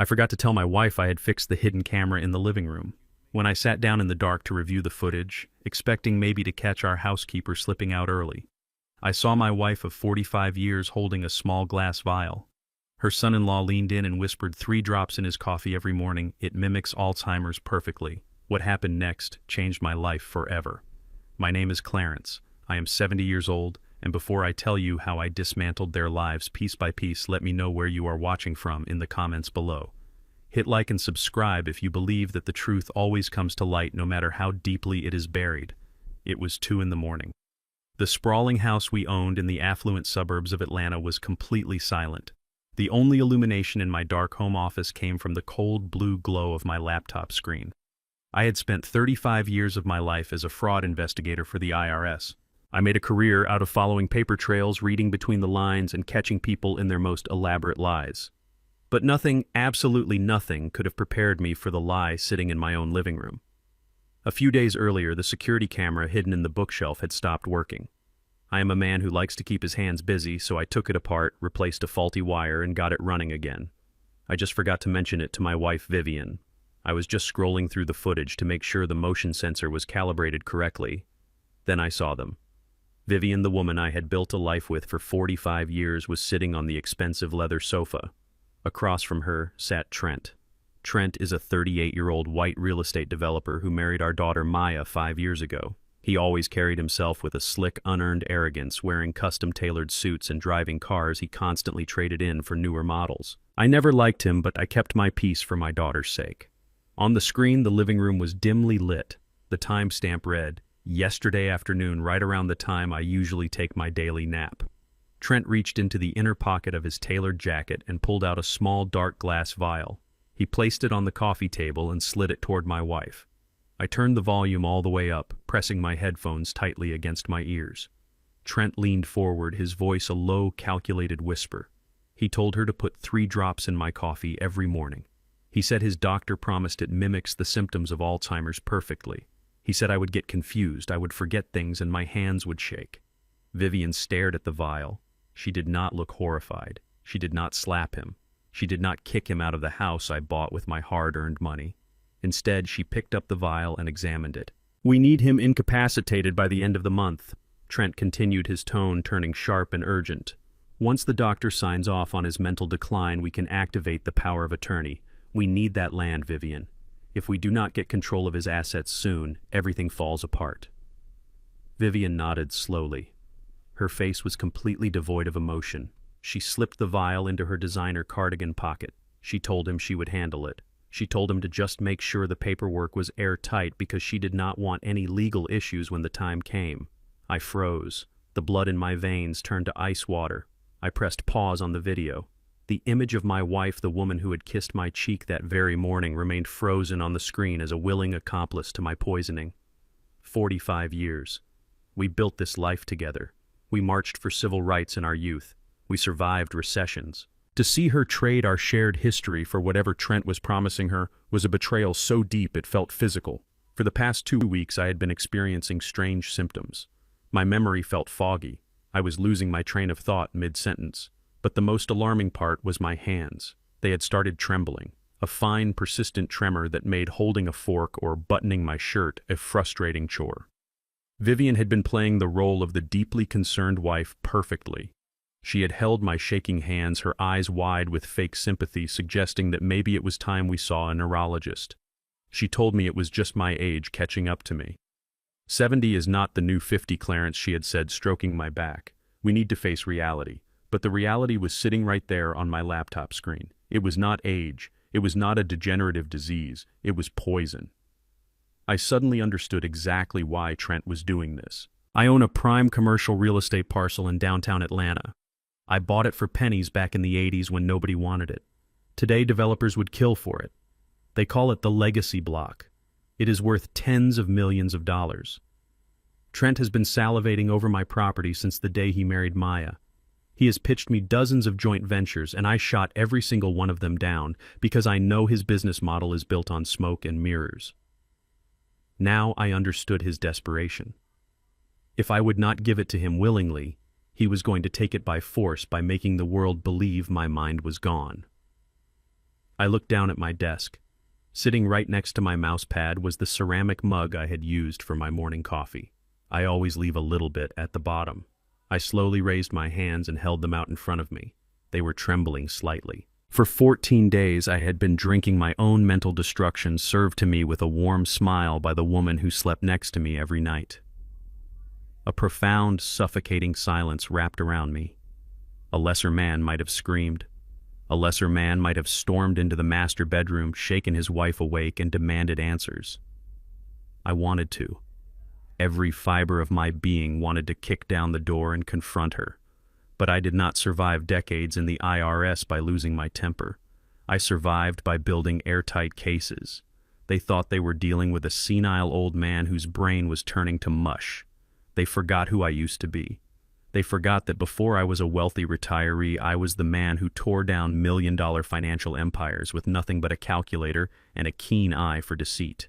I forgot to tell my wife I had fixed the hidden camera in the living room. When I sat down in the dark to review the footage, expecting maybe to catch our housekeeper slipping out early, I saw my wife of 45 years holding a small glass vial. Her son-in-law leaned in and whispered 3 drops in his coffee every morning. It mimics Alzheimer's perfectly. What happened next changed my life forever. My name is Clarence. I am 70 years old, and before I tell you how I dismantled their lives piece by piece, let me know where you are watching from in the comments below. Hit like and subscribe if you believe that the truth always comes to light no matter how deeply it is buried. It was 2 in the morning. The sprawling house we owned in the affluent suburbs of Atlanta was completely silent. The only illumination in my dark home office came from the cold blue glow of my laptop screen. I had spent 35 years of my life as a fraud investigator for the IRS. I made a career out of following paper trails, reading between the lines, and catching people in their most elaborate lies. But nothing, absolutely nothing, could have prepared me for the lie sitting in my own living room. A few days earlier, the security camera hidden in the bookshelf had stopped working. I am a man who likes to keep his hands busy, so I took it apart, replaced a faulty wire, and got it running again. I just forgot to mention it to my wife, Vivian. I was just scrolling through the footage to make sure the motion sensor was calibrated correctly. Then I saw them. Vivian, the woman I had built a life with for 45 years, was sitting on the expensive leather sofa. Across from her sat Trent. Trent is a 38-year-old white real estate developer who married our daughter Maya 5 years ago. He always carried himself with a slick, unearned arrogance, wearing custom-tailored suits and driving cars he constantly traded in for newer models. I never liked him, but I kept my peace for my daughter's sake. On the screen, the living room was dimly lit. The timestamp read, "Yesterday afternoon, right around the time I usually take my daily nap." Trent reached into the inner pocket of his tailored jacket and pulled out a small dark glass vial. He placed it on the coffee table and slid it toward my wife. I turned the volume all the way up, pressing my headphones tightly against my ears. Trent leaned forward, his voice a low, calculated whisper. He told her to put 3 drops in my coffee every morning. He said his doctor promised it mimics the symptoms of Alzheimer's perfectly. He said I would get confused, I would forget things, and my hands would shake. Vivian stared at the vial. She did not look horrified. She did not slap him. She did not kick him out of the house I bought with my hard-earned money. Instead, she picked up the vial and examined it. "We need him incapacitated by the end of the month," Trent continued, his tone turning sharp and urgent. "Once the doctor signs off on his mental decline, we can activate the power of attorney. We need that land, Vivian. If we do not get control of his assets soon, everything falls apart." Vivian nodded slowly. Her face was completely devoid of emotion. She slipped the vial into her designer cardigan pocket. She told him she would handle it. She told him to just make sure the paperwork was airtight because she did not want any legal issues when the time came. I froze. The blood in my veins turned to ice water. I pressed pause on the video. The image of my wife, the woman who had kissed my cheek that very morning, remained frozen on the screen as a willing accomplice to my poisoning. 45 years. We built this life together. We marched for civil rights in our youth. We survived recessions. To see her trade our shared history for whatever Trent was promising her was a betrayal so deep it felt physical. For the past 2 weeks I had been experiencing strange symptoms. My memory felt foggy. I was losing my train of thought mid-sentence. But the most alarming part was my hands. They had started trembling, a fine, persistent tremor that made holding a fork or buttoning my shirt a frustrating chore. Vivian had been playing the role of the deeply concerned wife perfectly. She had held my shaking hands, her eyes wide with fake sympathy, suggesting that maybe it was time we saw a neurologist. She told me it was just my age catching up to me. 70 is not the new 50, Clarence, she had said, stroking my back. We need to face reality. But the reality was sitting right there on my laptop screen. It was not age. It was not a degenerative disease. It was poison. I suddenly understood exactly why Trent was doing this. I own a prime commercial real estate parcel in downtown Atlanta. I bought it for pennies back in the 80s when nobody wanted it. Today, developers would kill for it. They call it the legacy block. It is worth tens of millions of dollars. Trent has been salivating over my property since the day he married Maya. He has pitched me dozens of joint ventures, and I shot every single one of them down because I know his business model is built on smoke and mirrors. Now I understood his desperation. If I would not give it to him willingly, he was going to take it by force by making the world believe my mind was gone. I looked down at my desk. Sitting right next to my mouse pad was the ceramic mug I had used for my morning coffee. I always leave a little bit at the bottom. I slowly raised my hands and held them out in front of me. They were trembling slightly. For 14 days I had been drinking my own mental destruction served to me with a warm smile by the woman who slept next to me every night. A profound, suffocating silence wrapped around me. A lesser man might have screamed. A lesser man might have stormed into the master bedroom, shaken his wife awake, and demanded answers. I wanted to. Every fiber of my being wanted to kick down the door and confront her. But I did not survive decades in the IRS by losing my temper. I survived by building airtight cases. They thought they were dealing with a senile old man whose brain was turning to mush. They forgot who I used to be. They forgot that before I was a wealthy retiree, I was the man who tore down million-dollar financial empires with nothing but a calculator and a keen eye for deceit.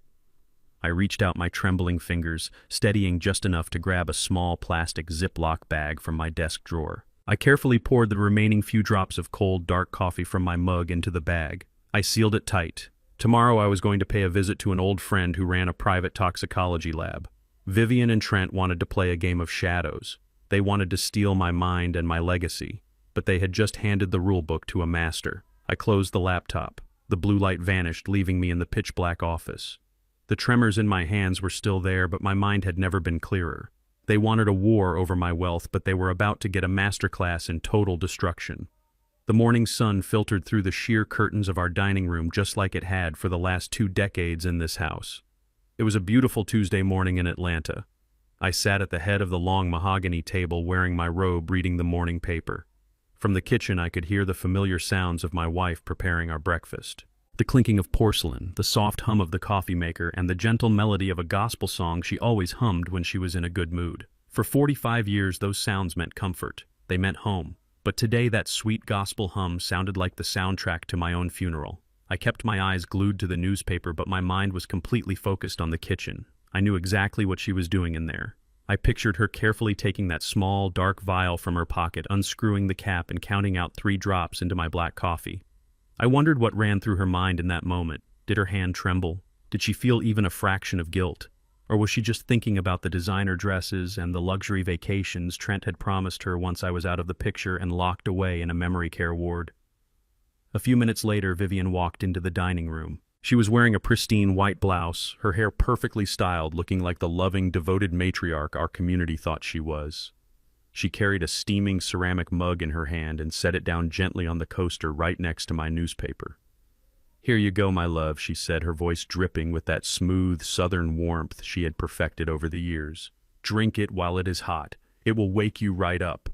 I reached out my trembling fingers, steadying just enough to grab a small plastic Ziploc bag from my desk drawer. I carefully poured the remaining few drops of cold, dark coffee from my mug into the bag. I sealed it tight. Tomorrow I was going to pay a visit to an old friend who ran a private toxicology lab. Vivian and Trent wanted to play a game of shadows. They wanted to steal my mind and my legacy, but they had just handed the rulebook to a master. I closed the laptop. The blue light vanished, leaving me in the pitch-black office. The tremors in my hands were still there, but my mind had never been clearer. They wanted a war over my wealth, but they were about to get a masterclass in total destruction. The morning sun filtered through the sheer curtains of our dining room just like it had for the last 2 decades in this house. It was a beautiful Tuesday morning in Atlanta. I sat at the head of the long mahogany table wearing my robe reading the morning paper. From the kitchen I could hear the familiar sounds of my wife preparing our breakfast. The clinking of porcelain, the soft hum of the coffee maker, and the gentle melody of a gospel song she always hummed when she was in a good mood. For 45 years those sounds meant comfort. They meant home. But today that sweet gospel hum sounded like the soundtrack to my own funeral. I kept my eyes glued to the newspaper, but my mind was completely focused on the kitchen. I knew exactly what she was doing in there. I pictured her carefully taking that small, dark vial from her pocket, unscrewing the cap and counting out 3 drops into my black coffee. I wondered what ran through her mind in that moment. Did her hand tremble? Did she feel even a fraction of guilt? Or was she just thinking about the designer dresses and the luxury vacations Trent had promised her once I was out of the picture and locked away in a memory care ward? A few minutes later, Vivian walked into the dining room. She was wearing a pristine white blouse, her hair perfectly styled, looking like the loving, devoted matriarch our community thought she was. She carried a steaming ceramic mug in her hand and set it down gently on the coaster right next to my newspaper. "Here you go, my love," she said, her voice dripping with that smooth, southern warmth she had perfected over the years. "Drink it while it is hot. It will wake you right up."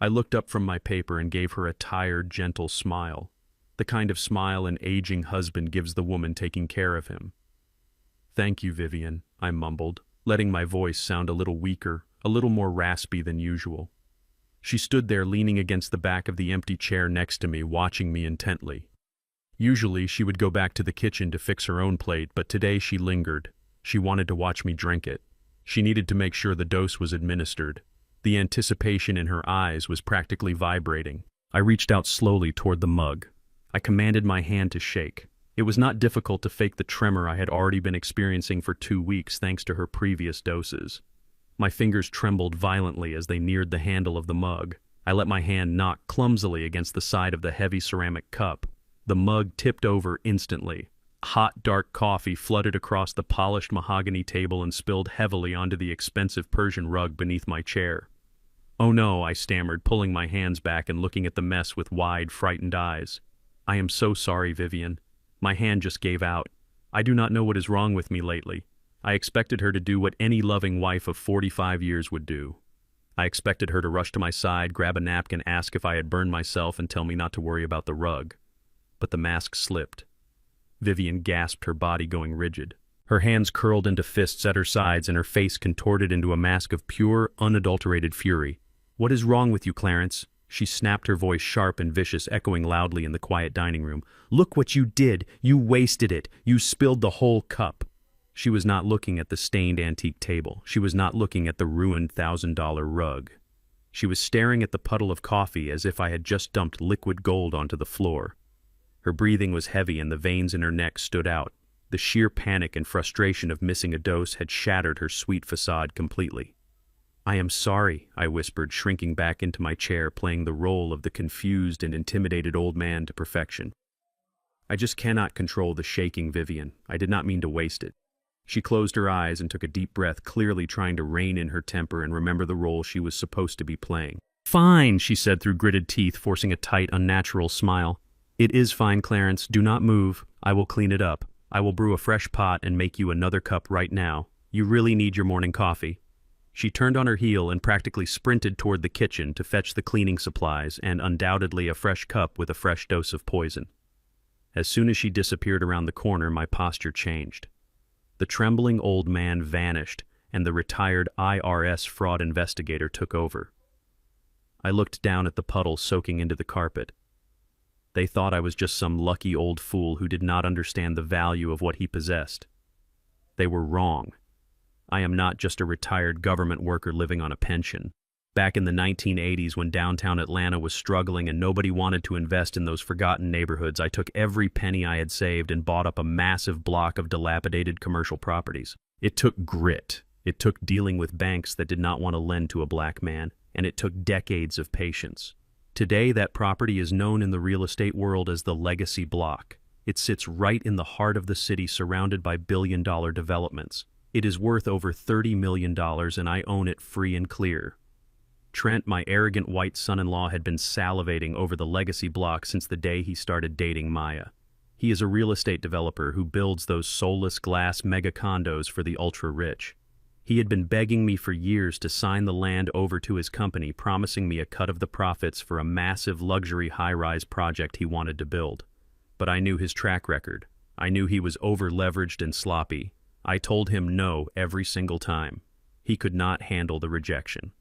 I looked up from my paper and gave her a tired, gentle smile. The kind of smile an aging husband gives the woman taking care of him. "Thank you, Vivian," I mumbled, letting my voice sound a little weaker, a little more raspy than usual. She stood there leaning against the back of the empty chair next to me, watching me intently. Usually she would go back to the kitchen to fix her own plate, but today she lingered. She wanted to watch me drink it. She needed to make sure the dose was administered. The anticipation in her eyes was practically vibrating. I reached out slowly toward the mug. I commanded my hand to shake. It was not difficult to fake the tremor I had already been experiencing for 2 weeks thanks to her previous doses. My fingers trembled violently as they neared the handle of the mug. I let my hand knock clumsily against the side of the heavy ceramic cup. The mug tipped over instantly. Hot, dark coffee flooded across the polished mahogany table and spilled heavily onto the expensive Persian rug beneath my chair. "Oh no," I stammered, pulling my hands back and looking at the mess with wide, frightened eyes. "I am so sorry, Vivian. My hand just gave out. I do not know what is wrong with me lately. I expected her to do what any loving wife of 45 years would do. I expected her to rush to my side, grab a napkin, ask if I had burned myself, and tell me not to worry about the rug. But the mask slipped. Vivian gasped, her body going rigid. Her hands curled into fists at her sides and her face contorted into a mask of pure, unadulterated fury. "What is wrong with you, Clarence?" She snapped, her voice sharp and vicious, echoing loudly in the quiet dining room. "Look what you did! You wasted it! You spilled the whole cup!" She was not looking at the stained antique table. She was not looking at the ruined $1,000 rug. She was staring at the puddle of coffee as if I had just dumped liquid gold onto the floor. Her breathing was heavy and the veins in her neck stood out. The sheer panic and frustration of missing a dose had shattered her sweet facade completely. "I am sorry," I whispered, shrinking back into my chair, playing the role of the confused and intimidated old man to perfection. "I just cannot control the shaking, Vivian. I did not mean to waste it." She closed her eyes and took a deep breath, clearly trying to rein in her temper and remember the role she was supposed to be playing. "Fine," she said through gritted teeth, forcing a tight, unnatural smile. "It is fine, Clarence. Do not move. I will clean it up. I will brew a fresh pot and make you another cup right now. You really need your morning coffee." She turned on her heel and practically sprinted toward the kitchen to fetch the cleaning supplies and undoubtedly a fresh cup with a fresh dose of poison. As soon as she disappeared around the corner, my posture changed. The trembling old man vanished, and the retired IRS fraud investigator took over. I looked down at the puddle soaking into the carpet. They thought I was just some lucky old fool who did not understand the value of what he possessed. They were wrong. I am not just a retired government worker living on a pension. Back in the 1980s, when downtown Atlanta was struggling and nobody wanted to invest in those forgotten neighborhoods, I took every penny I had saved and bought up a massive block of dilapidated commercial properties. It took grit. It took dealing with banks that did not want to lend to a black man, and it took decades of patience. Today, that property is known in the real estate world as the Legacy Block. It sits right in the heart of the city, surrounded by billion-dollar developments. It is worth over $30 million, and I own it free and clear. Trent, my arrogant white son-in-law, had been salivating over the Legacy Block since the day he started dating Maya. He is a real estate developer who builds those soulless glass mega condos for the ultra-rich. He had been begging me for years to sign the land over to his company, promising me a cut of the profits for a massive luxury high-rise project he wanted to build. But I knew his track record. I knew he was over-leveraged and sloppy. I told him no every single time. He could not handle the rejection.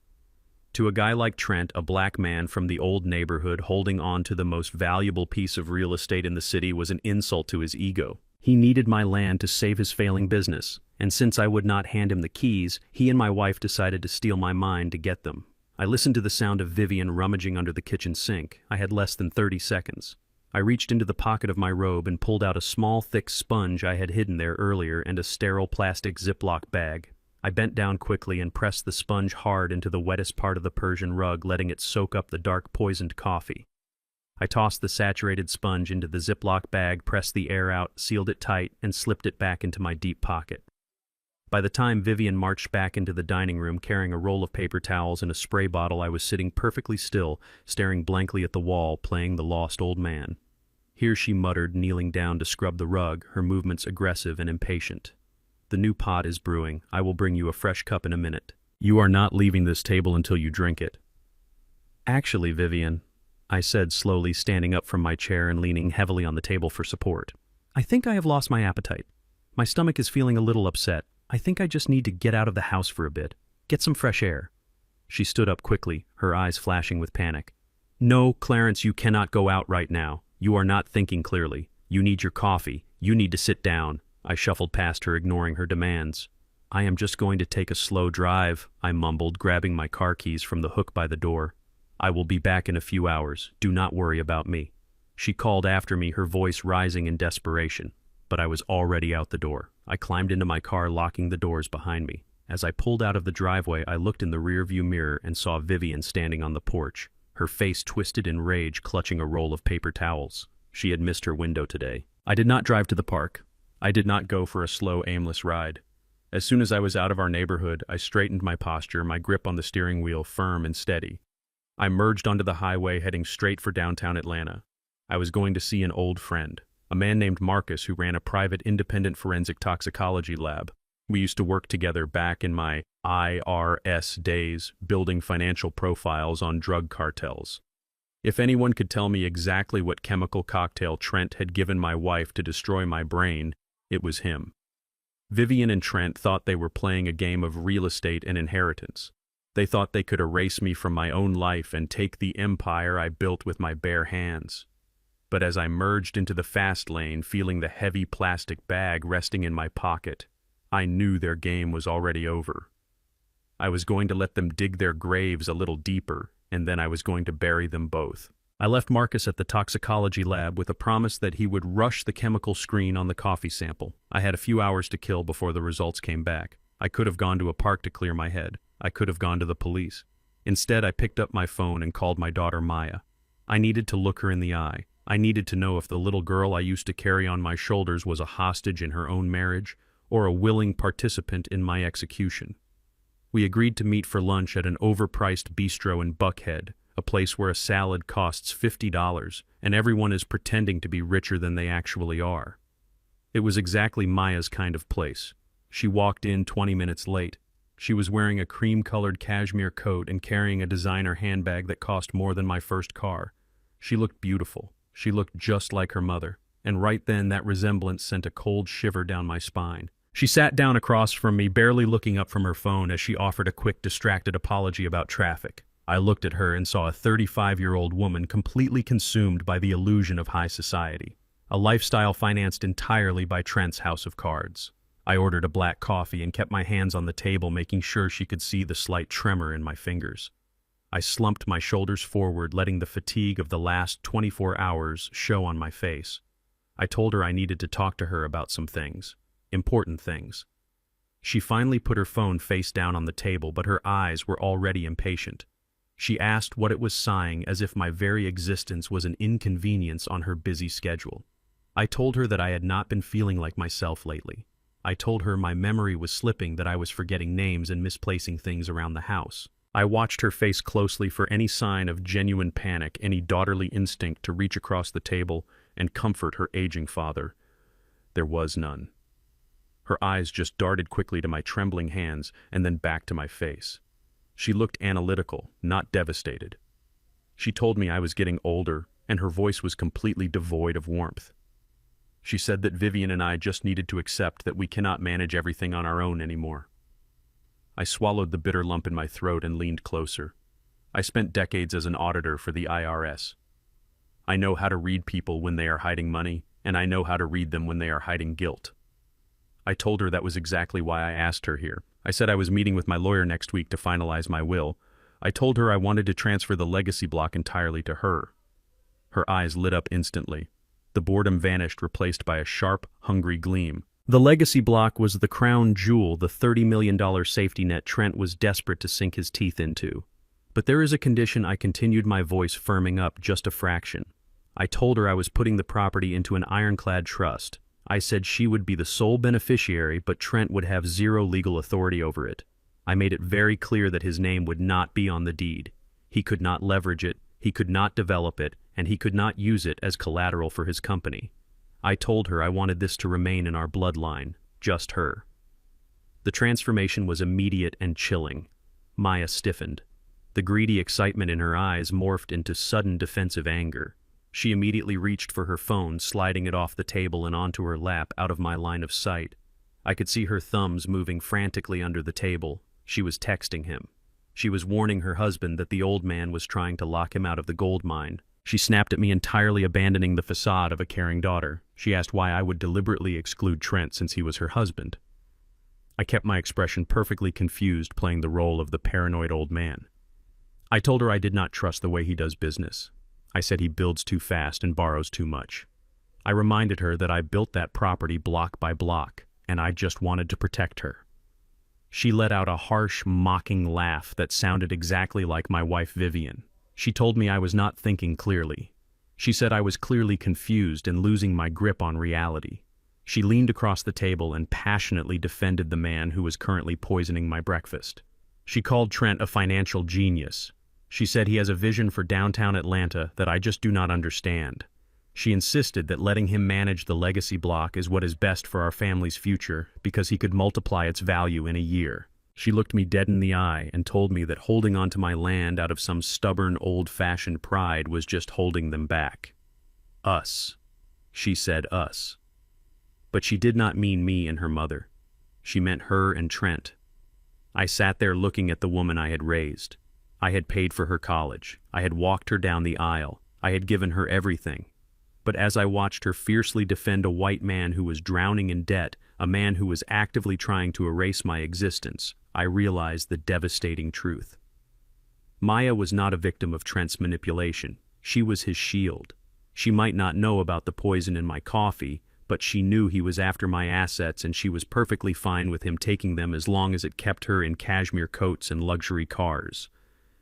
To a guy like Trent, a black man from the old neighborhood, holding on to the most valuable piece of real estate in the city was an insult to his ego. He needed my land to save his failing business, and since I would not hand him the keys, he and my wife decided to steal my mind to get them. I listened to the sound of Vivian rummaging under the kitchen sink. I had less than 30 seconds. I reached into the pocket of my robe and pulled out a small, thick sponge I had hidden there earlier and a sterile plastic Ziploc bag. I bent down quickly and pressed the sponge hard into the wettest part of the Persian rug, letting it soak up the dark, poisoned coffee. I tossed the saturated sponge into the Ziploc bag, pressed the air out, sealed it tight, and slipped it back into my deep pocket. By the time Vivian marched back into the dining room carrying a roll of paper towels and a spray bottle, I was sitting perfectly still, staring blankly at the wall, playing the lost old man. Here she muttered, kneeling down to scrub the rug, her movements aggressive and impatient. "The new pot is brewing. I will bring you a fresh cup in a minute. You are not leaving this table until you drink it." "Actually, Vivian," I said slowly, standing up from my chair and leaning heavily on the table for support, "I think I have lost my appetite. My stomach is feeling a little upset. I think I just need to get out of the house for a bit. Get some fresh air." She stood up quickly, her eyes flashing with panic. "No, Clarence, you cannot go out right now. You are not thinking clearly. You need your coffee. You need to sit down." I shuffled past her, ignoring her demands. "I am just going to take a slow drive," I mumbled, grabbing my car keys from the hook by the door. "I will be back in a few hours. Do not worry about me." She called after me, her voice rising in desperation. But I was already out the door. I climbed into my car, locking the doors behind me. As I pulled out of the driveway, I looked in the rearview mirror and saw Vivian standing on the porch, her face twisted in rage, clutching a roll of paper towels. She had missed her window today. I did not drive to the park. I did not go for a slow, aimless ride. As soon as I was out of our neighborhood, I straightened my posture, my grip on the steering wheel firm and steady. I merged onto the highway, heading straight for downtown Atlanta. I was going to see an old friend, a man named Marcus who ran a private independent forensic toxicology lab. We used to work together back in my IRS days, building financial profiles on drug cartels. If anyone could tell me exactly what chemical cocktail Trent had given my wife to destroy my brain, it was him. Vivian and Trent thought they were playing a game of real estate and inheritance. They thought they could erase me from my own life and take the empire I built with my bare hands. But as I merged into the fast lane, feeling the heavy plastic bag resting in my pocket, I knew their game was already over. I was going to let them dig their graves a little deeper, and then I was going to bury them both. I left Marcus at the toxicology lab with a promise that he would rush the chemical screen on the coffee sample. I had a few hours to kill before the results came back. I could have gone to a park to clear my head. I could have gone to the police. Instead, I picked up my phone and called my daughter Maya. I needed to look her in the eye. I needed to know if the little girl I used to carry on my shoulders was a hostage in her own marriage or a willing participant in my execution. We agreed to meet for lunch at an overpriced bistro in Buckhead, a place where a salad costs $50 and everyone is pretending to be richer than they actually are. It was exactly Maya's kind of place. She walked in 20 minutes late. She was wearing a cream-colored cashmere coat and carrying a designer handbag that cost more than my first car. She looked beautiful. She looked just like her mother, and right then that resemblance sent a cold shiver down my spine. She sat down across from me, barely looking up from her phone as she offered a quick, distracted apology about traffic. I looked at her and saw a 35-year-old woman completely consumed by the illusion of high society, a lifestyle financed entirely by Trent's house of cards. I ordered a black coffee and kept my hands on the table, making sure she could see the slight tremor in my fingers. I slumped my shoulders forward, letting the fatigue of the last 24 hours show on my face. I told her I needed to talk to her about some things. Important things. She finally put her phone face down on the table, but her eyes were already impatient. She asked what it was, sighing as if my very existence was an inconvenience on her busy schedule. I told her that I had not been feeling like myself lately. I told her my memory was slipping, that I was forgetting names and misplacing things around the house. I watched her face closely for any sign of genuine panic, any daughterly instinct to reach across the table and comfort her aging father. There was none. Her eyes just darted quickly to my trembling hands and then back to my face. She looked analytical, not devastated. She told me I was getting older, and her voice was completely devoid of warmth. She said that Vivian and I just needed to accept that we cannot manage everything on our own anymore. I swallowed the bitter lump in my throat and leaned closer. I spent decades as an auditor for the IRS. I know how to read people when they are hiding money, and I know how to read them when they are hiding guilt. I told her that was exactly why I asked her here. I said I was meeting with my lawyer next week to finalize my will. I told her I wanted to transfer the legacy block entirely to her. Her eyes lit up instantly. The boredom vanished, replaced by a sharp, hungry gleam. The legacy block was the crown jewel, the $30 million safety net Trent was desperate to sink his teeth into. But there is a condition. I continued, my voice firming up just a fraction. I told her I was putting the property into an ironclad trust. I said she would be the sole beneficiary, but Trent would have zero legal authority over it. I made it very clear that his name would not be on the deed. He could not leverage it, he could not develop it, and he could not use it as collateral for his company. I told her I wanted this to remain in our bloodline, just her. The transformation was immediate and chilling. Maya stiffened. The greedy excitement in her eyes morphed into sudden defensive anger. She immediately reached for her phone, sliding it off the table and onto her lap, out of my line of sight. I could see her thumbs moving frantically under the table. She was texting him. She was warning her husband that the old man was trying to lock him out of the gold mine. She snapped at me, entirely abandoning the facade of a caring daughter. She asked why I would deliberately exclude Trent since he was her husband. I kept my expression perfectly confused, playing the role of the paranoid old man. I told her I did not trust the way he does business. I said he builds too fast and borrows too much. I reminded her that I built that property block by block, and I just wanted to protect her. She let out a harsh, mocking laugh that sounded exactly like my wife Vivian. She told me I was not thinking clearly. She said I was clearly confused and losing my grip on reality. She leaned across the table and passionately defended the man who was currently poisoning my breakfast. She called Trent a financial genius. She said he has a vision for downtown Atlanta that I just do not understand. She insisted that letting him manage the legacy block is what is best for our family's future because he could multiply its value in a year. She looked me dead in the eye and told me that holding onto my land out of some stubborn, old-fashioned pride was just holding them back. Us. She said us. But she did not mean me and her mother. She meant her and Trent. I sat there looking at the woman I had raised. I had paid for her college. I had walked her down the aisle. I had given her everything. But as I watched her fiercely defend a white man who was drowning in debt, a man who was actively trying to erase my existence, I realized the devastating truth. Maya was not a victim of Trent's manipulation. She was his shield. She might not know about the poison in my coffee, but she knew he was after my assets, and she was perfectly fine with him taking them as long as it kept her in cashmere coats and luxury cars.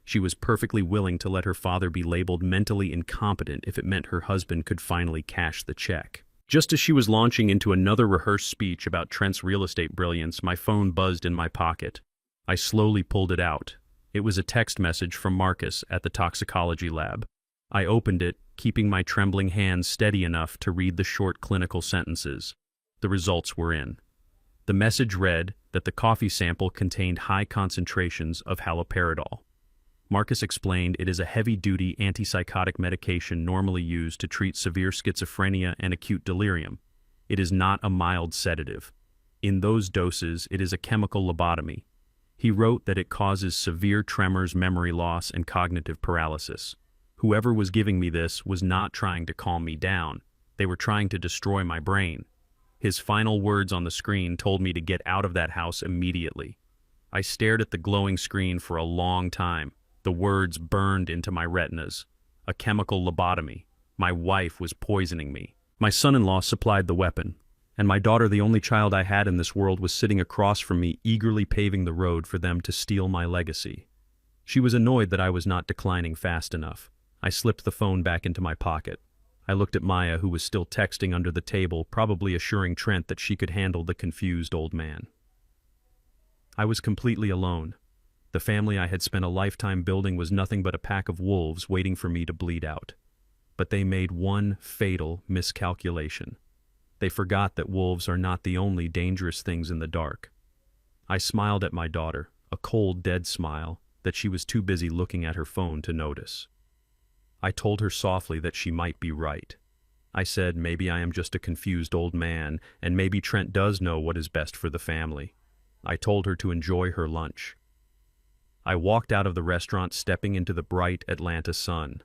She was perfectly willing to let her father be labeled mentally incompetent if it meant her husband could finally cash the check. Just as she was launching into another rehearsed speech about Trent's real estate brilliance, my phone buzzed in my pocket. I slowly pulled it out. It was a text message from Marcus at the toxicology lab. I opened it, keeping my trembling hands steady enough to read the short clinical sentences. The results were in. The message read that the coffee sample contained high concentrations of haloperidol. Marcus explained it is a heavy-duty antipsychotic medication normally used to treat severe schizophrenia and acute delirium. It is not a mild sedative. In those doses, it is a chemical lobotomy. He wrote that it causes severe tremors, memory loss, and cognitive paralysis. Whoever was giving me this was not trying to calm me down. They were trying to destroy my brain. His final words on the screen told me to get out of that house immediately. I stared at the glowing screen for a long time. The words burned into my retinas. A chemical lobotomy. My wife was poisoning me. My son-in-law supplied the weapon, and my daughter, the only child I had in this world, was sitting across from me, eagerly paving the road for them to steal my legacy. She was annoyed that I was not declining fast enough. I slipped the phone back into my pocket. I looked at Maya, who was still texting under the table, probably assuring Trent that she could handle the confused old man. I was completely alone. The family I had spent a lifetime building was nothing but a pack of wolves waiting for me to bleed out. But they made one fatal miscalculation. They forgot that wolves are not the only dangerous things in the dark. I smiled at my daughter, a cold, dead smile that she was too busy looking at her phone to notice. I told her softly that she might be right. I said, maybe I am just a confused old man, and maybe Trent does know what is best for the family. I told her to enjoy her lunch. I walked out of the restaurant, stepping into the bright Atlanta sun.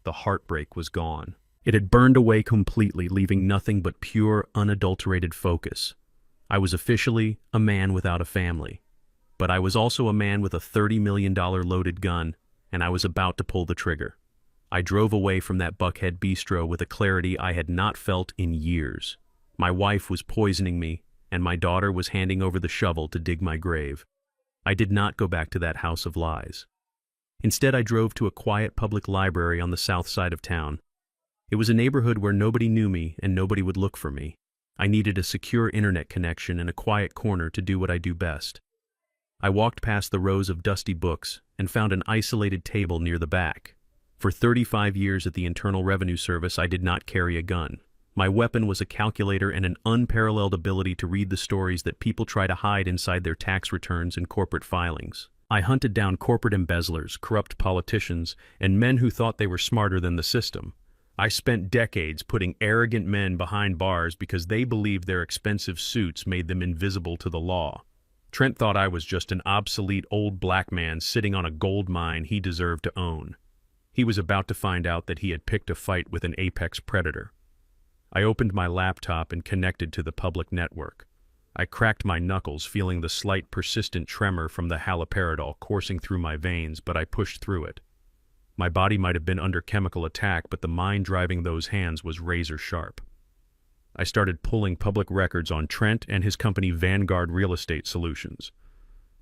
The heartbreak was gone. It had burned away completely, leaving nothing but pure, unadulterated focus. I was officially a man without a family. But I was also a man with a $30 million loaded gun, and I was about to pull the trigger. I drove away from that Buckhead bistro with a clarity I had not felt in years. My wife was poisoning me, and my daughter was handing over the shovel to dig my grave. I did not go back to that house of lies. Instead, I drove to a quiet public library on the south side of town. It was a neighborhood where nobody knew me and nobody would look for me. I needed a secure internet connection and a quiet corner to do what I do best. I walked past the rows of dusty books and found an isolated table near the back. For 35 years at the Internal Revenue Service, I did not carry a gun. My weapon was a calculator and an unparalleled ability to read the stories that people try to hide inside their tax returns and corporate filings. I hunted down corporate embezzlers, corrupt politicians, and men who thought they were smarter than the system. I spent decades putting arrogant men behind bars because they believed their expensive suits made them invisible to the law. Trent thought I was just an obsolete old black man sitting on a gold mine he deserved to own. He was about to find out that he had picked a fight with an apex predator. I opened my laptop and connected to the public network. I cracked my knuckles, feeling the slight persistent tremor from the haloperidol coursing through my veins, but I pushed through it. My body might have been under chemical attack, but the mind driving those hands was razor sharp. I started pulling public records on Trent and his company Vanguard Real Estate Solutions.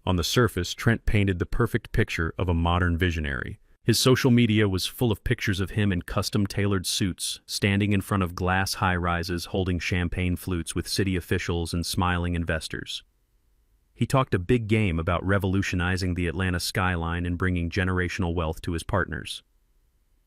On the surface, Trent painted the perfect picture of a modern visionary. His social media was full of pictures of him in custom-tailored suits, standing in front of glass high-rises, holding champagne flutes with city officials and smiling investors. He talked a big game about revolutionizing the Atlanta skyline and bringing generational wealth to his partners.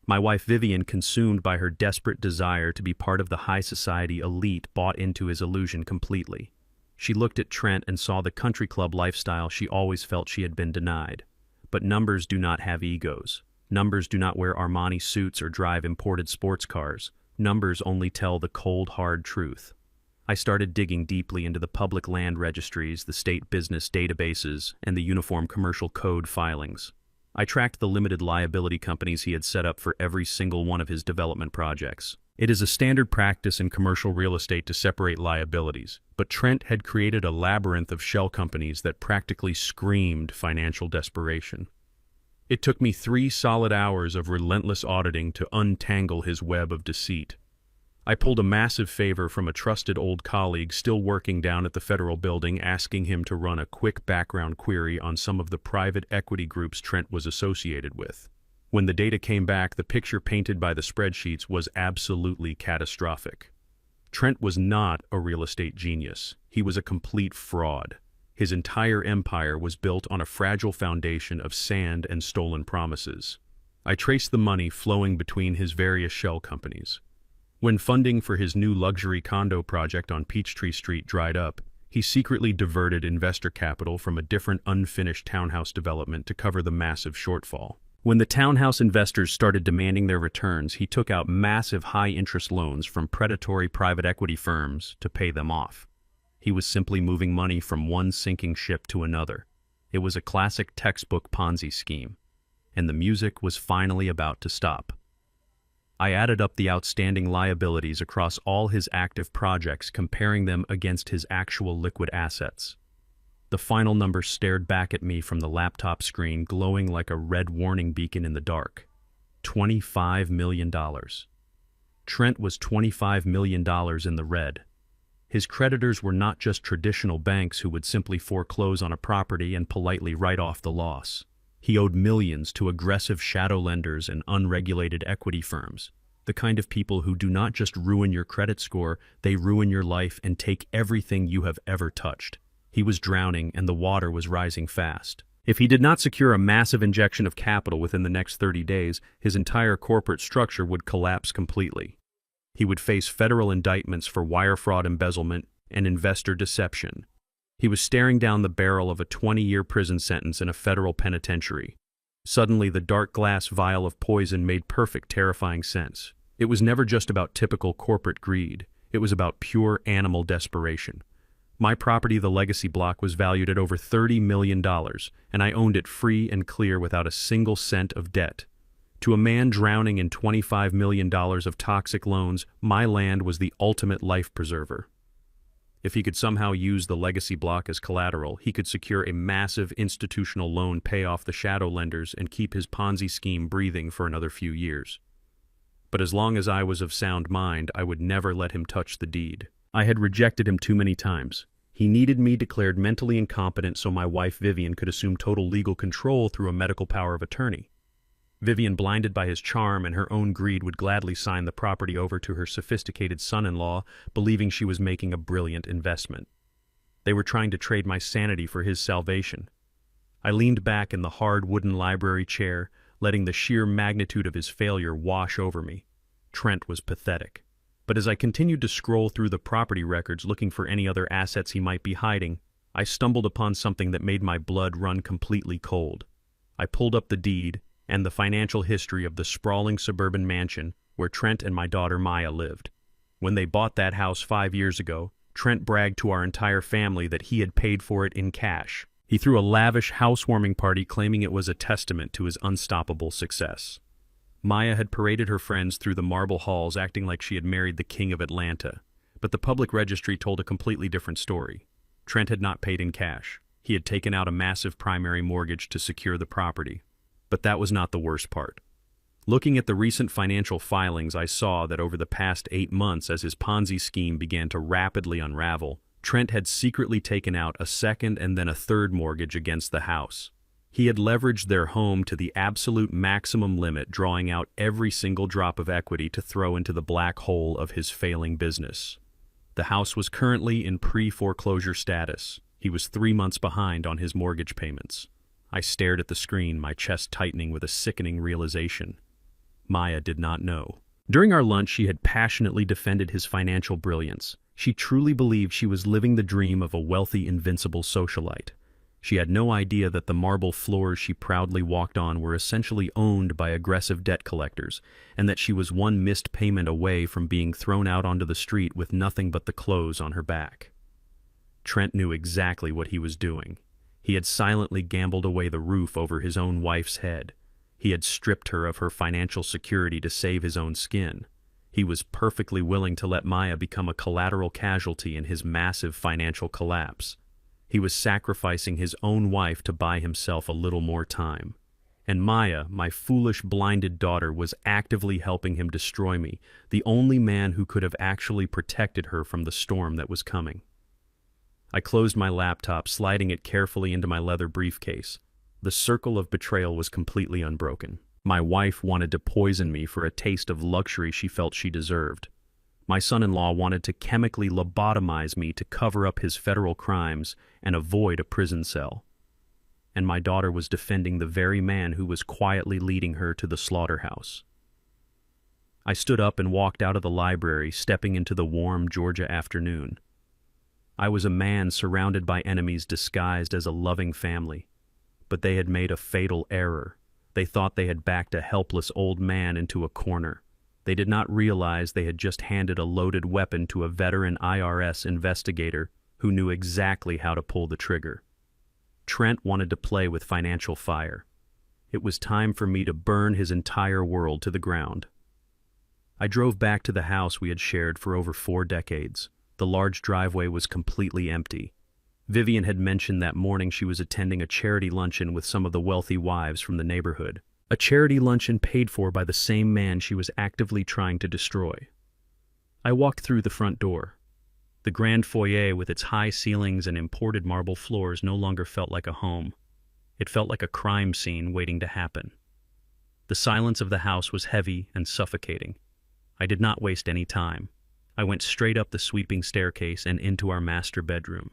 My wife Vivian, consumed by her desperate desire to be part of the high society elite, bought into his illusion completely. She looked at Trent and saw the country club lifestyle she always felt she had been denied. But numbers do not have egos. Numbers do not wear Armani suits or drive imported sports cars. Numbers only tell the cold, hard truth. I started digging deeply into the public land registries, the state business databases, and the Uniform Commercial Code filings. I tracked the limited liability companies he had set up for every single one of his development projects. It is a standard practice in commercial real estate to separate liabilities, but Trent had created a labyrinth of shell companies that practically screamed financial desperation. It took me 3 solid hours of relentless auditing to untangle his web of deceit. I pulled a massive favor from a trusted old colleague still working down at the federal building, asking him to run a quick background query on some of the private equity groups Trent was associated with. When the data came back, the picture painted by the spreadsheets was absolutely catastrophic. Trent was not a real estate genius. He was a complete fraud. His entire empire was built on a fragile foundation of sand and stolen promises. I traced the money flowing between his various shell companies. When funding for his new luxury condo project on Peachtree Street dried up, he secretly diverted investor capital from a different unfinished townhouse development to cover the massive shortfall. When the townhouse investors started demanding their returns, he took out massive high-interest loans from predatory private equity firms to pay them off. He was simply moving money from one sinking ship to another. It was a classic textbook Ponzi scheme, and the music was finally about to stop. I added up the outstanding liabilities across all his active projects, comparing them against his actual liquid assets. The final number stared back at me from the laptop screen, glowing like a red warning beacon in the dark. $25 million. Trent was $25 million in the red. His creditors were not just traditional banks who would simply foreclose on a property and politely write off the loss. He owed millions to aggressive shadow lenders and unregulated equity firms, the kind of people who do not just ruin your credit score, they ruin your life and take everything you have ever touched. He was drowning, and the water was rising fast. If he did not secure a massive injection of capital within the next 30 days, his entire corporate structure would collapse completely. He would face federal indictments for wire fraud, embezzlement, and investor deception. He was staring down the barrel of a 20-year prison sentence in a federal penitentiary. Suddenly, the dark glass vial of poison made perfect, terrifying sense. It was never just about typical corporate greed. It was about pure animal desperation. My property, the Legacy Block, was valued at over $30 million, and I owned it free and clear without a single cent of debt. To a man drowning in $25 million of toxic loans, my land was the ultimate life preserver. If he could somehow use the Legacy Block as collateral, he could secure a massive institutional loan, pay off the shadow lenders, and keep his Ponzi scheme breathing for another few years. But as long as I was of sound mind, I would never let him touch the deed. I had rejected him too many times. He needed me declared mentally incompetent so my wife Vivian could assume total legal control through a medical power of attorney. Vivian, blinded by his charm and her own greed, would gladly sign the property over to her sophisticated son-in-law, believing she was making a brilliant investment. They were trying to trade my sanity for his salvation. I leaned back in the hard wooden library chair, letting the sheer magnitude of his failure wash over me. Trent was pathetic. But as I continued to scroll through the property records looking for any other assets he might be hiding, I stumbled upon something that made my blood run completely cold. I pulled up the deed and the financial history of the sprawling suburban mansion where Trent and my daughter Maya lived. When they bought that house 5 years ago, Trent bragged to our entire family that he had paid for it in cash. He threw a lavish housewarming party claiming it was a testament to his unstoppable success. Maya had paraded her friends through the marble halls acting like she had married the king of Atlanta, but the public registry told a completely different story. Trent had not paid in cash. He had taken out a massive primary mortgage to secure the property. But that was not the worst part. Looking at the recent financial filings, I saw that over the past 8 months, as his Ponzi scheme began to rapidly unravel, Trent had secretly taken out a second and then a third mortgage against the house. He had leveraged their home to the absolute maximum limit, drawing out every single drop of equity to throw into the black hole of his failing business. The house was currently in pre-foreclosure status. He was 3 months behind on his mortgage payments. I stared at the screen, my chest tightening with a sickening realization. Maya did not know. During our lunch, she had passionately defended his financial brilliance. She truly believed she was living the dream of a wealthy, invincible socialite. She had no idea that the marble floors she proudly walked on were essentially owned by aggressive debt collectors, and that she was one missed payment away from being thrown out onto the street with nothing but the clothes on her back. Trent knew exactly what he was doing. He had silently gambled away the roof over his own wife's head. He had stripped her of her financial security to save his own skin. He was perfectly willing to let Maya become a collateral casualty in his massive financial collapse. He was sacrificing his own wife to buy himself a little more time. And Maya, my foolish blinded daughter, was actively helping him destroy me, the only man who could have actually protected her from the storm that was coming. I closed my laptop, sliding it carefully into my leather briefcase. The circle of betrayal was completely unbroken. My wife wanted to poison me for a taste of luxury she felt she deserved. My son-in-law wanted to chemically lobotomize me to cover up his federal crimes and avoid a prison cell. And my daughter was defending the very man who was quietly leading her to the slaughterhouse. I stood up and walked out of the library, stepping into the warm Georgia afternoon. I was a man surrounded by enemies disguised as a loving family, but they had made a fatal error. They thought they had backed a helpless old man into a corner. They did not realize they had just handed a loaded weapon to a veteran IRS investigator who knew exactly how to pull the trigger. Trent wanted to play with financial fire. It was time for me to burn his entire world to the ground. I drove back to the house we had shared for over 4 decades. The large driveway was completely empty. Vivian had mentioned that morning she was attending a charity luncheon with some of the wealthy wives from the neighborhood. A charity luncheon paid for by the same man she was actively trying to destroy. I walked through the front door. The grand foyer with its high ceilings and imported marble floors no longer felt like a home. It felt like a crime scene waiting to happen. The silence of the house was heavy and suffocating. I did not waste any time. I went straight up the sweeping staircase and into our master bedroom.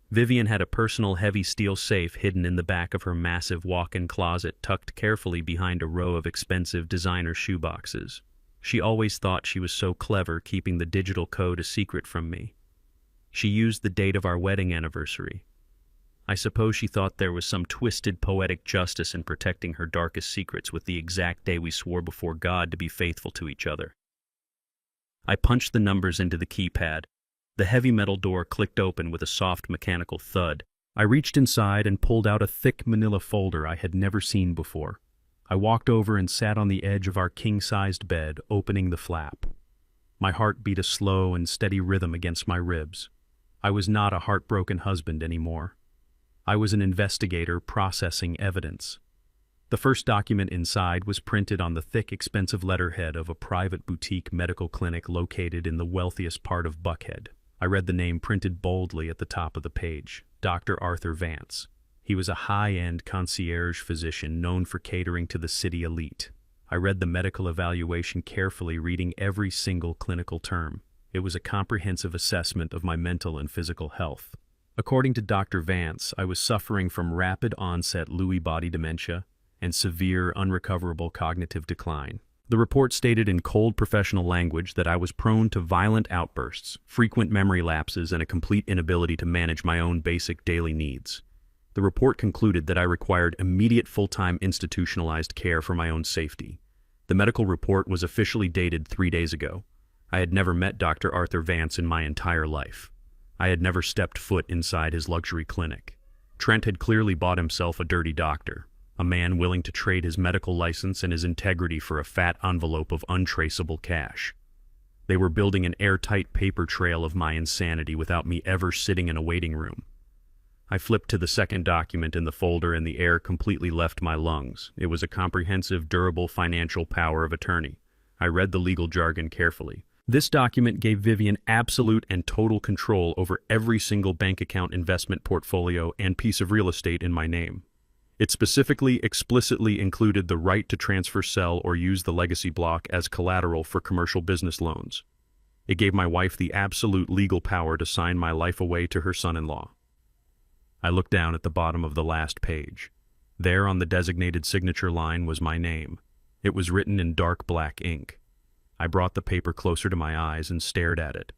Vivian had a personal heavy steel safe hidden in the back of her massive walk-in closet, tucked carefully behind a row of expensive designer shoeboxes. She always thought she was so clever, keeping the digital code a secret from me. She used the date of our wedding anniversary. I suppose she thought there was some twisted poetic justice in protecting her darkest secrets with the exact day we swore before God to be faithful to each other. I punched the numbers into the keypad. The heavy metal door clicked open with a soft mechanical thud. I reached inside and pulled out a thick manila folder I had never seen before. I walked over and sat on the edge of our king-sized bed, opening the flap. My heart beat a slow and steady rhythm against my ribs. I was not a heartbroken husband anymore. I was an investigator processing evidence. The first document inside was printed on the thick, expensive letterhead of a private boutique medical clinic located in the wealthiest part of Buckhead. I read the name printed boldly at the top of the page: Dr. Arthur Vance. He was a high-end concierge physician known for catering to the city elite. I read the medical evaluation carefully, reading every single clinical term. It was a comprehensive assessment of my mental and physical health. According to Dr. Vance, I was suffering from rapid-onset Lewy body dementia and severe, unrecoverable cognitive decline. The report stated in cold professional language that I was prone to violent outbursts, frequent memory lapses, and a complete inability to manage my own basic daily needs. The report concluded that I required immediate full-time institutionalized care for my own safety. The medical report was officially dated 3 days ago. I had never met Dr. Arthur Vance in my entire life. I had never stepped foot inside his luxury clinic. Trent had clearly bought himself a dirty doctor, a man willing to trade his medical license and his integrity for a fat envelope of untraceable cash. They were building an airtight paper trail of my insanity without me ever sitting in a waiting room. I flipped to the second document in the folder and the air completely left my lungs. It was a comprehensive, durable financial power of attorney. I read the legal jargon carefully. This document gave Vivian absolute and total control over every single bank account, investment portfolio, and piece of real estate in my name. It specifically, explicitly included the right to transfer, sell, or use the legacy block as collateral for commercial business loans. It gave my wife the absolute legal power to sign my life away to her son-in-law. I looked down at the bottom of the last page. There on the designated signature line was my name. It was written in dark black ink. I brought the paper closer to my eyes and stared at it.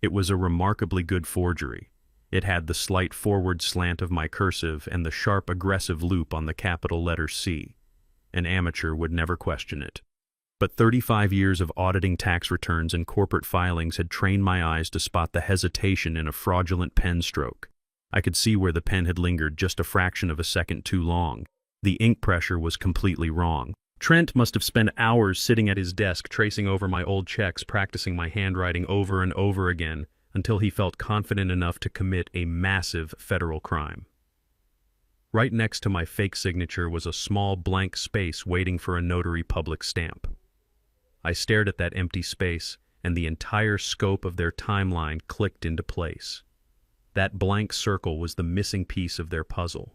It was a remarkably good forgery. It had the slight forward slant of my cursive and the sharp, aggressive loop on the capital letter C. An amateur would never question it. But 35 years of auditing tax returns and corporate filings had trained my eyes to spot the hesitation in a fraudulent pen stroke. I could see where the pen had lingered just a fraction of a second too long. The ink pressure was completely wrong. Trent must have spent hours sitting at his desk tracing over my old checks, practicing my handwriting over and over again until he felt confident enough to commit a massive federal crime. Right next to my fake signature was a small blank space waiting for a notary public stamp. I stared at that empty space, and the entire scope of their timeline clicked into place. That blank circle was the missing piece of their puzzle.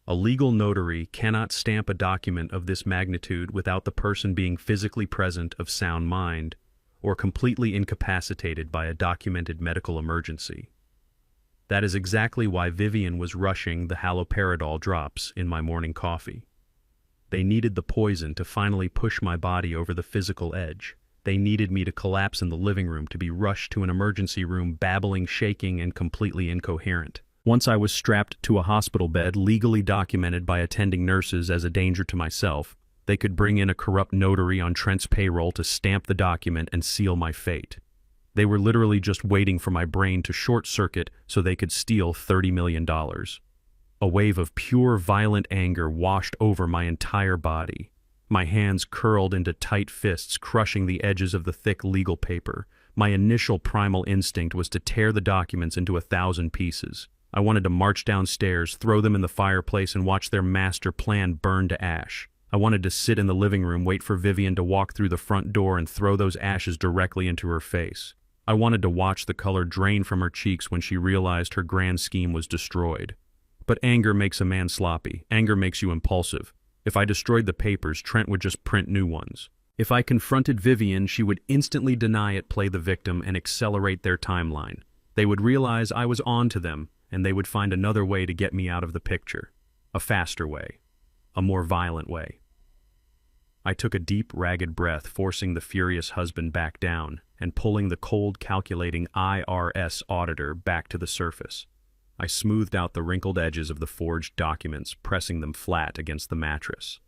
A legal notary cannot stamp a document of this magnitude without the person being physically present, of sound mind, or completely incapacitated by a documented medical emergency. That is exactly why Vivian was rushing the haloperidol drops in my morning coffee. They needed the poison to finally push my body over the physical edge. They needed me to collapse in the living room, to be rushed to an emergency room, babbling, shaking, and completely incoherent. Once I was strapped to a hospital bed, legally documented by attending nurses as a danger to myself, they could bring in a corrupt notary on Trent's payroll to stamp the document and seal my fate. They were literally just waiting for my brain to short-circuit so they could steal $30 million. A wave of pure violent anger washed over my entire body. My hands curled into tight fists, crushing the edges of the thick legal paper. My initial primal instinct was to tear the documents into 1,000 pieces. I wanted to march downstairs, throw them in the fireplace, and watch their master plan burn to ash. I wanted to sit in the living room, wait for Vivian to walk through the front door, and throw those ashes directly into her face. I wanted to watch the color drain from her cheeks when she realized her grand scheme was destroyed. But anger makes a man sloppy. Anger makes you impulsive. If I destroyed the papers, Trent would just print new ones. If I confronted Vivian, she would instantly deny it, play the victim, and accelerate their timeline. They would realize I was on to them, and they would find another way to get me out of the picture. A faster way. A more violent way. I took a deep, ragged breath, forcing the furious husband back down, and pulling the cold, calculating IRS auditor back to the surface. I smoothed out the wrinkled edges of the forged documents, pressing them flat against the mattress.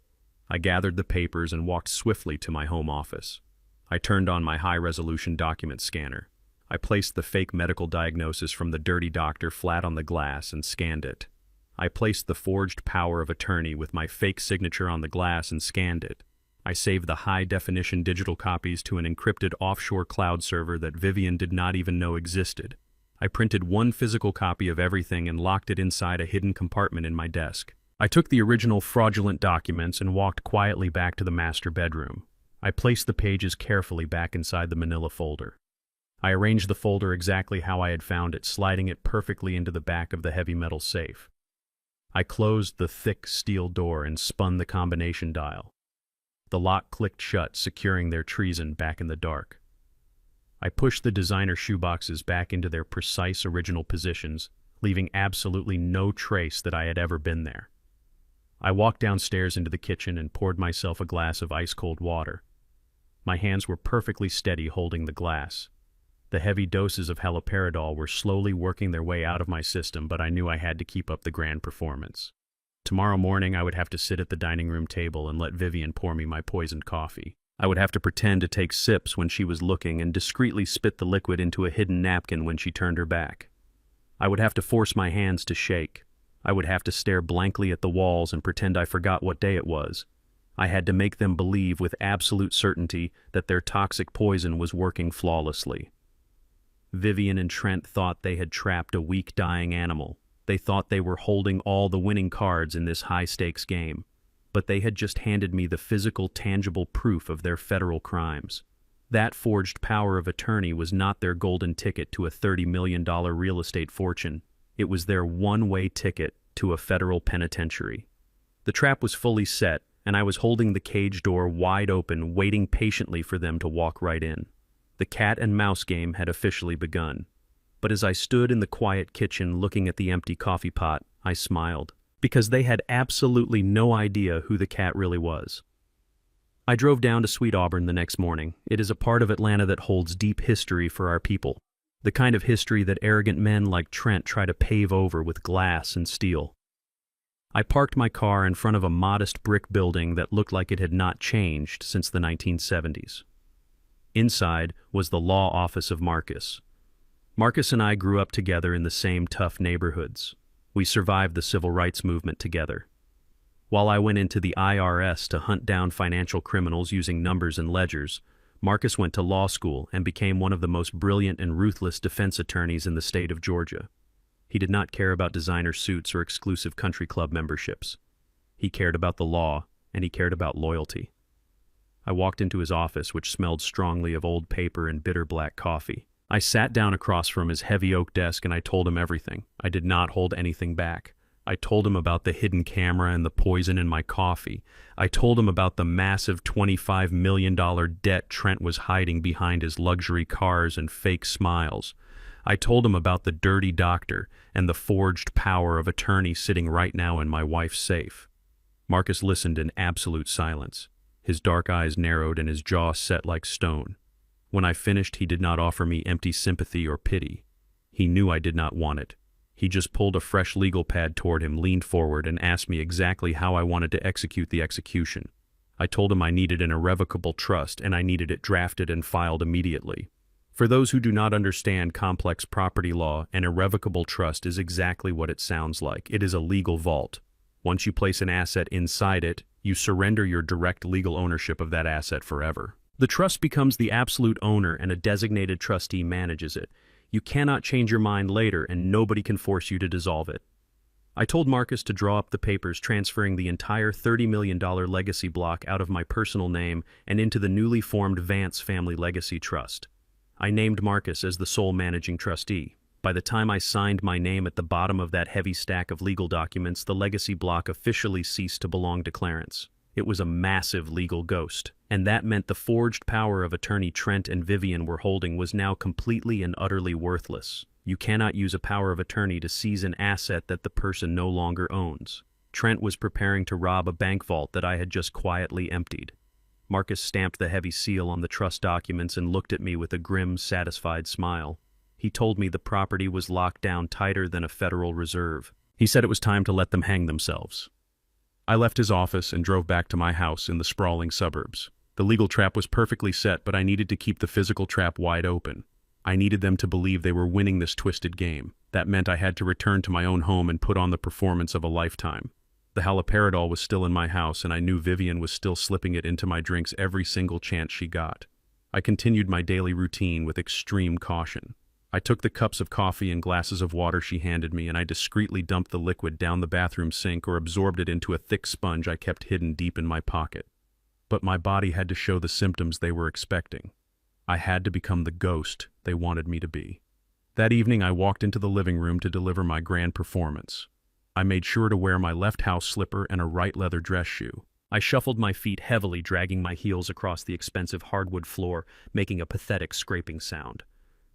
I gathered the papers and walked swiftly to my home office. I turned on my high-resolution document scanner. I placed the fake medical diagnosis from the dirty doctor flat on the glass and scanned it. I placed the forged power of attorney with my fake signature on the glass and scanned it. I saved the high-definition digital copies to an encrypted offshore cloud server that Vivian did not even know existed. I printed one physical copy of everything and locked it inside a hidden compartment in my desk. I took the original fraudulent documents and walked quietly back to the master bedroom. I placed the pages carefully back inside the manila folder. I arranged the folder exactly how I had found it, sliding it perfectly into the back of the heavy metal safe. I closed the thick steel door and spun the combination dial. The lock clicked shut, securing their treason back in the dark. I pushed the designer shoeboxes back into their precise original positions, leaving absolutely no trace that I had ever been there. I walked downstairs into the kitchen and poured myself a glass of ice-cold water. My hands were perfectly steady holding the glass. The heavy doses of haloperidol were slowly working their way out of my system, but I knew I had to keep up the grand performance. Tomorrow morning I would have to sit at the dining room table and let Vivian pour me my poisoned coffee. I would have to pretend to take sips when she was looking and discreetly spit the liquid into a hidden napkin when she turned her back. I would have to force my hands to shake. I would have to stare blankly at the walls and pretend I forgot what day it was. I had to make them believe with absolute certainty that their toxic poison was working flawlessly. Vivian and Trent thought they had trapped a weak, dying animal. They thought they were holding all the winning cards in this high-stakes game. But they had just handed me the physical, tangible proof of their federal crimes. That forged power of attorney was not their golden ticket to a $30 million real estate fortune. It was their one-way ticket to a federal penitentiary. The trap was fully set, and I was holding the cage door wide open, waiting patiently for them to walk right in. The cat and mouse game had officially begun. But as I stood in the quiet kitchen looking at the empty coffee pot, I smiled, because they had absolutely no idea who the cat really was. I drove down to Sweet Auburn the next morning. It is a part of Atlanta that holds deep history for our people, the kind of history that arrogant men like Trent try to pave over with glass and steel. I parked my car in front of a modest brick building that looked like it had not changed since the 1970s. Inside was the law office of Marcus. Marcus and I grew up together in the same tough neighborhoods. We survived the civil rights movement together. While I went into the IRS to hunt down financial criminals using numbers and ledgers, Marcus went to law school and became one of the most brilliant and ruthless defense attorneys in the state of Georgia. He did not care about designer suits or exclusive country club memberships. He cared about the law, and he cared about loyalty. I walked into his office, which smelled strongly of old paper and bitter black coffee. I sat down across from his heavy oak desk and I told him everything. I did not hold anything back. I told him about the hidden camera and the poison in my coffee. I told him about the massive $25 million debt Trent was hiding behind his luxury cars and fake smiles. I told him about the dirty doctor and the forged power of attorney sitting right now in my wife's safe. Marcus listened in absolute silence. His dark eyes narrowed and his jaw set like stone. When I finished, he did not offer me empty sympathy or pity. He knew I did not want it. He just pulled a fresh legal pad toward him, leaned forward, and asked me exactly how I wanted to execute the execution. I told him I needed an irrevocable trust, and I needed it drafted and filed immediately. For those who do not understand complex property law, an irrevocable trust is exactly what it sounds like. It is a legal vault. Once you place an asset inside it, you surrender your direct legal ownership of that asset forever. The trust becomes the absolute owner and a designated trustee manages it. You cannot change your mind later and nobody can force you to dissolve it. I told Marcus to draw up the papers transferring the entire $30 million legacy block out of my personal name and into the newly formed Vance Family Legacy Trust. I named Marcus as the sole managing trustee. By the time I signed my name at the bottom of that heavy stack of legal documents, the legacy block officially ceased to belong to Clarence. It was a massive legal ghost, and that meant the forged power of attorney Trent and Vivian were holding was now completely and utterly worthless. You cannot use a power of attorney to seize an asset that the person no longer owns. Trent was preparing to rob a bank vault that I had just quietly emptied. Marcus stamped the heavy seal on the trust documents and looked at me with a grim, satisfied smile. He told me the property was locked down tighter than a Federal Reserve. He said it was time to let them hang themselves. I left his office and drove back to my house in the sprawling suburbs. The legal trap was perfectly set, but I needed to keep the physical trap wide open. I needed them to believe they were winning this twisted game. That meant I had to return to my own home and put on the performance of a lifetime. The haloperidol was still in my house, and I knew Vivian was still slipping it into my drinks every single chance she got. I continued my daily routine with extreme caution. I took the cups of coffee and glasses of water she handed me, and I discreetly dumped the liquid down the bathroom sink or absorbed it into a thick sponge I kept hidden deep in my pocket. But my body had to show the symptoms they were expecting. I had to become the ghost they wanted me to be. That evening I walked into the living room to deliver my grand performance. I made sure to wear my left house slipper and a right leather dress shoe. I shuffled my feet heavily, dragging my heels across the expensive hardwood floor, making a pathetic scraping sound.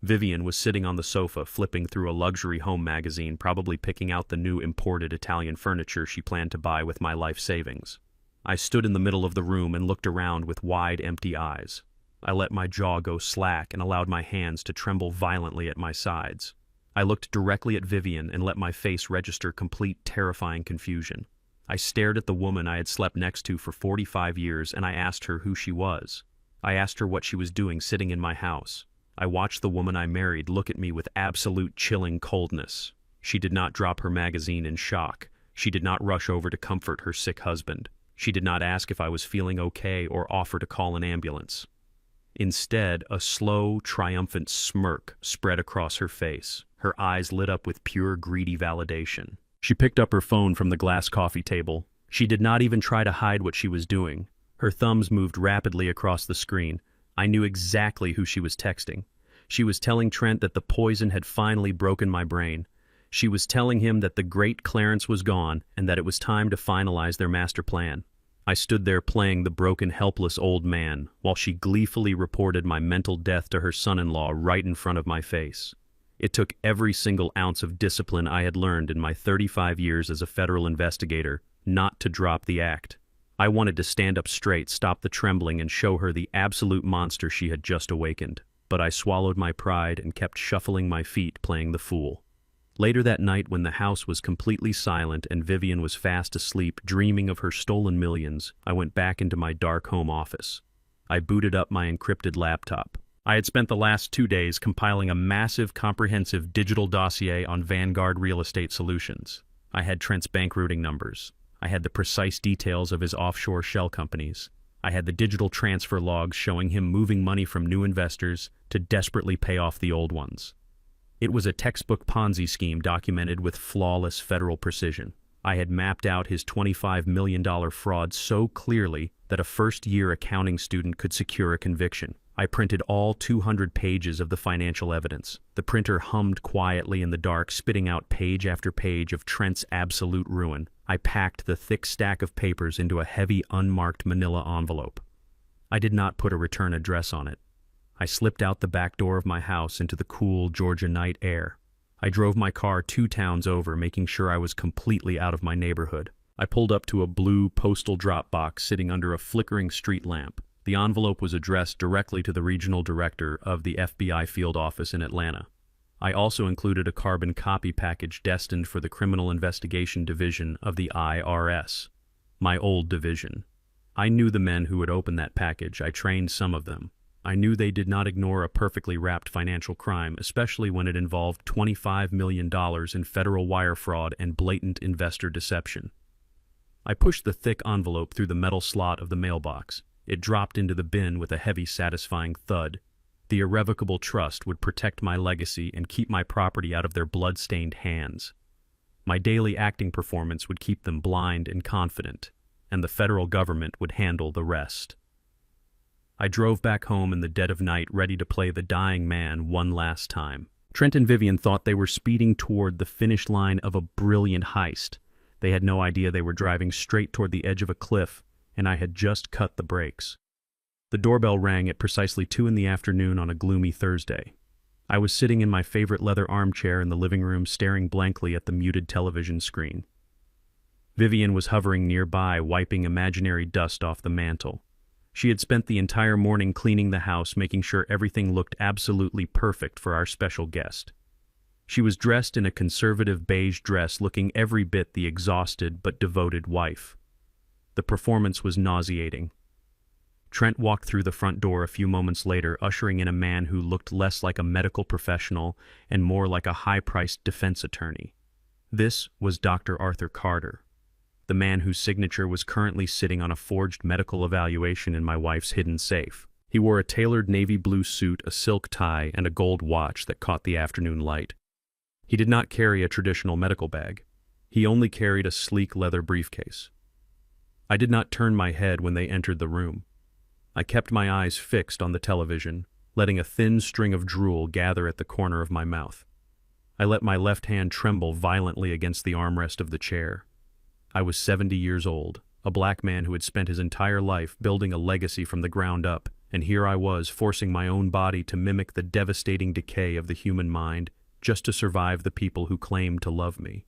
Vivian was sitting on the sofa, flipping through a luxury home magazine, probably picking out the new imported Italian furniture she planned to buy with my life savings. I stood in the middle of the room and looked around with wide, empty eyes. I let my jaw go slack and allowed my hands to tremble violently at my sides. I looked directly at Vivian and let my face register complete, terrifying confusion. I stared at the woman I had slept next to for 45 years and I asked her who she was. I asked her what she was doing sitting in my house. I watched the woman I married look at me with absolute chilling coldness. She did not drop her magazine in shock. She did not rush over to comfort her sick husband. She did not ask if I was feeling okay or offer to call an ambulance. Instead, a slow, triumphant smirk spread across her face. Her eyes lit up with pure, greedy validation. She picked up her phone from the glass coffee table. She did not even try to hide what she was doing. Her thumbs moved rapidly across the screen. I knew exactly who she was texting. She was telling Trent that the poison had finally broken my brain. She was telling him that the great Clarence was gone and that it was time to finalize their master plan. I stood there playing the broken, helpless old man while she gleefully reported my mental death to her son-in-law right in front of my face. It took every single ounce of discipline I had learned in my 35 years as a federal investigator not to drop the act. I wanted to stand up straight, stop the trembling, and show her the absolute monster she had just awakened. But I swallowed my pride and kept shuffling my feet, playing the fool. Later that night, when the house was completely silent and Vivian was fast asleep, dreaming of her stolen millions, I went back into my dark home office. I booted up my encrypted laptop. I had spent the last 2 days compiling a massive, comprehensive digital dossier on Vanguard Real Estate Solutions. I had Trent's bank routing numbers. I had the precise details of his offshore shell companies. I had the digital transfer logs showing him moving money from new investors to desperately pay off the old ones. It was a textbook Ponzi scheme documented with flawless federal precision. I had mapped out his $25 million fraud so clearly that a first-year accounting student could secure a conviction. I printed all 200 pages of the financial evidence. The printer hummed quietly in the dark, spitting out page after page of Trent's absolute ruin. I packed the thick stack of papers into a heavy, unmarked manila envelope. I did not put a return address on it. I slipped out the back door of my house into the cool Georgia night air. I drove my car 2 towns over, making sure I was completely out of my neighborhood. I pulled up to a blue postal drop box sitting under a flickering street lamp. The envelope was addressed directly to the regional director of the FBI field office in Atlanta. I also included a carbon copy package destined for the Criminal Investigation Division of the IRS, my old division. I knew the men who would open that package. I trained some of them. I knew they did not ignore a perfectly wrapped financial crime, especially when it involved $25 million in federal wire fraud and blatant investor deception. I pushed the thick envelope through the metal slot of the mailbox. It dropped into the bin with a heavy, satisfying thud. The irrevocable trust would protect my legacy and keep my property out of their blood-stained hands. My daily acting performance would keep them blind and confident, and the federal government would handle the rest. I drove back home in the dead of night, ready to play the dying man one last time. Trent and Vivian thought they were speeding toward the finish line of a brilliant heist. They had no idea they were driving straight toward the edge of a cliff, and I had just cut the brakes. The doorbell rang at precisely 2 in the afternoon on a gloomy Thursday. I was sitting in my favorite leather armchair in the living room, staring blankly at the muted television screen. Vivian was hovering nearby, wiping imaginary dust off the mantel. She had spent the entire morning cleaning the house, making sure everything looked absolutely perfect for our special guest. She was dressed in a conservative beige dress, looking every bit the exhausted but devoted wife. The performance was nauseating. Trent walked through the front door a few moments later, ushering in a man who looked less like a medical professional and more like a high-priced defense attorney. This was Dr. Arthur Carter, the man whose signature was currently sitting on a forged medical evaluation in my wife's hidden safe. He wore a tailored navy blue suit, a silk tie, and a gold watch that caught the afternoon light. He did not carry a traditional medical bag. He only carried a sleek leather briefcase. I did not turn my head when they entered the room. I kept my eyes fixed on the television, letting a thin string of drool gather at the corner of my mouth. I let my left hand tremble violently against the armrest of the chair. I was 70 years old, a black man who had spent his entire life building a legacy from the ground up, and here I was forcing my own body to mimic the devastating decay of the human mind just to survive the people who claimed to love me.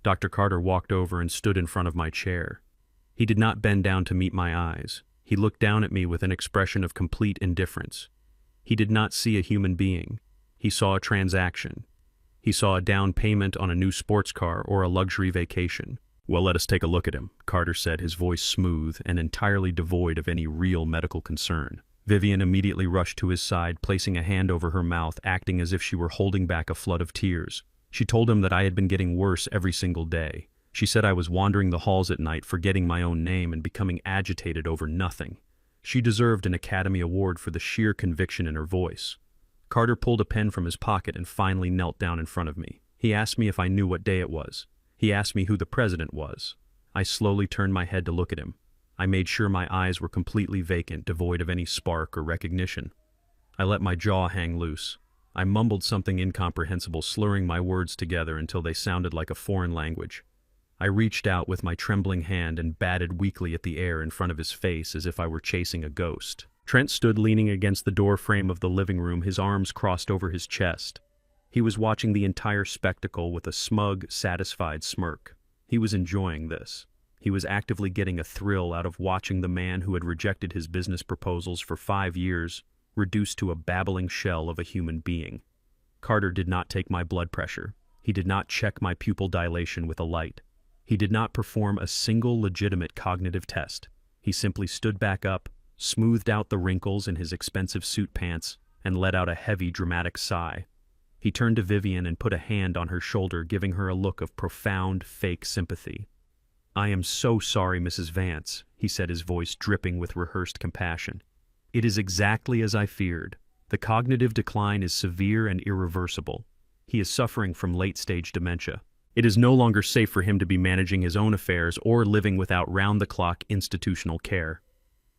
Dr. Carter walked over and stood in front of my chair. He did not bend down to meet my eyes. He looked down at me with an expression of complete indifference. He did not see a human being. He saw a transaction. He saw a down payment on a new sports car or a luxury vacation. "Well, let us take a look at him," Carter said, his voice smooth and entirely devoid of any real medical concern. Vivian immediately rushed to his side, placing a hand over her mouth, acting as if she were holding back a flood of tears. She told him that I had been getting worse every single day. She said I was wandering the halls at night, forgetting my own name and becoming agitated over nothing. She deserved an Academy Award for the sheer conviction in her voice. Carter pulled a pen from his pocket and finally knelt down in front of me. He asked me if I knew what day it was. He asked me who the president was. I slowly turned my head to look at him. I made sure my eyes were completely vacant, devoid of any spark or recognition. I let my jaw hang loose. I mumbled something incomprehensible, slurring my words together until they sounded like a foreign language. I reached out with my trembling hand and batted weakly at the air in front of his face as if I were chasing a ghost. Trent stood leaning against the door frame of the living room, his arms crossed over his chest. He was watching the entire spectacle with a smug, satisfied smirk. He was enjoying this. He was actively getting a thrill out of watching the man who had rejected his business proposals for 5 years reduced to a babbling shell of a human being. Carter did not take my blood pressure. He did not check my pupil dilation with a light. He did not perform a single legitimate cognitive test. He simply stood back up, smoothed out the wrinkles in his expensive suit pants, and let out a heavy, dramatic sigh. He turned to Vivian and put a hand on her shoulder, giving her a look of profound, fake sympathy. "I am so sorry, Mrs. Vance," he said, his voice dripping with rehearsed compassion. "It is exactly as I feared. The cognitive decline is severe and irreversible. He is suffering from late-stage dementia. It is no longer safe for him to be managing his own affairs or living without round-the-clock institutional care."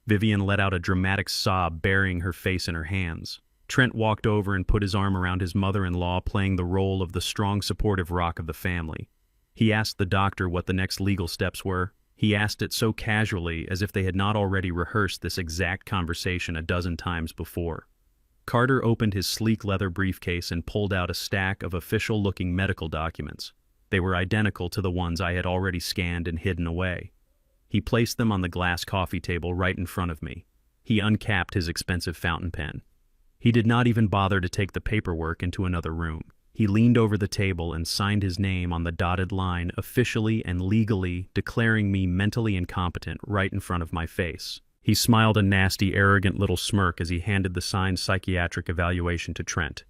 Vivian let out a dramatic sob, burying her face in her hands. Trent walked over and put his arm around his mother-in-law, playing the role of the strong, supportive rock of the family. He asked the doctor what the next legal steps were. He asked it so casually, as if they had not already rehearsed this exact conversation a dozen times before. Carter opened his sleek leather briefcase and pulled out a stack of official-looking medical documents. They were identical to the ones I had already scanned and hidden away. He placed them on the glass coffee table right in front of me. He uncapped his expensive fountain pen. He did not even bother to take the paperwork into another room. He leaned over the table and signed his name on the dotted line, officially and legally declaring me mentally incompetent right in front of my face. He smiled a nasty, arrogant little smirk as he handed the signed psychiatric evaluation to Trent.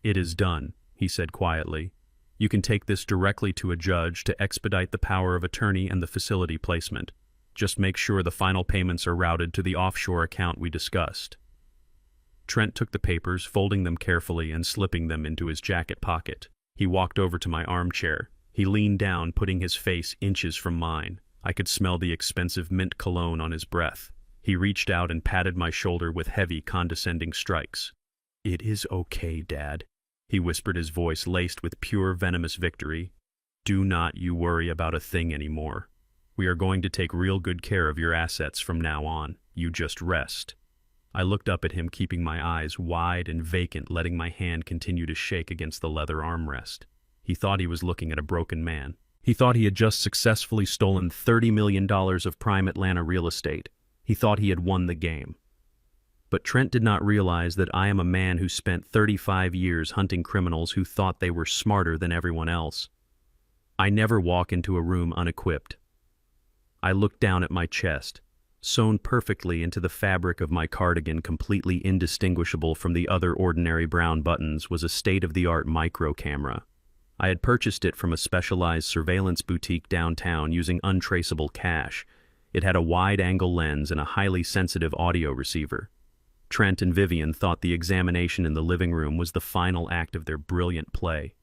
"It is done," he said quietly. "You can take this directly to a judge to expedite the power of attorney and the facility placement. Just make sure the final payments are routed to the offshore account we discussed." Trent took the papers, folding them carefully and slipping them into his jacket pocket. He walked over to my armchair. He leaned down, putting his face inches from mine. I could smell the expensive mint cologne on his breath. He reached out and patted my shoulder with heavy, condescending strikes. "It is okay, Dad," he whispered, his voice laced with pure, venomous victory. "Do not you worry about a thing anymore. We are going to take real good care of your assets from now on. You just rest." I looked up at him, keeping my eyes wide and vacant, letting my hand continue to shake against the leather armrest. He thought he was looking at a broken man. He thought he had just successfully stolen $30 million of prime Atlanta real estate. He thought he had won the game. But Trent did not realize that I am a man who spent 35 years hunting criminals who thought they were smarter than everyone else. I never walk into a room unequipped. I looked down at my chest. Sewn perfectly into the fabric of my cardigan, completely indistinguishable from the other ordinary brown buttons, was a state-of-the-art micro camera. I had purchased it from a specialized surveillance boutique downtown using untraceable cash. It had a wide-angle lens and a highly sensitive audio receiver. Trent and Vivian thought the examination in the living room was the final act of their brilliant play,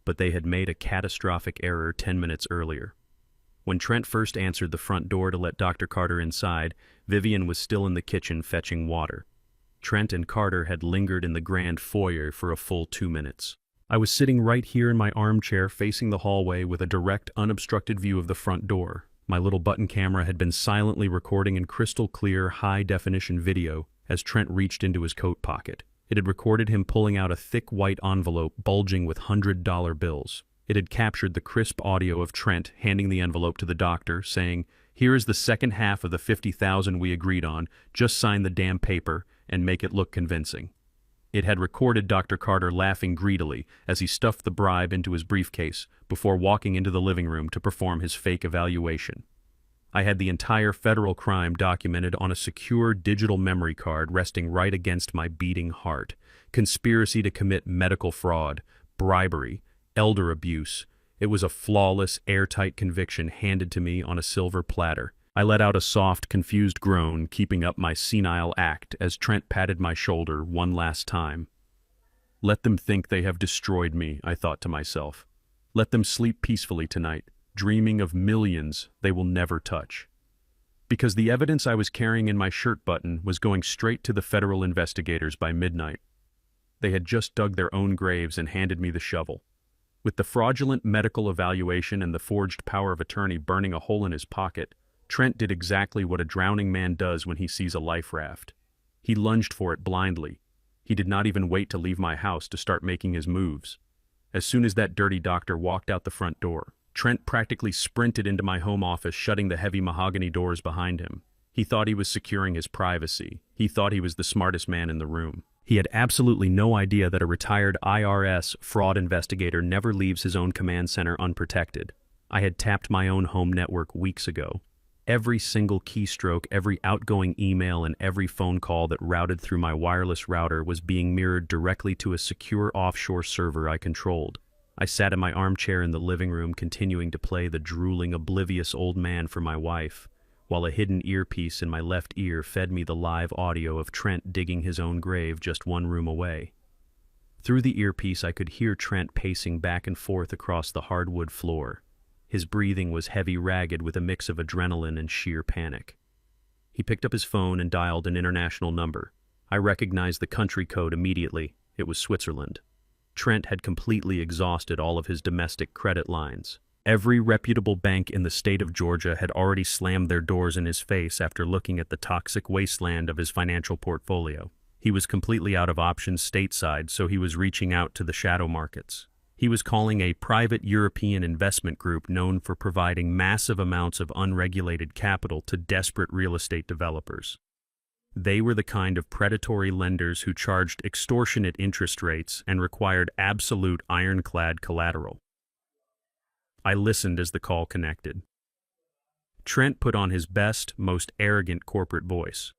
but they had made a catastrophic error 10 minutes earlier. When Trent first answered the front door to let Dr. Carter inside, Vivian was still in the kitchen fetching water. Trent and Carter had lingered in the grand foyer for a full 2 minutes. I was sitting right here in my armchair facing the hallway with a direct, unobstructed view of the front door. My little button camera had been silently recording in crystal-clear, high-definition video as Trent reached into his coat pocket. It had recorded him pulling out a thick white envelope bulging with $100 bills. It had captured the crisp audio of Trent handing the envelope to the doctor, saying, "Here is the second half of the $50,000 we agreed on. Just sign the damn paper and make it look convincing." It had recorded Dr. Carter laughing greedily as he stuffed the bribe into his briefcase before walking into the living room to perform his fake evaluation. I had the entire federal crime documented on a secure digital memory card resting right against my beating heart. Conspiracy to commit medical fraud, bribery, elder abuse. It was a flawless, airtight conviction handed to me on a silver platter. I let out a soft, confused groan, keeping up my senile act as Trent patted my shoulder one last time. "Let them think they have destroyed me," I thought to myself. "Let them sleep peacefully tonight, dreaming of millions they will never touch." Because the evidence I was carrying in my shirt button was going straight to the federal investigators by midnight. They had just dug their own graves and handed me the shovel. With the fraudulent medical evaluation and the forged power of attorney burning a hole in his pocket, Trent did exactly what a drowning man does when he sees a life raft. He lunged for it blindly. He did not even wait to leave my house to start making his moves. As soon as that dirty doctor walked out the front door, Trent practically sprinted into my home office, shutting the heavy mahogany doors behind him. He thought he was securing his privacy. He thought he was the smartest man in the room. He had absolutely no idea that a retired IRS fraud investigator never leaves his own command center unprotected. I had tapped my own home network weeks ago. Every single keystroke, every outgoing email, and every phone call that routed through my wireless router was being mirrored directly to a secure offshore server I controlled. I sat in my armchair in the living room, continuing to play the drooling, oblivious old man for my wife, while a hidden earpiece in my left ear fed me the live audio of Trent digging his own grave just one room away. Through the earpiece, I could hear Trent pacing back and forth across the hardwood floor. His breathing was heavy, ragged, with a mix of adrenaline and sheer panic. He picked up his phone and dialed an international number. I recognized the country code immediately. It was Switzerland. Trent had completely exhausted all of his domestic credit lines. Every reputable bank in the state of Georgia had already slammed their doors in his face after looking at the toxic wasteland of his financial portfolio. He was completely out of options stateside, so he was reaching out to the shadow markets. He was calling a private European investment group known for providing massive amounts of unregulated capital to desperate real estate developers. They were the kind of predatory lenders who charged extortionate interest rates and required absolute ironclad collateral. I listened as the call connected. Trent put on his best, most arrogant corporate voice.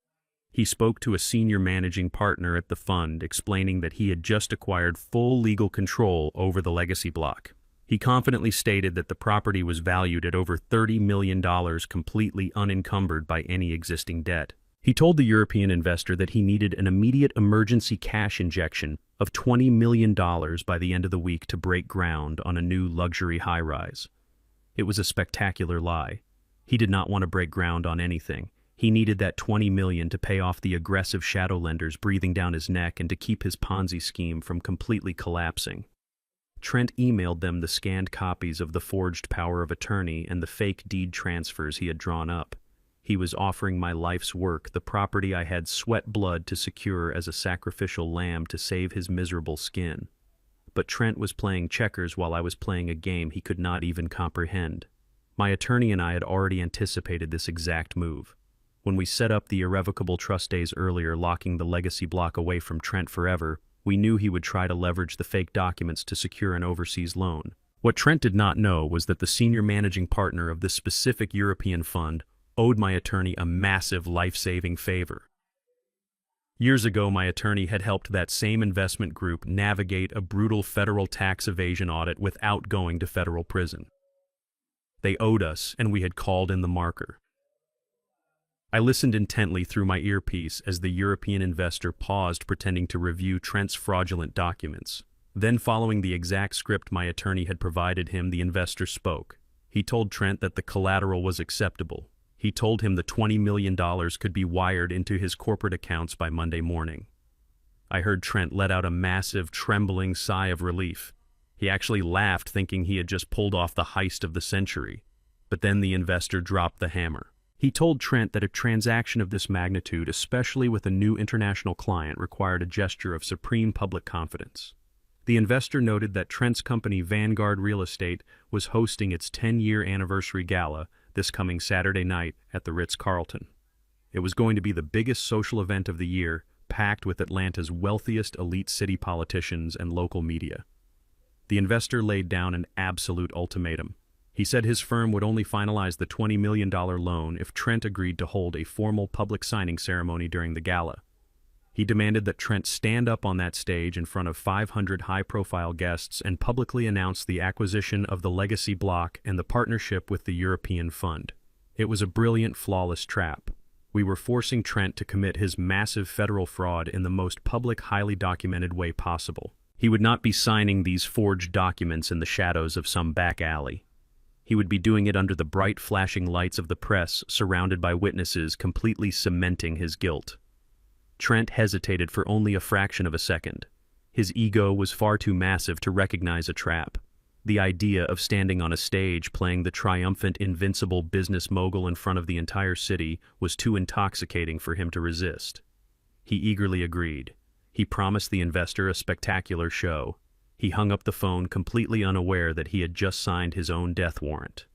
He spoke to a senior managing partner at the fund, explaining that he had just acquired full legal control over the legacy block. He confidently stated that the property was valued at over $30 million, completely unencumbered by any existing debt. He told the European investor that he needed an immediate emergency cash injection of $20 million by the end of the week to break ground on a new luxury high-rise. It was a spectacular lie. He did not want to break ground on anything. He needed that $20 million to pay off the aggressive shadow lenders breathing down his neck and to keep his Ponzi scheme from completely collapsing. Trent emailed them the scanned copies of the forged power of attorney and the fake deed transfers he had drawn up. He was offering my life's work, the property I had sweat blood to secure, as a sacrificial lamb to save his miserable skin. But Trent was playing checkers while I was playing a game he could not even comprehend. My attorney and I had already anticipated this exact move. When we set up the irrevocable trust days earlier, locking the legacy block away from Trent forever, we knew he would try to leverage the fake documents to secure an overseas loan. What Trent did not know was that the senior managing partner of this specific European fund owed my attorney a massive life-saving favor. Years ago, my attorney had helped that same investment group navigate a brutal federal tax evasion audit without going to federal prison. They owed us, and we had called in the marker. I listened intently through my earpiece as the European investor paused, pretending to review Trent's fraudulent documents. Then, following the exact script my attorney had provided him, the investor spoke. He told Trent that the collateral was acceptable. He told him the $20 million could be wired into his corporate accounts by Monday morning. I heard Trent let out a massive, trembling sigh of relief. He actually laughed, thinking he had just pulled off the heist of the century. But then the investor dropped the hammer. He told Trent that a transaction of this magnitude, especially with a new international client, required a gesture of supreme public confidence. The investor noted that Trent's company, Vanguard Real Estate, was hosting its 10-year anniversary gala this coming Saturday night at the Ritz-Carlton. It was going to be the biggest social event of the year, packed with Atlanta's wealthiest elite city politicians and local media. The investor laid down an absolute ultimatum. He said his firm would only finalize the $20 million loan if Trent agreed to hold a formal public signing ceremony during the gala. He demanded that Trent stand up on that stage in front of 500 high-profile guests and publicly announce the acquisition of the legacy block and the partnership with the European fund. It was a brilliant, flawless trap. We were forcing Trent to commit his massive federal fraud in the most public, highly documented way possible. He would not be signing these forged documents in the shadows of some back alley. He would be doing it under the bright, flashing lights of the press, surrounded by witnesses, completely cementing his guilt. Trent hesitated for only a fraction of a second. His ego was far too massive to recognize a trap. The idea of standing on a stage playing the triumphant, invincible business mogul in front of the entire city was too intoxicating for him to resist. He eagerly agreed. He promised the investor a spectacular show. He hung up the phone, completely unaware that he had just signed his own death warrant.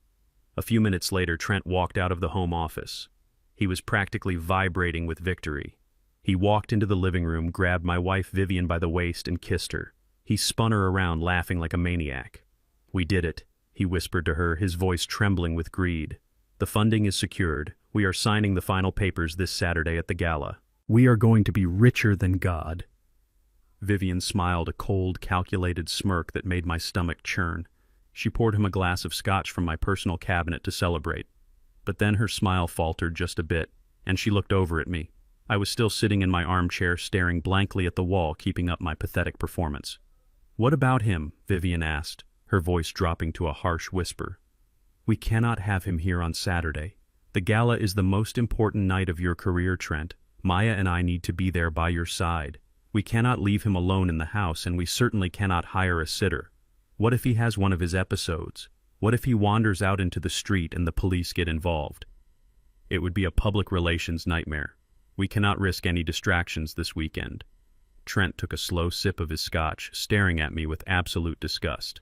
A few minutes later, Trent walked out of the home office. He was practically vibrating with victory. He walked into the living room, grabbed my wife Vivian by the waist, and kissed her. He spun her around, laughing like a maniac. "We did it," he whispered to her, his voice trembling with greed. "The funding is secured. We are signing the final papers this Saturday at the gala. We are going to be richer than God." Vivian smiled, a cold, calculated smirk that made my stomach churn. She poured him a glass of scotch from my personal cabinet to celebrate. But then her smile faltered just a bit, and she looked over at me. I was still sitting in my armchair staring blankly at the wall, keeping up my pathetic performance. "What about him?" Vivian asked, her voice dropping to a harsh whisper. "We cannot have him here on Saturday. The gala is the most important night of your career, Trent. Maya and I need to be there by your side. We cannot leave him alone in the house, and we certainly cannot hire a sitter. What if he has one of his episodes? What if he wanders out into the street and the police get involved? It would be a public relations nightmare. We cannot risk any distractions this weekend." Trent took a slow sip of his scotch, staring at me with absolute disgust.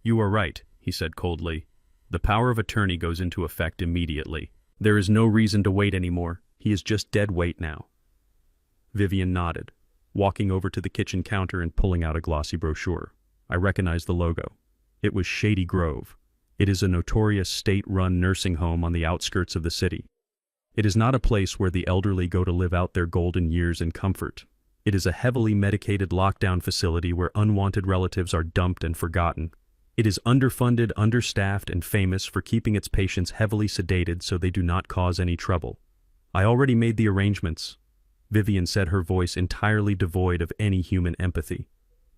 "You are right," he said coldly. "The power of attorney goes into effect immediately. There is no reason to wait anymore. He is just dead weight now." Vivian nodded, walking over to the kitchen counter and pulling out a glossy brochure. I recognized the logo. It was Shady Grove. It is a notorious state-run nursing home on the outskirts of the city. It is not a place where the elderly go to live out their golden years in comfort. It is a heavily medicated lockdown facility where unwanted relatives are dumped and forgotten. It is underfunded, understaffed, and famous for keeping its patients heavily sedated so they do not cause any trouble. "I already made the arrangements," Vivian said, her voice entirely devoid of any human empathy.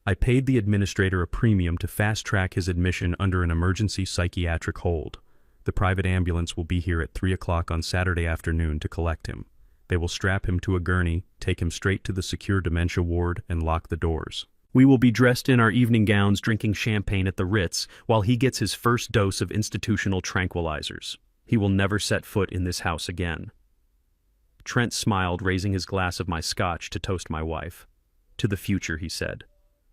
"I paid the administrator a premium to fast-track his admission under an emergency psychiatric hold. The private ambulance will be here at 3 o'clock on Saturday afternoon to collect him. They will strap him to a gurney, take him straight to the secure dementia ward, and lock the doors. We will be dressed in our evening gowns drinking champagne at the Ritz while he gets his first dose of institutional tranquilizers. He will never set foot in this house again." Trent smiled, raising his glass of my scotch to toast my wife. "To the future," he said.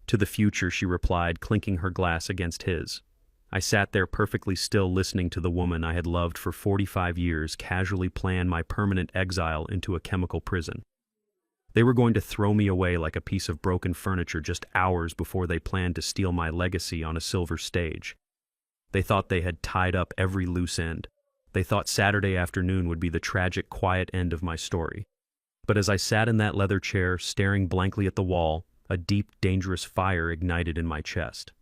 "To the future," she replied, clinking her glass against his. I sat there perfectly still, listening to the woman I had loved for 45 years casually plan my permanent exile into a chemical prison. They were going to throw me away like a piece of broken furniture just hours before they planned to steal my legacy on a silver stage. They thought they had tied up every loose end. They thought Saturday afternoon would be the tragic, quiet end of my story. But as I sat in that leather chair, staring blankly at the wall, a deep, dangerous fire ignited in my chest.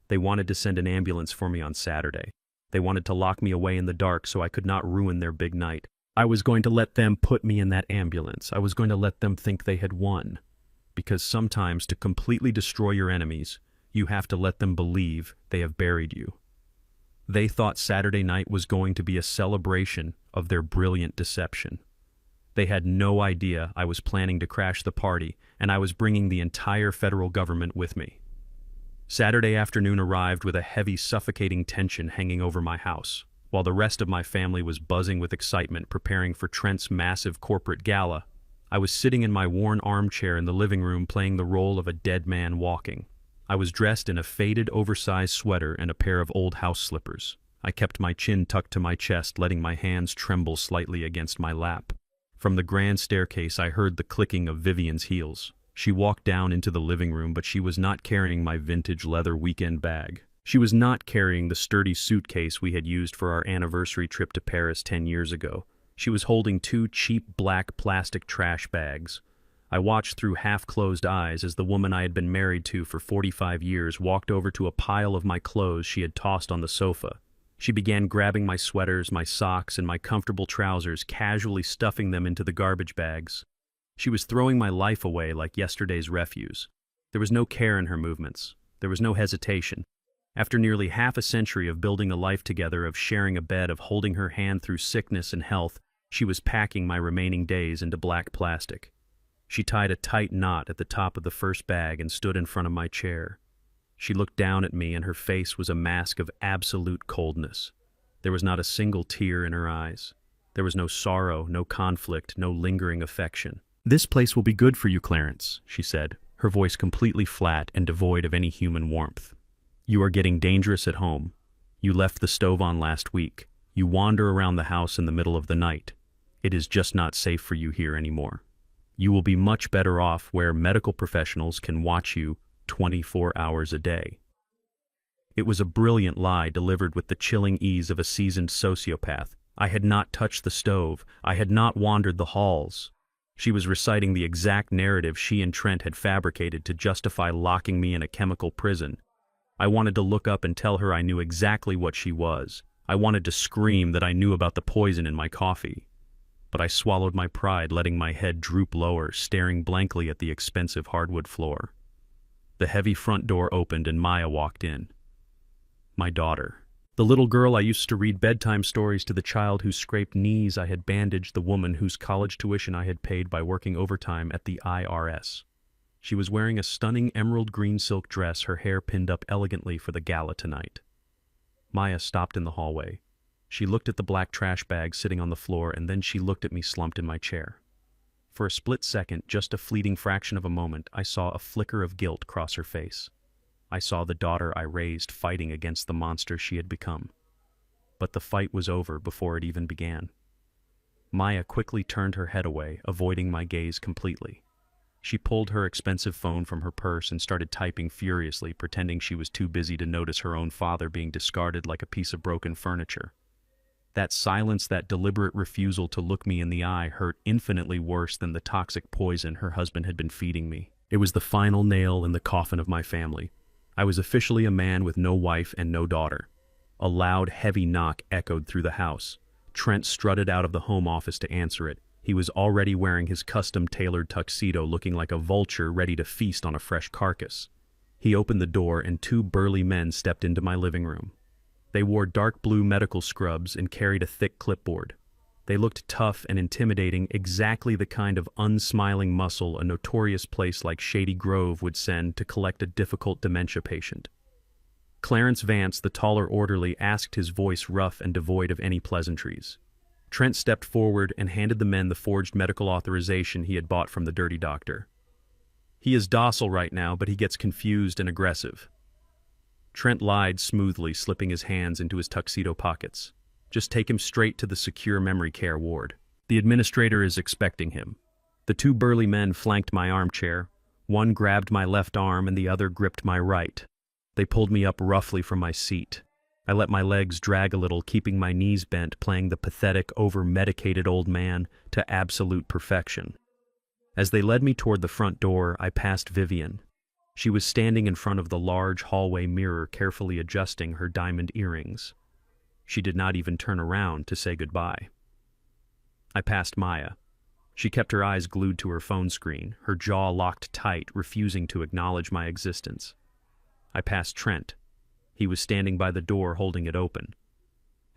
They wanted to send an ambulance for me on Saturday. They wanted to lock me away in the dark so I could not ruin their big night. I was going to let them put me in that ambulance. I was going to let them think they had won. Because sometimes to completely destroy your enemies, you have to let them believe they have buried you. They thought Saturday night was going to be a celebration of their brilliant deception. They had no idea I was planning to crash the party, and I was bringing the entire federal government with me. Saturday afternoon arrived with a heavy, suffocating tension hanging over my house, while the rest of my family was buzzing with excitement preparing for Trent's massive corporate gala. I was sitting in my worn armchair in the living room playing the role of a dead man walking. I was dressed in a faded, oversized sweater and a pair of old house slippers. I kept my chin tucked to my chest, letting my hands tremble slightly against my lap. From the grand staircase I heard the clicking of Vivian's heels. She walked down into the living room, but she was not carrying my vintage leather weekend bag. She was not carrying the sturdy suitcase we had used for our anniversary trip to Paris 10 years ago. She was holding 2 cheap black plastic trash bags. I watched through half-closed eyes as the woman I had been married to for 45 years walked over to a pile of my clothes she had tossed on the sofa. She began grabbing my sweaters, my socks, and my comfortable trousers, casually stuffing them into the garbage bags. She was throwing my life away like yesterday's refuse. There was no care in her movements. There was no hesitation. After nearly half a century of building a life together, of sharing a bed, of holding her hand through sickness and health, she was packing my remaining days into black plastic. She tied a tight knot at the top of the first bag and stood in front of my chair. She looked down at me, and her face was a mask of absolute coldness. There was not a single tear in her eyes. There was no sorrow, no conflict, no lingering affection. "This place will be good for you, Clarence," she said, her voice completely flat and devoid of any human warmth. "You are getting dangerous at home. You left the stove on last week. You wander around the house in the middle of the night. It is just not safe for you here anymore. You will be much better off where medical professionals can watch you 24 hours a day." It was a brilliant lie delivered with the chilling ease of a seasoned sociopath. I had not touched the stove. I had not wandered the halls. She was reciting the exact narrative she and Trent had fabricated to justify locking me in a chemical prison. I wanted to look up and tell her I knew exactly what she was, I wanted to scream that I knew about the poison in my coffee, but I swallowed my pride, letting my head droop lower, staring blankly at the expensive hardwood floor. The heavy front door opened and Maya walked in. My daughter. The little girl I used to read bedtime stories to, the child whose scraped knees I had bandaged, the woman whose college tuition I had paid by working overtime at the IRS. She was wearing a stunning emerald green silk dress, her hair pinned up elegantly for the gala tonight. Maya stopped in the hallway. She looked at the black trash bag sitting on the floor, and then she looked at me slumped in my chair. For a split second, just a fleeting fraction of a moment, I saw a flicker of guilt cross her face. I saw the daughter I raised fighting against the monster she had become. But the fight was over before it even began. Maya quickly turned her head away, avoiding my gaze completely. She pulled her expensive phone from her purse and started typing furiously, pretending she was too busy to notice her own father being discarded like a piece of broken furniture. That silence, that deliberate refusal to look me in the eye, hurt infinitely worse than the toxic poison her husband had been feeding me. It was the final nail in the coffin of my family. I was officially a man with no wife and no daughter. A loud, heavy knock echoed through the house. Trent strutted out of the home office to answer it. He was already wearing his custom-tailored tuxedo, looking like a vulture ready to feast on a fresh carcass. He opened the door and two burly men stepped into my living room. They wore dark blue medical scrubs and carried a thick clipboard. They looked tough and intimidating, exactly the kind of unsmiling muscle a notorious place like Shady Grove would send to collect a difficult dementia patient. Clarence Vance, the taller orderly, asked, his voice rough and devoid of any pleasantries. Trent stepped forward and handed the men the forged medical authorization he had bought from the dirty doctor. "He is docile right now, but he gets confused and aggressive." Trent lied smoothly, slipping his hands into his tuxedo pockets. "Just take him straight to the secure memory care ward. The administrator is expecting him." The two burly men flanked my armchair. One grabbed my left arm and the other gripped my right. They pulled me up roughly from my seat. I let my legs drag a little, keeping my knees bent, playing the pathetic, over-medicated old man to absolute perfection. As they led me toward the front door, I passed Vivian. She was standing in front of the large hallway mirror, carefully adjusting her diamond earrings. She did not even turn around to say goodbye. I passed Maya. She kept her eyes glued to her phone screen, her jaw locked tight, refusing to acknowledge my existence. I passed Trent. He was standing by the door, holding it open.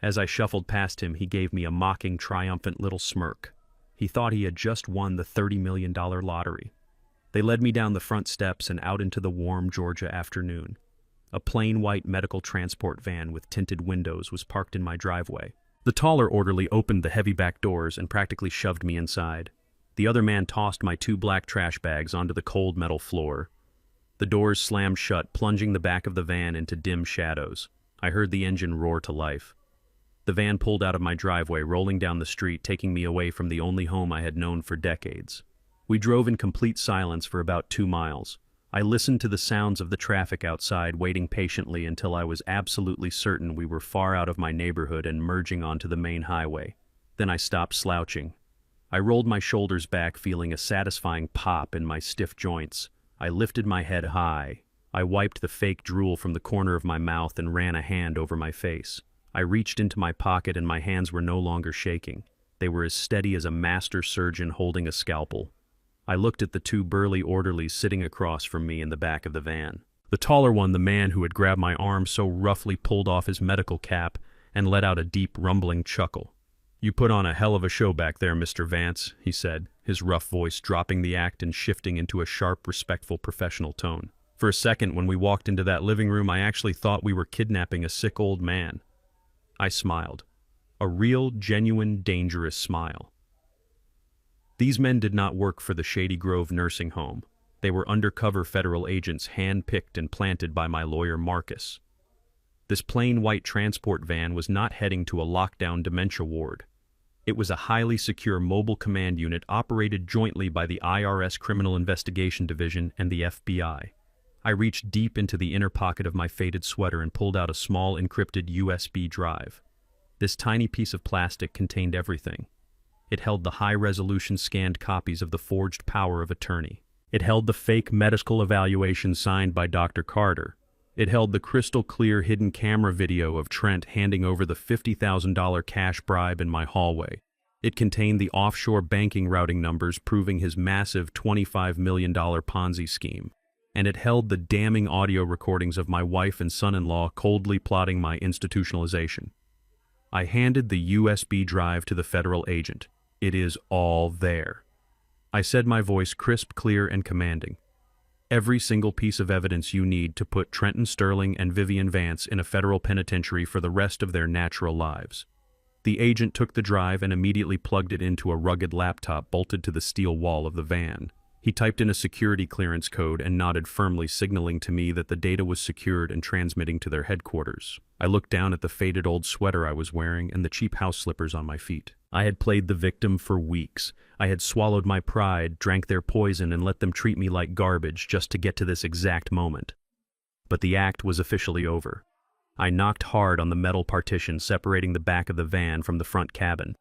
As I shuffled past him, he gave me a mocking, triumphant little smirk. He thought he had just won the $30 million lottery. They led me down the front steps and out into the warm Georgia afternoon. A plain white medical transport van with tinted windows was parked in my driveway. The taller orderly opened the heavy back doors and practically shoved me inside. The other man tossed my two black trash bags onto the cold metal floor. The doors slammed shut, plunging the back of the van into dim shadows. I heard the engine roar to life. The van pulled out of my driveway, rolling down the street, taking me away from the only home I had known for decades. We drove in complete silence for about 2 miles. I listened to the sounds of the traffic outside, waiting patiently until I was absolutely certain we were far out of my neighborhood and merging onto the main highway. Then I stopped slouching. I rolled my shoulders back, feeling a satisfying pop in my stiff joints. I lifted my head high. I wiped the fake drool from the corner of my mouth and ran a hand over my face. I reached into my pocket and my hands were no longer shaking. They were as steady as a master surgeon holding a scalpel. I looked at the two burly orderlies sitting across from me in the back of the van. The taller one, the man who had grabbed my arm so roughly, pulled off his medical cap and let out a deep, rumbling chuckle. "You put on a hell of a show back there, Mr. Vance," he said, his rough voice dropping the act and shifting into a sharp, respectful, professional tone. "For a second, when we walked into that living room, I actually thought we were kidnapping a sick old man." I smiled. A real, genuine, dangerous smile. These men did not work for the Shady Grove nursing home. They were undercover federal agents hand-picked and planted by my lawyer Marcus. This plain white transport van was not heading to a lockdown dementia ward. It was a highly secure mobile command unit operated jointly by the IRS Criminal Investigation Division and the FBI. I reached deep into the inner pocket of my faded sweater and pulled out a small encrypted USB drive. This tiny piece of plastic contained everything. It held the high-resolution scanned copies of the forged power of attorney. It held the fake medical evaluation signed by Dr. Carter. It held the crystal-clear hidden camera video of Trent handing over the $50,000 cash bribe in my hallway. It contained the offshore banking routing numbers proving his massive $25 million Ponzi scheme. And it held the damning audio recordings of my wife and son-in-law coldly plotting my institutionalization. I handed the USB drive to the federal agent. It is all there. I said, my voice crisp, clear, and commanding. Every single piece of evidence you need to put Trenton Sterling and Vivian Vance in a federal penitentiary for the rest of their natural lives. The agent took the drive and immediately plugged it into a rugged laptop bolted to the steel wall of the van. He typed in a security clearance code and nodded firmly, signaling to me that the data was secured and transmitting to their headquarters. I looked down at the faded old sweater I was wearing and the cheap house slippers on my feet. I had played the victim for weeks. I had swallowed my pride, drank their poison, and let them treat me like garbage just to get to this exact moment. But the act was officially over. I knocked hard on the metal partition separating the back of the van from the front cabin.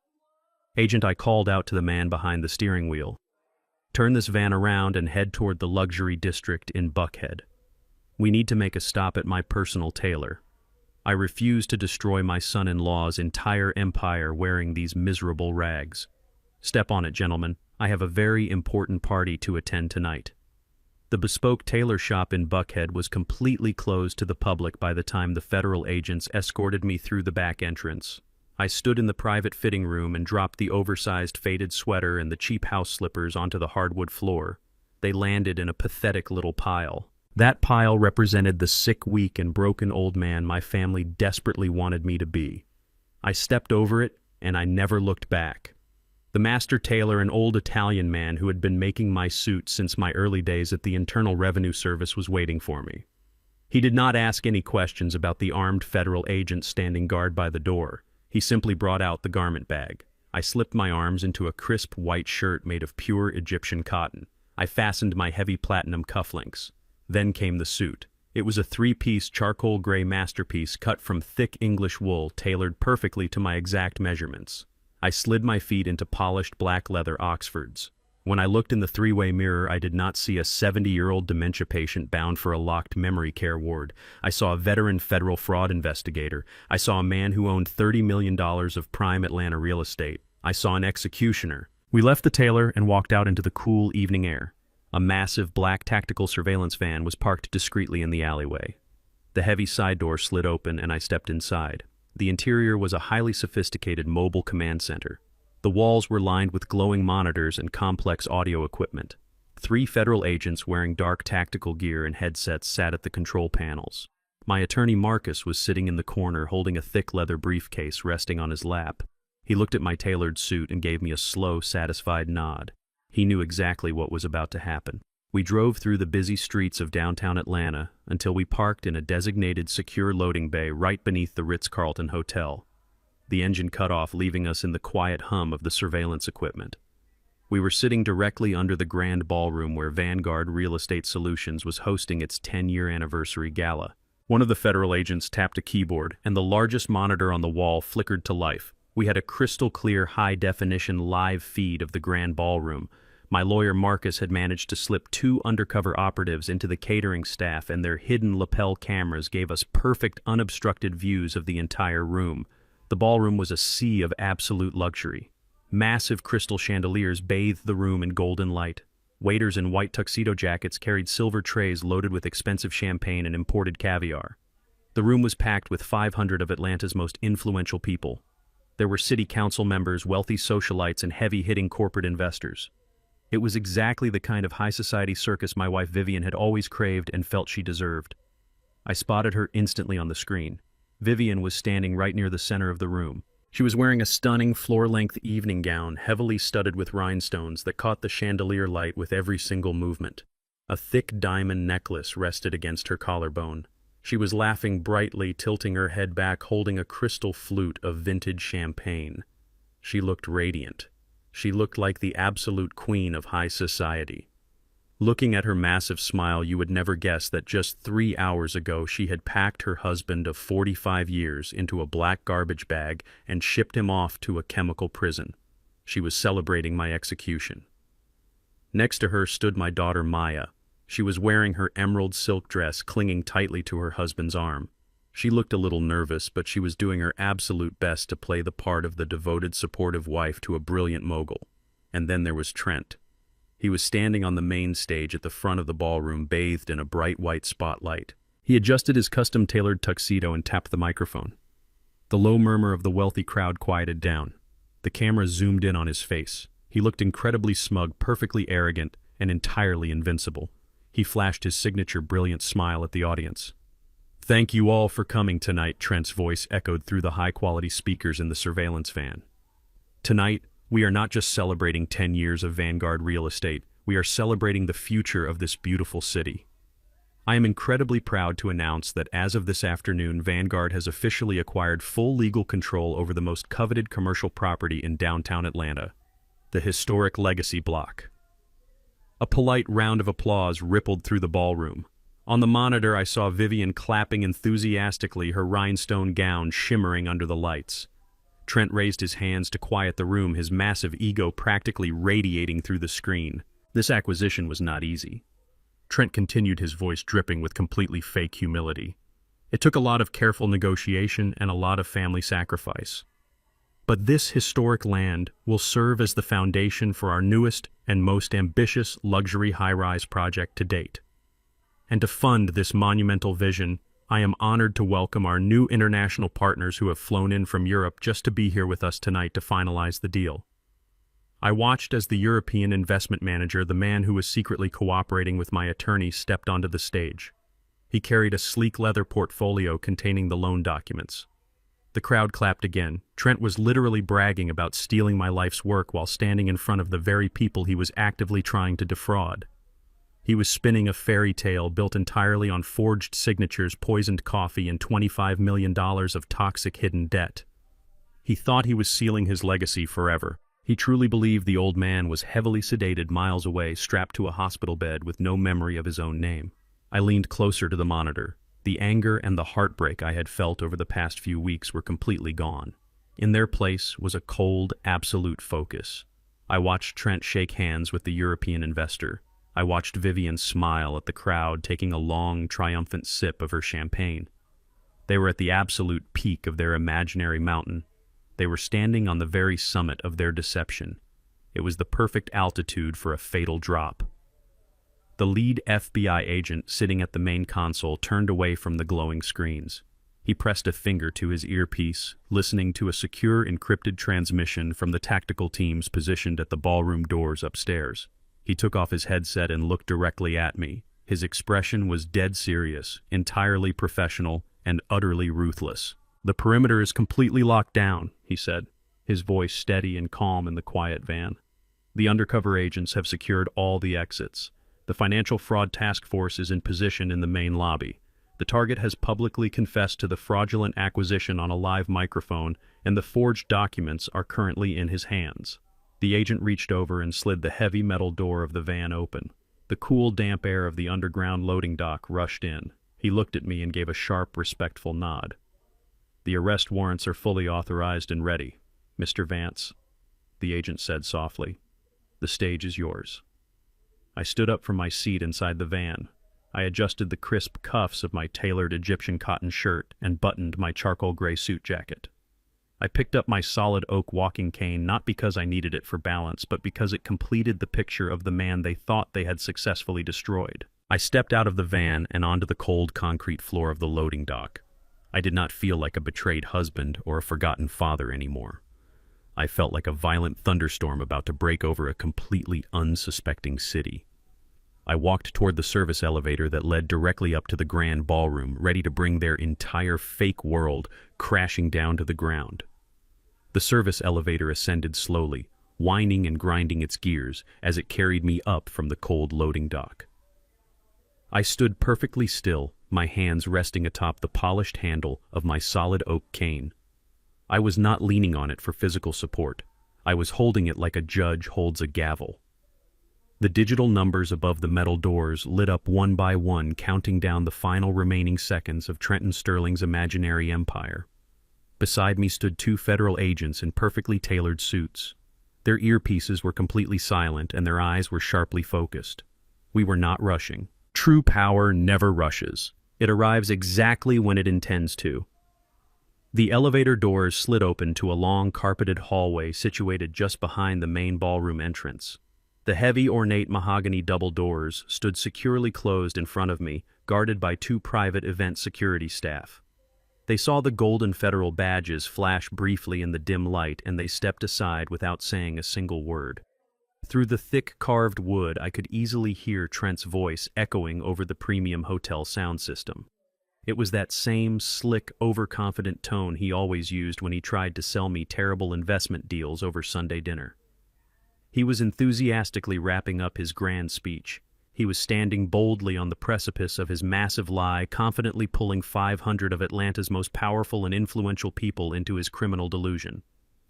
Agent, I called out to the man behind the steering wheel. Turn this van around and head toward the luxury district in Buckhead. We need to make a stop at my personal tailor. I refuse to destroy my son-in-law's entire empire wearing these miserable rags. Step on it, gentlemen. I have a very important party to attend tonight. The bespoke tailor shop in Buckhead was completely closed to the public by the time the federal agents escorted me through the back entrance. I stood in the private fitting room and dropped the oversized faded sweater and the cheap house slippers onto the hardwood floor. They landed in a pathetic little pile. That pile represented the sick, weak, and broken old man my family desperately wanted me to be. I stepped over it, and I never looked back. The master tailor, an old Italian man who had been making my suit since my early days at the Internal Revenue Service, was waiting for me. He did not ask any questions about the armed federal agent standing guard by the door. He simply brought out the garment bag. I slipped my arms into a crisp white shirt made of pure Egyptian cotton. I fastened my heavy platinum cufflinks. Then came the suit. It was a three-piece charcoal gray masterpiece cut from thick English wool, tailored perfectly to my exact measurements. I slid my feet into polished black leather Oxfords. When I looked in the three-way mirror, I did not see a 70-year-old dementia patient bound for a locked memory care ward. I saw a veteran federal fraud investigator. I saw a man who owned $30 million of prime Atlanta real estate. I saw an executioner. We left the tailor and walked out into the cool evening air. A massive black tactical surveillance van was parked discreetly in the alleyway. The heavy side door slid open and I stepped inside. The interior was a highly sophisticated mobile command center. The walls were lined with glowing monitors and complex audio equipment. 3 federal agents wearing dark tactical gear and headsets sat at the control panels. My attorney Marcus was sitting in the corner holding a thick leather briefcase resting on his lap. He looked at my tailored suit and gave me a slow, satisfied nod. He knew exactly what was about to happen. We drove through the busy streets of downtown Atlanta until we parked in a designated secure loading bay right beneath the Ritz-Carlton Hotel. The engine cut off, leaving us in the quiet hum of the surveillance equipment. We were sitting directly under the grand ballroom where Vanguard Real Estate Solutions was hosting its 10-year anniversary gala. One of the federal agents tapped a keyboard, and the largest monitor on the wall flickered to life. We had a crystal-clear, high-definition live feed of the grand ballroom. My lawyer Marcus had managed to slip 2 undercover operatives into the catering staff, and their hidden lapel cameras gave us perfect, unobstructed views of the entire room. The ballroom was a sea of absolute luxury. Massive crystal chandeliers bathed the room in golden light. Waiters in white tuxedo jackets carried silver trays loaded with expensive champagne and imported caviar. The room was packed with 500 of Atlanta's most influential people. There were city council members, wealthy socialites, and heavy-hitting corporate investors. It was exactly the kind of high-society circus my wife Vivian had always craved and felt she deserved. I spotted her instantly on the screen. Vivian was standing right near the center of the room. She was wearing a stunning floor-length evening gown, heavily studded with rhinestones that caught the chandelier light with every single movement. A thick diamond necklace rested against her collarbone. She was laughing brightly, tilting her head back, holding a crystal flute of vintage champagne. She looked radiant. She looked like the absolute queen of high society. Looking at her massive smile, you would never guess that just 3 hours ago she had packed her husband of 45 years into a black garbage bag and shipped him off to a chemical prison. She was celebrating my execution. Next to her stood my daughter Maya. She was wearing her emerald silk dress clinging tightly to her husband's arm. She looked a little nervous, but she was doing her absolute best to play the part of the devoted, supportive wife to a brilliant mogul. And then there was Trent. He was standing on the main stage at the front of the ballroom, bathed in a bright white spotlight. He adjusted his custom-tailored tuxedo and tapped the microphone. The low murmur of the wealthy crowd quieted down. The camera zoomed in on his face. He looked incredibly smug, perfectly arrogant, and entirely invincible. He flashed his signature brilliant smile at the audience. "Thank you all for coming tonight," Trent's voice echoed through the high-quality speakers in the surveillance van. "Tonight, we are not just celebrating 10 years of Vanguard real estate, we are celebrating the future of this beautiful city. I am incredibly proud to announce that as of this afternoon, Vanguard has officially acquired full legal control over the most coveted commercial property in downtown Atlanta, the historic Legacy Block." A polite round of applause rippled through the ballroom. On the monitor, I saw Vivian clapping enthusiastically, her rhinestone gown shimmering under the lights. Trent raised his hands to quiet the room, his massive ego practically radiating through the screen. This acquisition was not easy. Trent continued, his voice dripping with completely fake humility. "It took a lot of careful negotiation and a lot of family sacrifice. But this historic land will serve as the foundation for our newest and most ambitious luxury high-rise project to date. And to fund this monumental vision, I am honored to welcome our new international partners who have flown in from Europe just to be here with us tonight to finalize the deal." I watched as the European investment manager, the man who was secretly cooperating with my attorney, stepped onto the stage. He carried a sleek leather portfolio containing the loan documents. The crowd clapped again. Trent was literally bragging about stealing my life's work while standing in front of the very people he was actively trying to defraud. He was spinning a fairy tale built entirely on forged signatures, poisoned coffee, and $25 million of toxic hidden debt. He thought he was sealing his legacy forever. He truly believed the old man was heavily sedated miles away, strapped to a hospital bed with no memory of his own name. I leaned closer to the monitor. The anger and the heartbreak I had felt over the past few weeks were completely gone. In their place was a cold, absolute focus. I watched Trent shake hands with the European investor. I watched Vivian smile at the crowd, taking a long, triumphant sip of her champagne. They were at the absolute peak of their imaginary mountain. They were standing on the very summit of their deception. It was the perfect altitude for a fatal drop. The lead FBI agent sitting at the main console turned away from the glowing screens. He pressed a finger to his earpiece, listening to a secure encrypted transmission from the tactical teams positioned at the ballroom doors upstairs. He took off his headset and looked directly at me. His expression was dead serious, entirely professional, and utterly ruthless. "The perimeter is completely locked down," he said, his voice steady and calm in the quiet van. "The undercover agents have secured all the exits. The Financial Fraud Task Force is in position in the main lobby. The target has publicly confessed to the fraudulent acquisition on a live microphone, and the forged documents are currently in his hands." The agent reached over and slid the heavy metal door of the van open. The cool, damp air of the underground loading dock rushed in. He looked at me and gave a sharp, respectful nod. "The arrest warrants are fully authorized and ready, Mr. Vance," the agent said softly. "The stage is yours." I stood up from my seat inside the van. I adjusted the crisp cuffs of my tailored Egyptian cotton shirt and buttoned my charcoal gray suit jacket. I picked up my solid oak walking cane not because I needed it for balance, but because it completed the picture of the man they thought they had successfully destroyed. I stepped out of the van and onto the cold concrete floor of the loading dock. I did not feel like a betrayed husband or a forgotten father anymore. I felt like a violent thunderstorm about to break over a completely unsuspecting city. I walked toward the service elevator that led directly up to the grand ballroom, ready to bring their entire fake world crashing down to the ground. The service elevator ascended slowly, whining and grinding its gears as it carried me up from the cold loading dock. I stood perfectly still, my hands resting atop the polished handle of my solid oak cane. I was not leaning on it for physical support. I was holding it like a judge holds a gavel. The digital numbers above the metal doors lit up one by one, counting down the final remaining seconds of Trenton Sterling's imaginary empire. Beside me stood two federal agents in perfectly tailored suits. Their earpieces were completely silent and their eyes were sharply focused. We were not rushing. True power never rushes. It arrives exactly when it intends to. The elevator doors slid open to a long carpeted hallway situated just behind the main ballroom entrance. The heavy, ornate mahogany double doors stood securely closed in front of me, guarded by two private event security staff. They saw the golden federal badges flash briefly in the dim light, and they stepped aside without saying a single word. Through the thick carved wood, I could easily hear Trent's voice echoing over the premium hotel sound system. It was that same slick, overconfident tone he always used when he tried to sell me terrible investment deals over Sunday dinner. He was enthusiastically wrapping up his grand speech. He was standing boldly on the precipice of his massive lie, confidently pulling 500 of Atlanta's most powerful and influential people into his criminal delusion.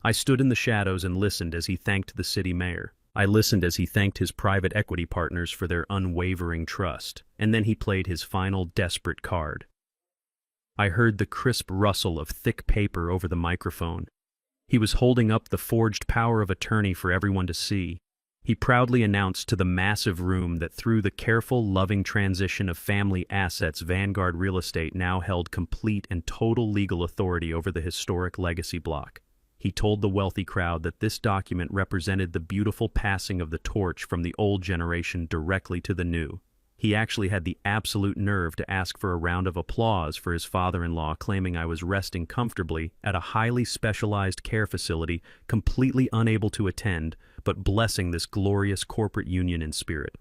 I stood in the shadows and listened as he thanked the city mayor. I listened as he thanked his private equity partners for their unwavering trust, and then he played his final desperate card. I heard the crisp rustle of thick paper over the microphone. He was holding up the forged power of attorney for everyone to see. He proudly announced to the massive room that through the careful, loving transition of family assets, Vanguard Real Estate now held complete and total legal authority over the historic legacy block. He told the wealthy crowd that this document represented the beautiful passing of the torch from the old generation directly to the new. He actually had the absolute nerve to ask for a round of applause for his father-in-law, claiming I was resting comfortably at a highly specialized care facility, completely unable to attend, but blessing this glorious corporate union in spirit.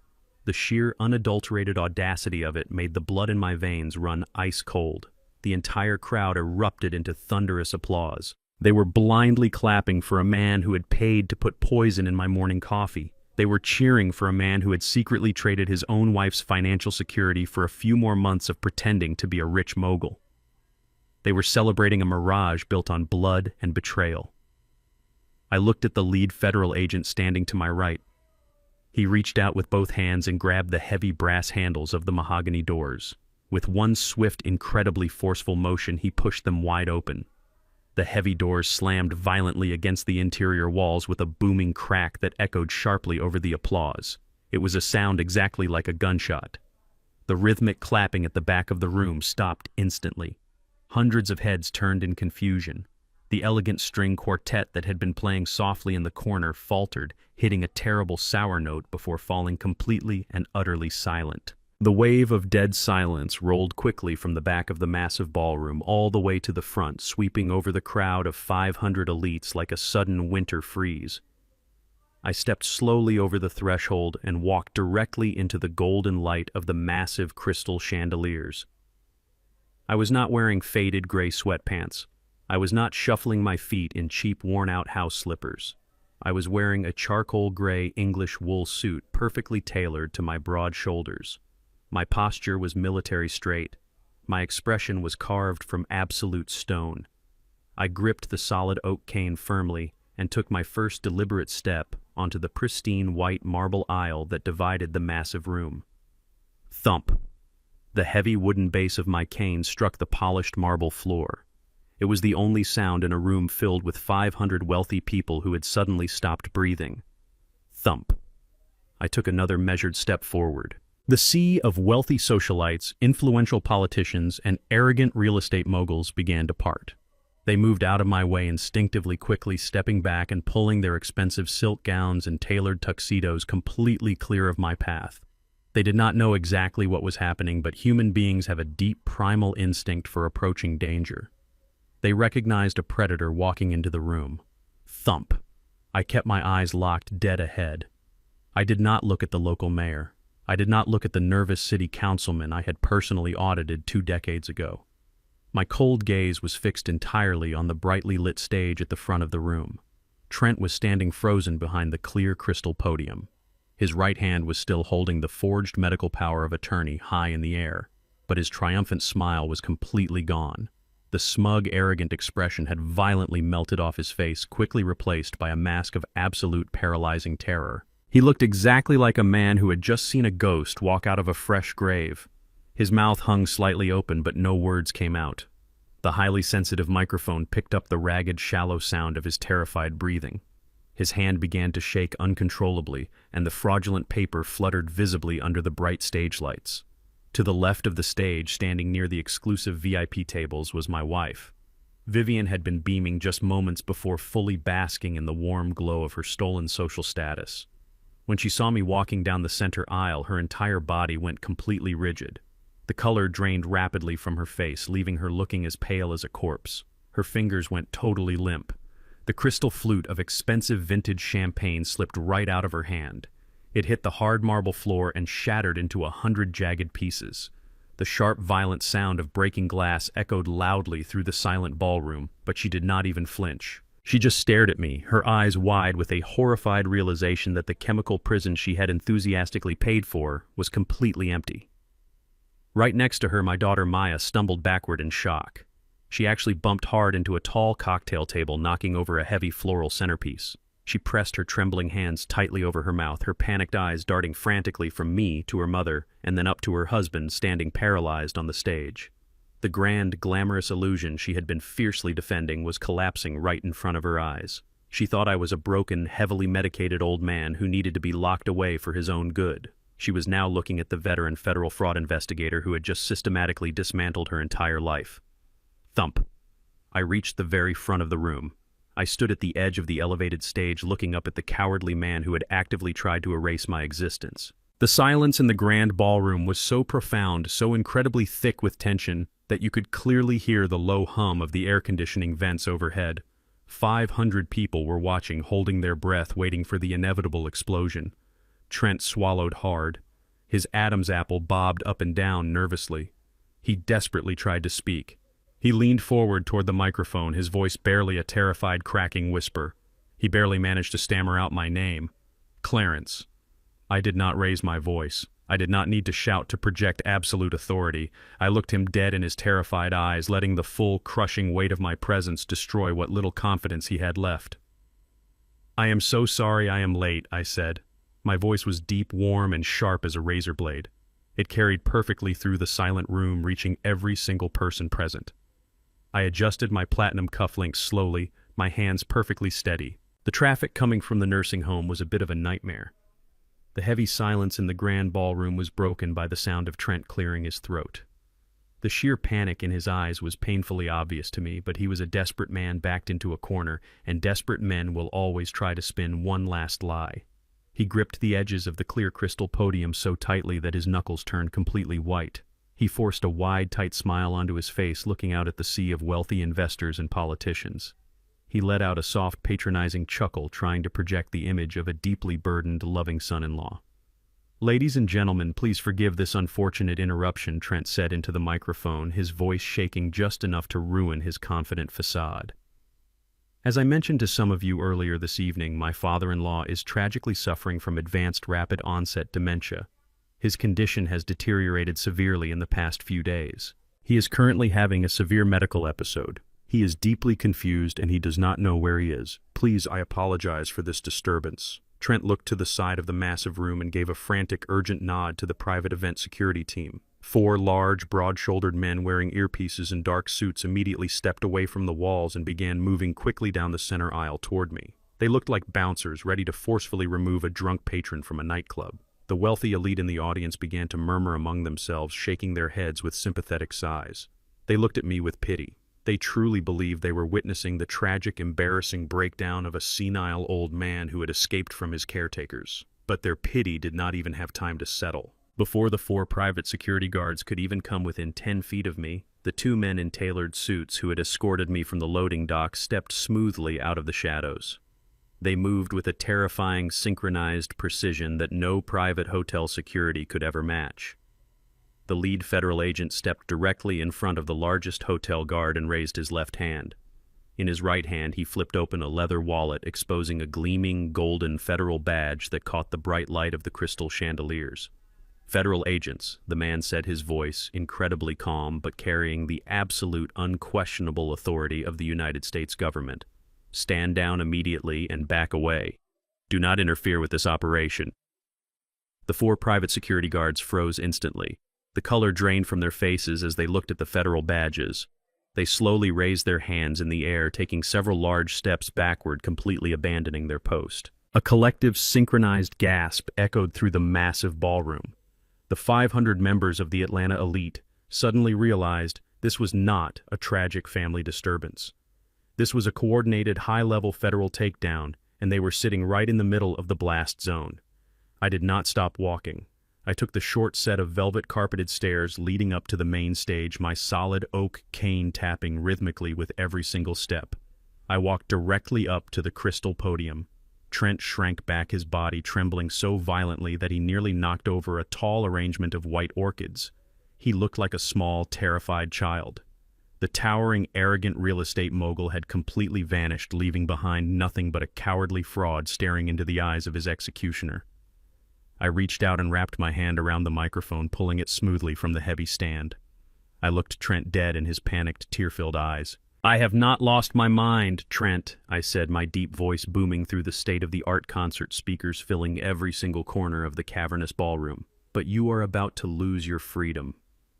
The sheer, unadulterated audacity of it made the blood in my veins run ice cold. The entire crowd erupted into thunderous applause. They were blindly clapping for a man who had paid to put poison in my morning coffee. They were cheering for a man who had secretly traded his own wife's financial security for a few more months of pretending to be a rich mogul. They were celebrating a mirage built on blood and betrayal. I looked at the lead federal agent standing to my right. He reached out with both hands and grabbed the heavy brass handles of the mahogany doors. With one swift, incredibly forceful motion, he pushed them wide open. The heavy doors slammed violently against the interior walls with a booming crack that echoed sharply over the applause. It was a sound exactly like a gunshot. The rhythmic clapping at the back of the room stopped instantly. Hundreds of heads turned in confusion. The elegant string quartet that had been playing softly in the corner faltered, hitting a terrible sour note before falling completely and utterly silent. The wave of dead silence rolled quickly from the back of the massive ballroom all the way to the front, sweeping over the crowd of 500 elites like a sudden winter freeze. I stepped slowly over the threshold and walked directly into the golden light of the massive crystal chandeliers. I was not wearing faded gray sweatpants. I was not shuffling my feet in cheap, worn-out house slippers. I was wearing a charcoal gray English wool suit perfectly tailored to my broad shoulders. My posture was military straight. My expression was carved from absolute stone. I gripped the solid oak cane firmly and took my first deliberate step onto the pristine white marble aisle that divided the massive room. Thump! The heavy wooden base of my cane struck the polished marble floor. It was the only sound in a room filled with 500 wealthy people who had suddenly stopped breathing. Thump! I took another measured step forward. The sea of wealthy socialites, influential politicians, and arrogant real estate moguls began to part. They moved out of my way instinctively, quickly stepping back and pulling their expensive silk gowns and tailored tuxedos completely clear of my path. They did not know exactly what was happening, but human beings have a deep primal instinct for approaching danger. They recognized a predator walking into the room. Thump! I kept my eyes locked dead ahead. I did not look at the local mayor. I did not look at the nervous city councilman I had personally audited 2 decades ago. My cold gaze was fixed entirely on the brightly lit stage at the front of the room. Trent was standing frozen behind the clear crystal podium. His right hand was still holding the forged medical power of attorney high in the air, but his triumphant smile was completely gone. The smug, arrogant expression had violently melted off his face, quickly replaced by a mask of absolute paralyzing terror. He looked exactly like a man who had just seen a ghost walk out of a fresh grave. His mouth hung slightly open, but no words came out. The highly sensitive microphone picked up the ragged, shallow sound of his terrified breathing. His hand began to shake uncontrollably, and the fraudulent paper fluttered visibly under the bright stage lights. To the left of the stage, standing near the exclusive VIP tables, was my wife. Vivian had been beaming just moments before, fully basking in the warm glow of her stolen social status. When she saw me walking down the center aisle, her entire body went completely rigid. The color drained rapidly from her face, leaving her looking as pale as a corpse. Her fingers went totally limp. The crystal flute of expensive vintage champagne slipped right out of her hand. It hit the hard marble floor and shattered into 100 jagged pieces. The sharp, violent sound of breaking glass echoed loudly through the silent ballroom, but she did not even flinch. She just stared at me, her eyes wide with a horrified realization that the chemical prison she had enthusiastically paid for was completely empty. Right next to her, my daughter Maya stumbled backward in shock. She actually bumped hard into a tall cocktail table, knocking over a heavy floral centerpiece. She pressed her trembling hands tightly over her mouth, her panicked eyes darting frantically from me to her mother and then up to her husband, standing paralyzed on the stage. The grand, glamorous illusion she had been fiercely defending was collapsing right in front of her eyes. She thought I was a broken, heavily medicated old man who needed to be locked away for his own good. She was now looking at the veteran federal fraud investigator who had just systematically dismantled her entire life. Thump. I reached the very front of the room. I stood at the edge of the elevated stage, looking up at the cowardly man who had actively tried to erase my existence. The silence in the grand ballroom was so profound, so incredibly thick with tension, that you could clearly hear the low hum of the air conditioning vents overhead. 500 people were watching, holding their breath, waiting for the inevitable explosion. Trent swallowed hard. His Adam's apple bobbed up and down nervously. He desperately tried to speak. He leaned forward toward the microphone, his voice barely a terrified, cracking whisper. He barely managed to stammer out my name. Clarence. I did not raise my voice. I did not need to shout to project absolute authority. I looked him dead in his terrified eyes, letting the full, crushing weight of my presence destroy what little confidence he had left. I am so sorry I am late, I said. My voice was deep, warm, and sharp as a razor blade. It carried perfectly through the silent room, reaching every single person present. I adjusted my platinum cufflinks slowly, my hands perfectly steady. The traffic coming from the nursing home was a bit of a nightmare. The heavy silence in the grand ballroom was broken by the sound of Trent clearing his throat. The sheer panic in his eyes was painfully obvious to me, but he was a desperate man backed into a corner, and desperate men will always try to spin one last lie. He gripped the edges of the clear crystal podium so tightly that his knuckles turned completely white. He forced a wide, tight smile onto his face, looking out at the sea of wealthy investors and politicians. He let out a soft, patronizing chuckle, trying to project the image of a deeply burdened, loving son-in-law. "Ladies and gentlemen, please forgive this unfortunate interruption," Trent said into the microphone, his voice shaking just enough to ruin his confident facade. "As I mentioned to some of you earlier this evening, my father-in-law is tragically suffering from advanced rapid-onset dementia. His condition has deteriorated severely in the past few days. He is currently having a severe medical episode. He is deeply confused and he does not know where he is. Please, I apologize for this disturbance." Trent looked to the side of the massive room and gave a frantic, urgent nod to the private event security team. 4 large, broad-shouldered men wearing earpieces and dark suits immediately stepped away from the walls and began moving quickly down the center aisle toward me. They looked like bouncers ready to forcefully remove a drunk patron from a nightclub. The wealthy elite in the audience began to murmur among themselves, shaking their heads with sympathetic sighs. They looked at me with pity. They truly believed they were witnessing the tragic, embarrassing breakdown of a senile old man who had escaped from his caretakers. But their pity did not even have time to settle. Before the 4 private security guards could even come within 10 feet of me, the 2 men in tailored suits who had escorted me from the loading dock stepped smoothly out of the shadows. They moved with a terrifying, synchronized precision that no private hotel security could ever match. The lead federal agent stepped directly in front of the largest hotel guard and raised his left hand. In his right hand, he flipped open a leather wallet, exposing a gleaming, golden federal badge that caught the bright light of the crystal chandeliers. "Federal agents," the man said, his voice incredibly calm but carrying the absolute, unquestionable authority of the United States government. "Stand down immediately and back away. Do not interfere with this operation." The 4 private security guards froze instantly. The color drained from their faces as they looked at the federal badges. They slowly raised their hands in the air, taking several large steps backward, completely abandoning their post. A collective, synchronized gasp echoed through the massive ballroom. The 500 members of the Atlanta elite suddenly realized this was not a tragic family disturbance. This was a coordinated high-level federal takedown, and they were sitting right in the middle of the blast zone. I did not stop walking. I took the short set of velvet-carpeted stairs leading up to the main stage, my solid oak cane tapping rhythmically with every single step. I walked directly up to the crystal podium. Trent shrank back, his body trembling so violently that he nearly knocked over a tall arrangement of white orchids. He looked like a small, terrified child. The towering, arrogant real estate mogul had completely vanished, leaving behind nothing but a cowardly fraud staring into the eyes of his executioner. I reached out and wrapped my hand around the microphone, pulling it smoothly from the heavy stand. I looked Trent dead in his panicked, tear-filled eyes. "I have not lost my mind, Trent," I said, my deep voice booming through the state-of-the-art concert speakers filling every single corner of the cavernous ballroom. "But you are about to lose your freedom."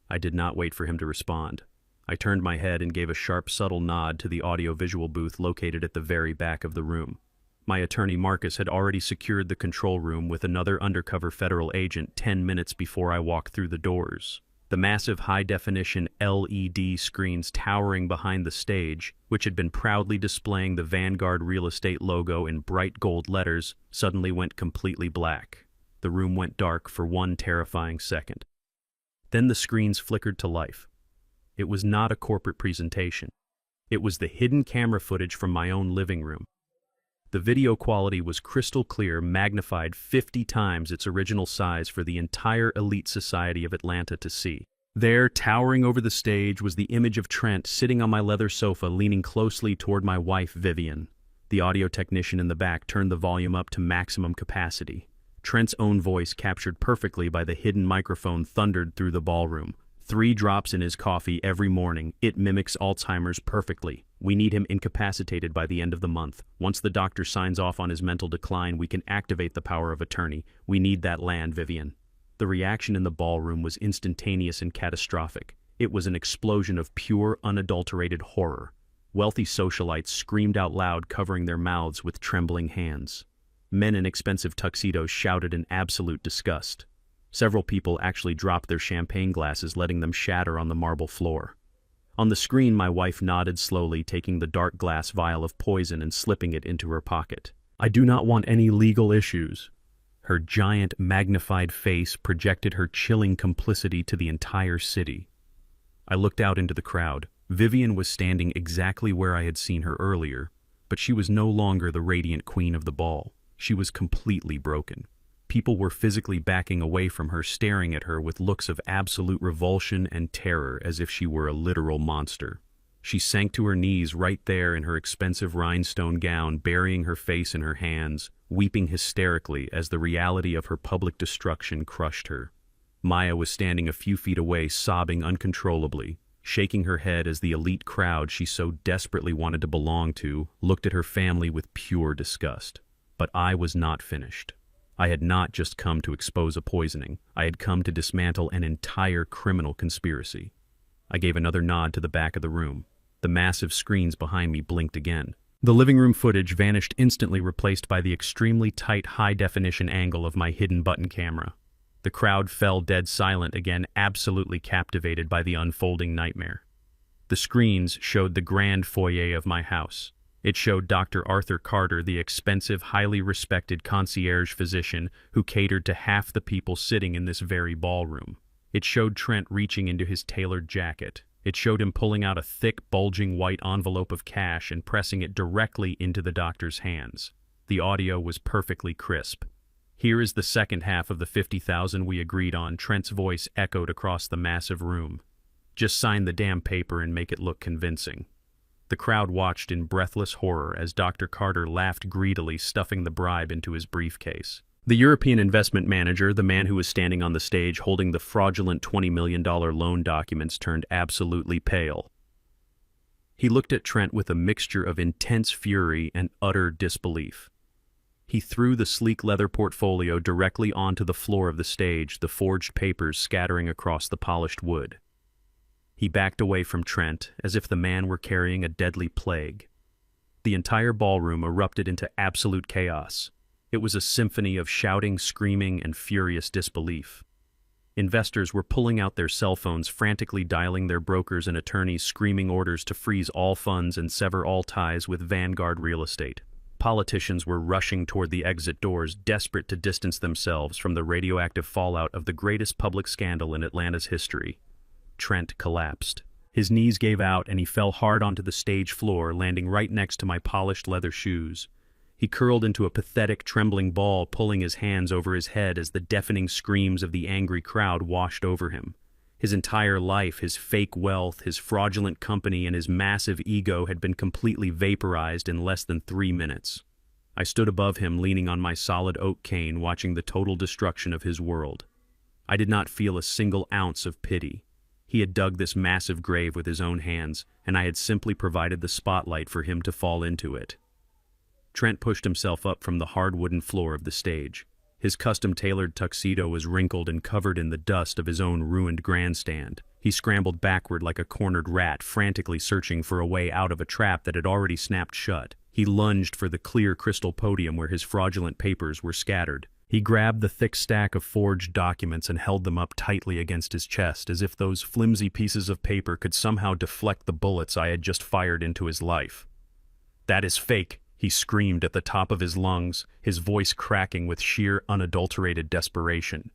I did not wait for him to respond. I turned my head and gave a sharp, subtle nod to the audio-visual booth located at the very back of the room. My attorney Marcus had already secured the control room with another undercover federal agent 10 minutes before I walked through the doors. The massive high-definition LED screens towering behind the stage, which had been proudly displaying the Vanguard Real Estate logo in bright gold letters, suddenly went completely black. The room went dark for one terrifying second. Then the screens flickered to life. It was not a corporate presentation. It was the hidden camera footage from my own living room. The video quality was crystal clear, magnified 50 times its original size for the entire elite society of Atlanta to see. There, towering over the stage, was the image of Trent sitting on my leather sofa, leaning closely toward my wife, Vivian. The audio technician in the back turned the volume up to maximum capacity. Trent's own voice, captured perfectly by the hidden microphone, thundered through the ballroom. 3 drops in his coffee every morning. It mimics Alzheimer's perfectly. We need him incapacitated by the end of the month. Once the doctor signs off on his mental decline, we can activate the power of attorney. We need that land, Vivian. The reaction in the ballroom was instantaneous and catastrophic. It was an explosion of pure, unadulterated horror. Wealthy socialites screamed out loud, covering their mouths with trembling hands. Men in expensive tuxedos shouted in absolute disgust. Several people actually dropped their champagne glasses, letting them shatter on the marble floor. On the screen, my wife nodded slowly, taking the dark glass vial of poison and slipping it into her pocket. "I do not want any legal issues." Her giant, magnified face projected her chilling complicity to the entire city. I looked out into the crowd. Vivian was standing exactly where I had seen her earlier, but she was no longer the radiant queen of the ball. She was completely broken. People were physically backing away from her, staring at her with looks of absolute revulsion and terror, as if she were a literal monster. She sank to her knees right there in her expensive rhinestone gown, burying her face in her hands, weeping hysterically as the reality of her public destruction crushed her. Maya was standing a few feet away, sobbing uncontrollably, shaking her head as the elite crowd she so desperately wanted to belong to looked at her family with pure disgust. But I was not finished. I had not just come to expose a poisoning. I had come to dismantle an entire criminal conspiracy. I gave another nod to the back of the room. The massive screens behind me blinked again. The living room footage vanished instantly, replaced by the extremely tight, high-definition angle of my hidden button camera. The crowd fell dead silent again, absolutely captivated by the unfolding nightmare. The screens showed the grand foyer of my house. It showed Dr. Arthur Carter, the expensive, highly respected concierge physician who catered to half the people sitting in this very ballroom. It showed Trent reaching into his tailored jacket. It showed him pulling out a thick, bulging white envelope of cash and pressing it directly into the doctor's hands. The audio was perfectly crisp. "Here is the second half of the 50,000 we agreed on," Trent's voice echoed across the massive room. "Just sign the damn paper and make it look convincing." The crowd watched in breathless horror as Dr. Carter laughed greedily, stuffing the bribe into his briefcase. The European investment manager, the man who was standing on the stage holding the fraudulent $20 million loan documents, turned absolutely pale. He looked at Trent with a mixture of intense fury and utter disbelief. He threw the sleek leather portfolio directly onto the floor of the stage, the forged papers scattering across the polished wood. He backed away from Trent, as if the man were carrying a deadly plague. The entire ballroom erupted into absolute chaos. It was a symphony of shouting, screaming, and furious disbelief. Investors were pulling out their cell phones, frantically dialing their brokers and attorneys, screaming orders to freeze all funds and sever all ties with Vanguard Real Estate. Politicians were rushing toward the exit doors, desperate to distance themselves from the radioactive fallout of the greatest public scandal in Atlanta's history. Trent collapsed. His knees gave out and he fell hard onto the stage floor, landing right next to my polished leather shoes. He curled into a pathetic, trembling ball, pulling his hands over his head as the deafening screams of the angry crowd washed over him. His entire life, his fake wealth, his fraudulent company, and his massive ego had been completely vaporized in less than 3 minutes. I stood above him, leaning on my solid oak cane, watching the total destruction of his world. I did not feel a single ounce of pity. He had dug this massive grave with his own hands, and I had simply provided the spotlight for him to fall into it. Trent pushed himself up from the hard wooden floor of the stage. His custom-tailored tuxedo was wrinkled and covered in the dust of his own ruined grandstand. He scrambled backward like a cornered rat, frantically searching for a way out of a trap that had already snapped shut. He lunged for the clear crystal podium where his fraudulent papers were scattered. He grabbed the thick stack of forged documents and held them up tightly against his chest, as if those flimsy pieces of paper could somehow deflect the bullets I had just fired into his life. "That is fake," he screamed at the top of his lungs, his voice cracking with sheer, unadulterated desperation.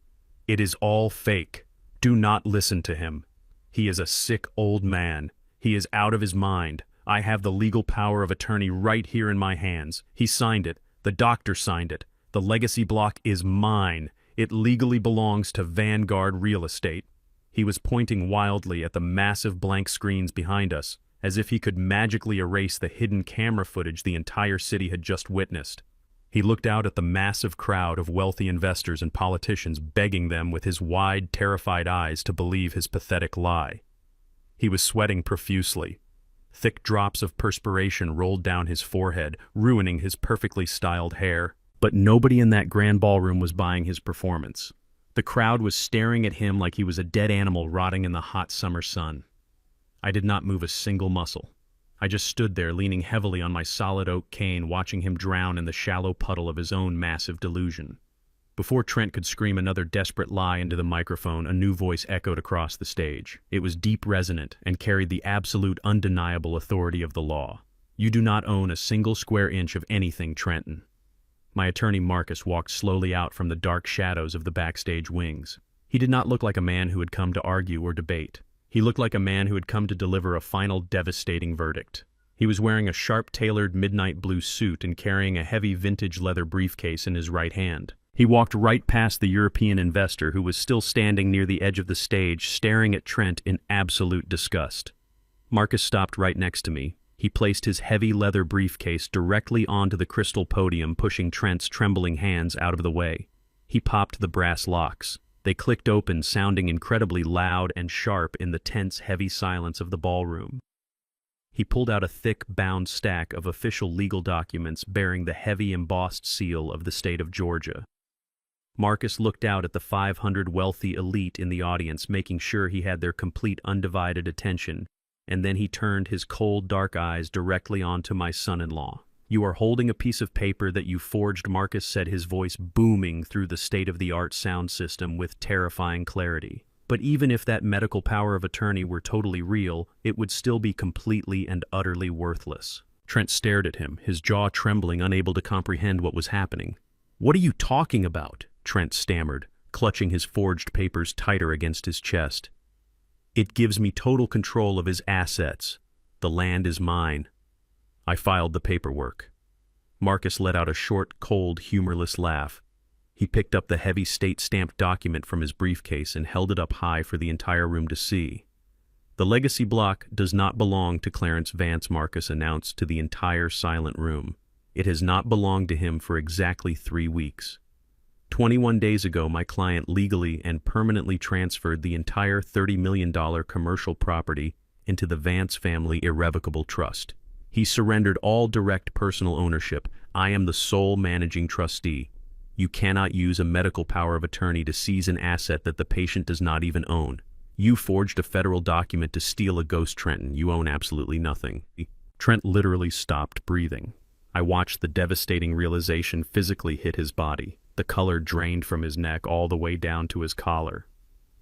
"It is all fake. Do not listen to him. He is a sick old man. He is out of his mind. I have the legal power of attorney right here in my hands. He signed it. The doctor signed it. The legacy block is mine. It legally belongs to Vanguard Real Estate." He was pointing wildly at the massive blank screens behind us, as if he could magically erase the hidden camera footage the entire city had just witnessed. He looked out at the massive crowd of wealthy investors and politicians, begging them with his wide, terrified eyes to believe his pathetic lie. He was sweating profusely. Thick drops of perspiration rolled down his forehead, ruining his perfectly styled hair. But nobody in that grand ballroom was buying his performance. The crowd was staring at him like he was a dead animal rotting in the hot summer sun. I did not move a single muscle. I just stood there, leaning heavily on my solid oak cane, watching him drown in the shallow puddle of his own massive delusion. Before Trent could scream another desperate lie into the microphone, a new voice echoed across the stage. It was deep resonant and carried the absolute, undeniable authority of the law. "You do not own a single square inch of anything, Trenton." My attorney Marcus walked slowly out from the dark shadows of the backstage wings. He did not look like a man who had come to argue or debate. He looked like a man who had come to deliver a final, devastating verdict. He was wearing a sharp-tailored midnight blue suit and carrying a heavy vintage leather briefcase in his right hand. He walked right past the European investor who was still standing near the edge of the stage, staring at Trent in absolute disgust. Marcus stopped right next to me. He placed his heavy leather briefcase directly onto the crystal podium, pushing Trent's trembling hands out of the way. He popped the brass locks. They clicked open, sounding incredibly loud and sharp in the tense, heavy silence of the ballroom. He pulled out a thick, bound stack of official legal documents bearing the heavy, embossed seal of the state of Georgia. Marcus looked out at the 500 wealthy elite in the audience, making sure he had their complete, undivided attention, and then he turned his cold, dark eyes directly onto my son-in-law. "You are holding a piece of paper that you forged," Marcus said, his voice booming through the state-of-the-art sound system with terrifying clarity. "But even if that medical power of attorney were totally real, it would still be completely and utterly worthless." Trent stared at him, his jaw trembling, unable to comprehend what was happening. "What are you talking about?" Trent stammered, clutching his forged papers tighter against his chest. "It gives me total control of his assets. The land is mine." I filed the paperwork. Marcus let out a short, cold, humorless laugh. He picked up the heavy state-stamped document from his briefcase and held it up high for the entire room to see. "The legacy block does not belong to Clarence Vance," Marcus announced to the entire silent room. "It has not belonged to him for exactly 3 weeks. 21 days ago, my client legally and permanently transferred the entire $30 million commercial property into the Vance family irrevocable trust. He surrendered all direct personal ownership. I am the sole managing trustee. You cannot use a medical power of attorney to seize an asset that the patient does not even own. You forged a federal document to steal a ghost, Trenton. You own absolutely nothing." Trent literally stopped breathing. I watched the devastating realization physically hit his body. The color drained from his neck all the way down to his collar.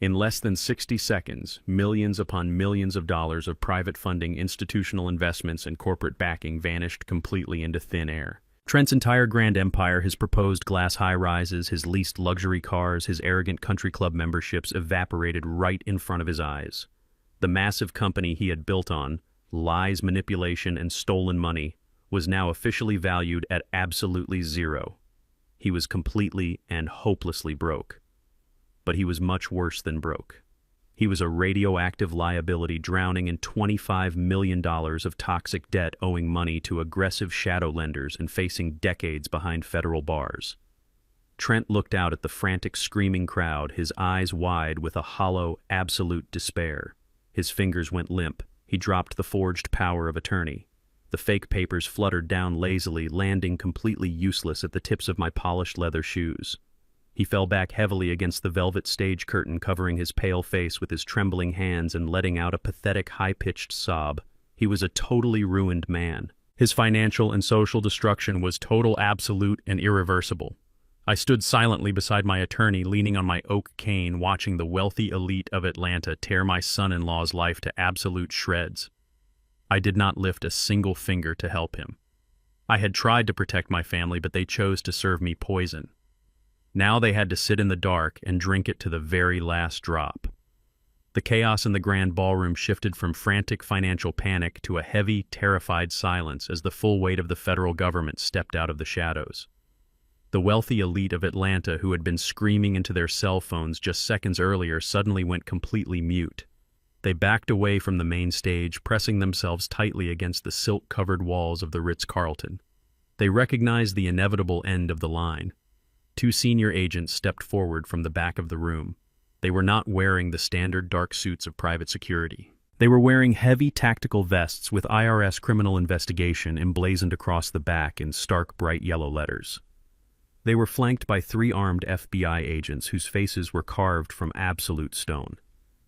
In less than 60 seconds, millions upon millions of dollars of private funding, institutional investments, and corporate backing vanished completely into thin air. Trent's entire grand empire, his proposed glass high-rises, his leased luxury cars, his arrogant country club memberships evaporated right in front of his eyes. The massive company he had built on lies, manipulation, and stolen money was now officially valued at absolutely zero. He was completely and hopelessly broke. But he was much worse than broke. He was a radioactive liability drowning in $25 million of toxic debt, owing money to aggressive shadow lenders and facing decades behind federal bars. Trent looked out at the frantic, screaming crowd, his eyes wide with a hollow, absolute despair. His fingers went limp. He dropped the forged power of attorney. The fake papers fluttered down lazily, landing completely useless at the tips of my polished leather shoes. He fell back heavily against the velvet stage curtain, covering his pale face with his trembling hands and letting out a pathetic, high-pitched sob. He was a totally ruined man. His financial and social destruction was total, absolute, and irreversible. I stood silently beside my attorney, leaning on my oak cane, watching the wealthy elite of Atlanta tear my son-in-law's life to absolute shreds. I did not lift a single finger to help him. I had tried to protect my family, but they chose to serve me poison. Now they had to sit in the dark and drink it to the very last drop. The chaos in the grand ballroom shifted from frantic financial panic to a heavy, terrified silence as the full weight of the federal government stepped out of the shadows. The wealthy elite of Atlanta, who had been screaming into their cell phones just seconds earlier, suddenly went completely mute. They backed away from the main stage, pressing themselves tightly against the silk-covered walls of the Ritz-Carlton. They recognized the inevitable end of the line. Two senior agents stepped forward from the back of the room. They were not wearing the standard dark suits of private security. They were wearing heavy tactical vests with IRS criminal investigation emblazoned across the back in stark bright yellow letters. They were flanked by three armed FBI agents whose faces were carved from absolute stone.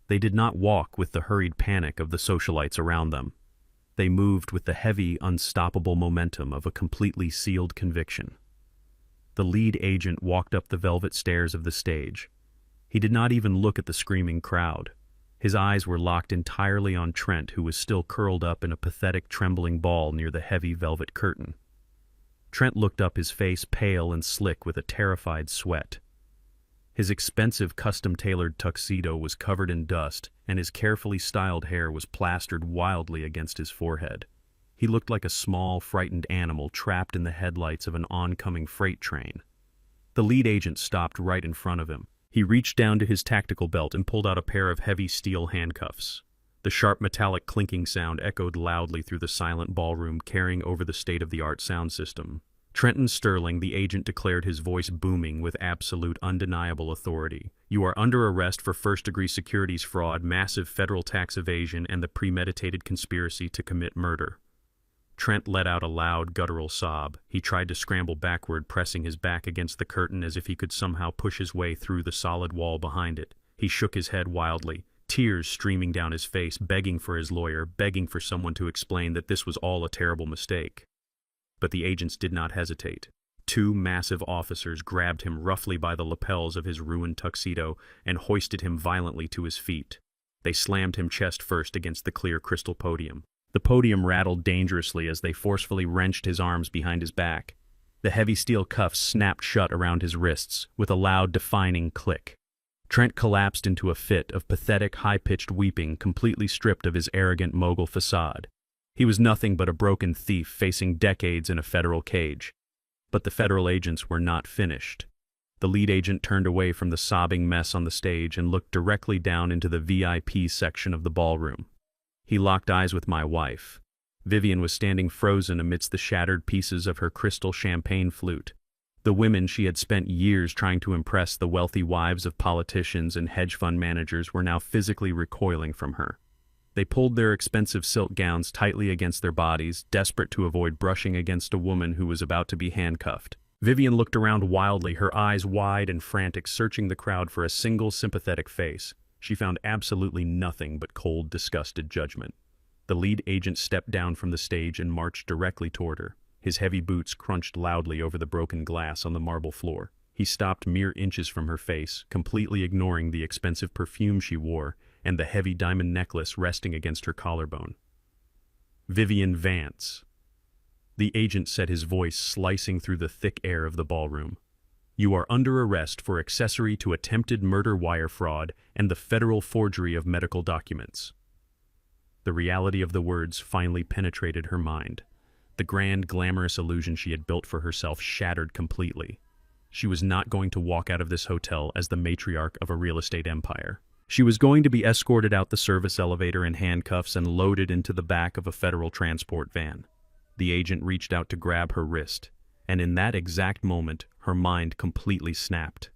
They did not walk with the hurried panic of the socialites around them. They moved with the heavy, unstoppable momentum of a completely sealed conviction. The lead agent walked up the velvet stairs of the stage. He did not even look at the screaming crowd. His eyes were locked entirely on Trent, who was still curled up in a pathetic, trembling ball near the heavy velvet curtain. Trent looked up, his face pale and slick with a terrified sweat. His expensive, custom-tailored tuxedo was covered in dust, and his carefully styled hair was plastered wildly against his forehead. He looked like a small, frightened animal trapped in the headlights of an oncoming freight train. The lead agent stopped right in front of him. He reached down to his tactical belt and pulled out a pair of heavy steel handcuffs. The sharp metallic clinking sound echoed loudly through the silent ballroom, carrying over the state-of-the-art sound system. Trenton Sterling, the agent, declared, his voice booming with absolute, undeniable authority. "You are under arrest for first-degree securities fraud, massive federal tax evasion, and the premeditated conspiracy to commit murder." Trent let out a loud, guttural sob. He tried to scramble backward, pressing his back against the curtain as if he could somehow push his way through the solid wall behind it. He shook his head wildly, tears streaming down his face, begging for his lawyer, begging for someone to explain that this was all a terrible mistake. But the agents did not hesitate. Two massive officers grabbed him roughly by the lapels of his ruined tuxedo and hoisted him violently to his feet. They slammed him chest first against the clear crystal podium. The podium rattled dangerously as they forcefully wrenched his arms behind his back. The heavy steel cuffs snapped shut around his wrists with a loud, deafening click. Trent collapsed into a fit of pathetic, high-pitched weeping, completely stripped of his arrogant mogul facade. He was nothing but a broken thief facing decades in a federal cage. But the federal agents were not finished. The lead agent turned away from the sobbing mess on the stage and looked directly down into the VIP section of the ballroom. He locked eyes with my wife. Vivian was standing frozen amidst the shattered pieces of her crystal champagne flute. The women she had spent years trying to impress, the wealthy wives of politicians and hedge fund managers, were now physically recoiling from her. They pulled their expensive silk gowns tightly against their bodies, desperate to avoid brushing against a woman who was about to be handcuffed. Vivian looked around wildly, her eyes wide and frantic, searching the crowd for a single sympathetic face. She found absolutely nothing but cold, disgusted judgment. The lead agent stepped down from the stage and marched directly toward her. His heavy boots crunched loudly over the broken glass on the marble floor. He stopped mere inches from her face, completely ignoring the expensive perfume she wore and the heavy diamond necklace resting against her collarbone. "Vivian Vance." The agent said, his voice slicing through the thick air of the ballroom. "You are under arrest for accessory to attempted murder wire fraud and the federal forgery of medical documents." The reality of the words finally penetrated her mind. The grand, glamorous illusion she had built for herself shattered completely. She was not going to walk out of this hotel as the matriarch of a real estate empire. She was going to be escorted out the service elevator in handcuffs and loaded into the back of a federal transport van. The agent reached out to grab her wrist, and in that exact moment, her mind completely snapped.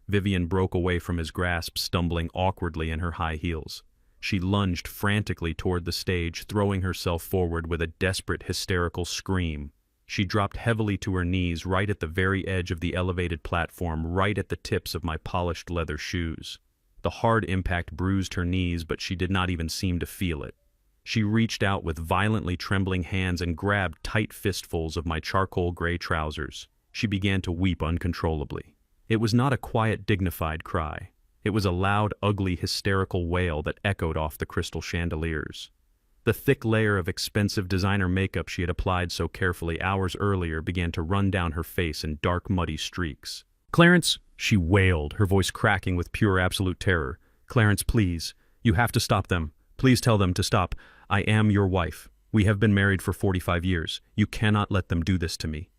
Vivian broke away from his grasp, stumbling awkwardly in her high heels. She lunged frantically toward the stage, throwing herself forward with a desperate, hysterical scream. She dropped heavily to her knees right at the very edge of the elevated platform, right at the tips of my polished leather shoes. The hard impact bruised her knees, but she did not even seem to feel it. She reached out with violently trembling hands and grabbed tight fistfuls of my charcoal gray trousers. She began to weep uncontrollably. It was not a quiet, dignified cry. It was a loud, ugly, hysterical wail that echoed off the crystal chandeliers. The thick layer of expensive designer makeup she had applied so carefully hours earlier began to run down her face in dark, muddy streaks. "Clarence," she wailed, her voice cracking with pure absolute terror. "Clarence, please. You have to stop them. Please tell them to stop. I am your wife. We have been married for 45 years. You cannot let them do this to me."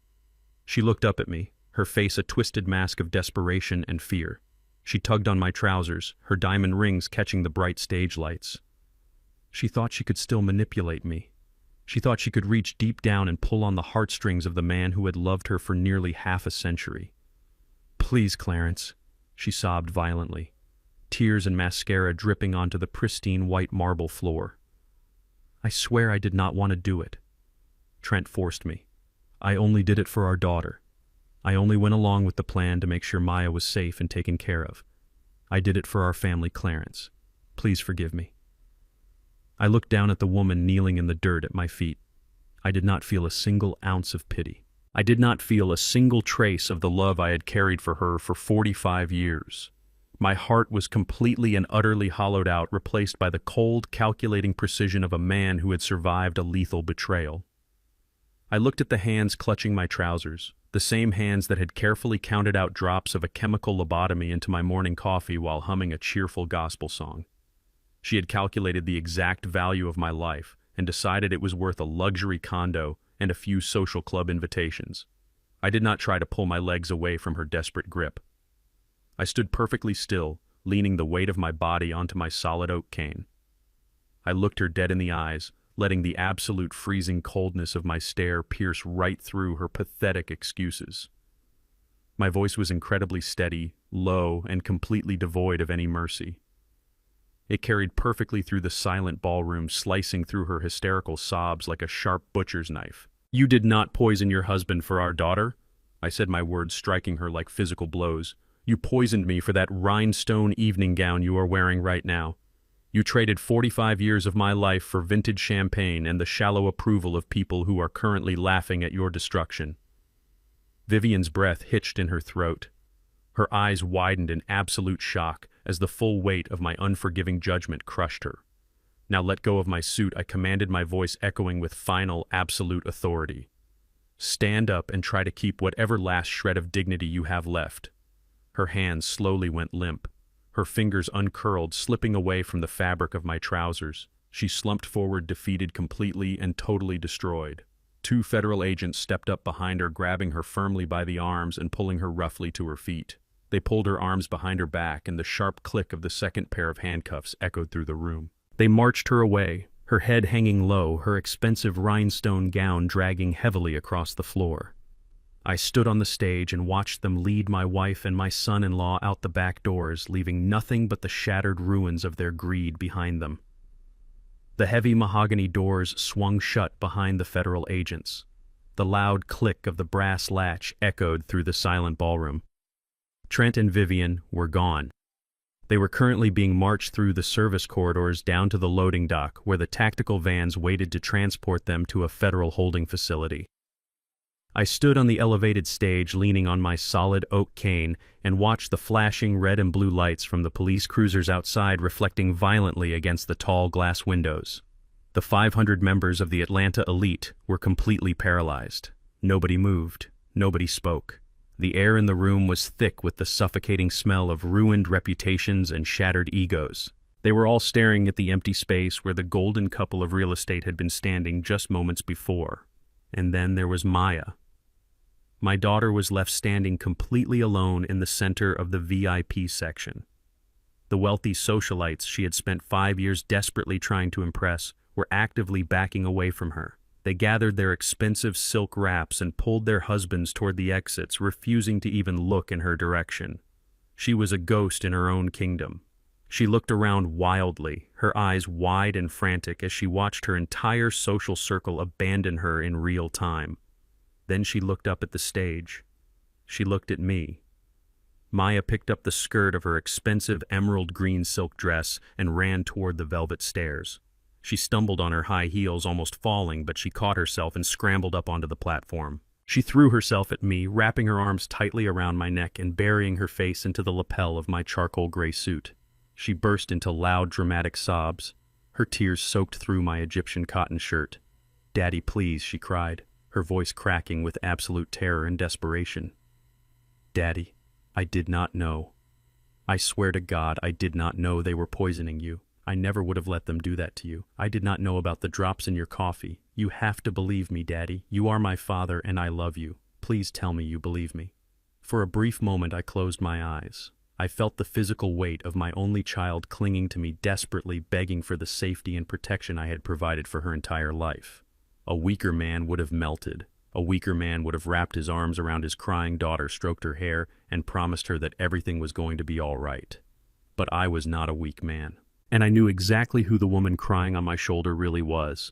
She looked up at me, her face a twisted mask of desperation and fear. She tugged on my trousers, her diamond rings catching the bright stage lights. She thought she could still manipulate me. She thought she could reach deep down and pull on the heartstrings of the man who had loved her for nearly half a century. "Please, Clarence," she sobbed violently, tears and mascara dripping onto the pristine white marble floor. "I swear I did not want to do it. Trent forced me. I only did it for our daughter. I only went along with the plan to make sure Maya was safe and taken care of. I did it for our family, Clarence. Please forgive me." I looked down at the woman kneeling in the dirt at my feet. I did not feel a single ounce of pity. I did not feel a single trace of the love I had carried for her for 45 years. My heart was completely and utterly hollowed out, replaced by the cold, calculating precision of a man who had survived a lethal betrayal. I looked at the hands clutching my trousers, the same hands that had carefully counted out drops of a chemical lobotomy into my morning coffee while humming a cheerful gospel song. She had calculated the exact value of my life and decided it was worth a luxury condo and a few social club invitations. I did not try to pull my legs away from her desperate grip. I stood perfectly still, leaning the weight of my body onto my solid oak cane. I looked her dead in the eyes, letting the absolute freezing coldness of my stare pierce right through her pathetic excuses. My voice was incredibly steady, low, and completely devoid of any mercy. It carried perfectly through the silent ballroom, slicing through her hysterical sobs like a sharp butcher's knife. "You did not poison your husband for our daughter," I said, my words striking her like physical blows. "You poisoned me for that rhinestone evening gown you are wearing right now. You traded 45 years of my life for vintage champagne and the shallow approval of people who are currently laughing at your destruction." Vivian's breath hitched in her throat. Her eyes widened in absolute shock as the full weight of my unforgiving judgment crushed her. "Now let go of my suit," I commanded, my voice echoing with final, absolute authority. "Stand up and try to keep whatever last shred of dignity you have left." Her hands slowly went limp. Her fingers uncurled, slipping away from the fabric of my trousers. She slumped forward, defeated, completely and totally destroyed. Two federal agents stepped up behind her, grabbing her firmly by the arms and pulling her roughly to her feet. They pulled her arms behind her back, and the sharp click of the second pair of handcuffs echoed through the room. They marched her away, her head hanging low, her expensive rhinestone gown dragging heavily across the floor. I stood on the stage and watched them lead my wife and my son-in-law out the back doors, leaving nothing but the shattered ruins of their greed behind them. The heavy mahogany doors swung shut behind the federal agents. The loud click of the brass latch echoed through the silent ballroom. Trent and Vivian were gone. They were currently being marched through the service corridors down to the loading dock, where the tactical vans waited to transport them to a federal holding facility. I stood on the elevated stage leaning on my solid oak cane and watched the flashing red and blue lights from the police cruisers outside reflecting violently against the tall glass windows. The 500 members of the Atlanta elite were completely paralyzed. Nobody moved. Nobody spoke. The air in the room was thick with the suffocating smell of ruined reputations and shattered egos. They were all staring at the empty space where the golden couple of real estate had been standing just moments before. And then there was Maya. My daughter was left standing completely alone in the center of the VIP section. The wealthy socialites she had spent 5 years desperately trying to impress were actively backing away from her. They gathered their expensive silk wraps and pulled their husbands toward the exits, refusing to even look in her direction. She was a ghost in her own kingdom. She looked around wildly, her eyes wide and frantic as she watched her entire social circle abandon her in real time. Then she looked up at the stage. She looked at me. Maya picked up the skirt of her expensive emerald green silk dress and ran toward the velvet stairs. She stumbled on her high heels, almost falling, but she caught herself and scrambled up onto the platform. She threw herself at me, wrapping her arms tightly around my neck and burying her face into the lapel of my charcoal gray suit. She burst into loud, dramatic sobs. Her tears soaked through my Egyptian cotton shirt. "Daddy, please," she cried, her voice cracking with absolute terror and desperation. "Daddy, I did not know. I swear to God, I did not know they were poisoning you. I never would have let them do that to you. I did not know about the drops in your coffee. You have to believe me, Daddy. You are my father and I love you. Please tell me you believe me." For a brief moment I closed my eyes. I felt the physical weight of my only child clinging to me, desperately begging for the safety and protection I had provided for her entire life. A weaker man would have melted. A weaker man would have wrapped his arms around his crying daughter, stroked her hair, and promised her that everything was going to be all right. But I was not a weak man. And I knew exactly who the woman crying on my shoulder really was.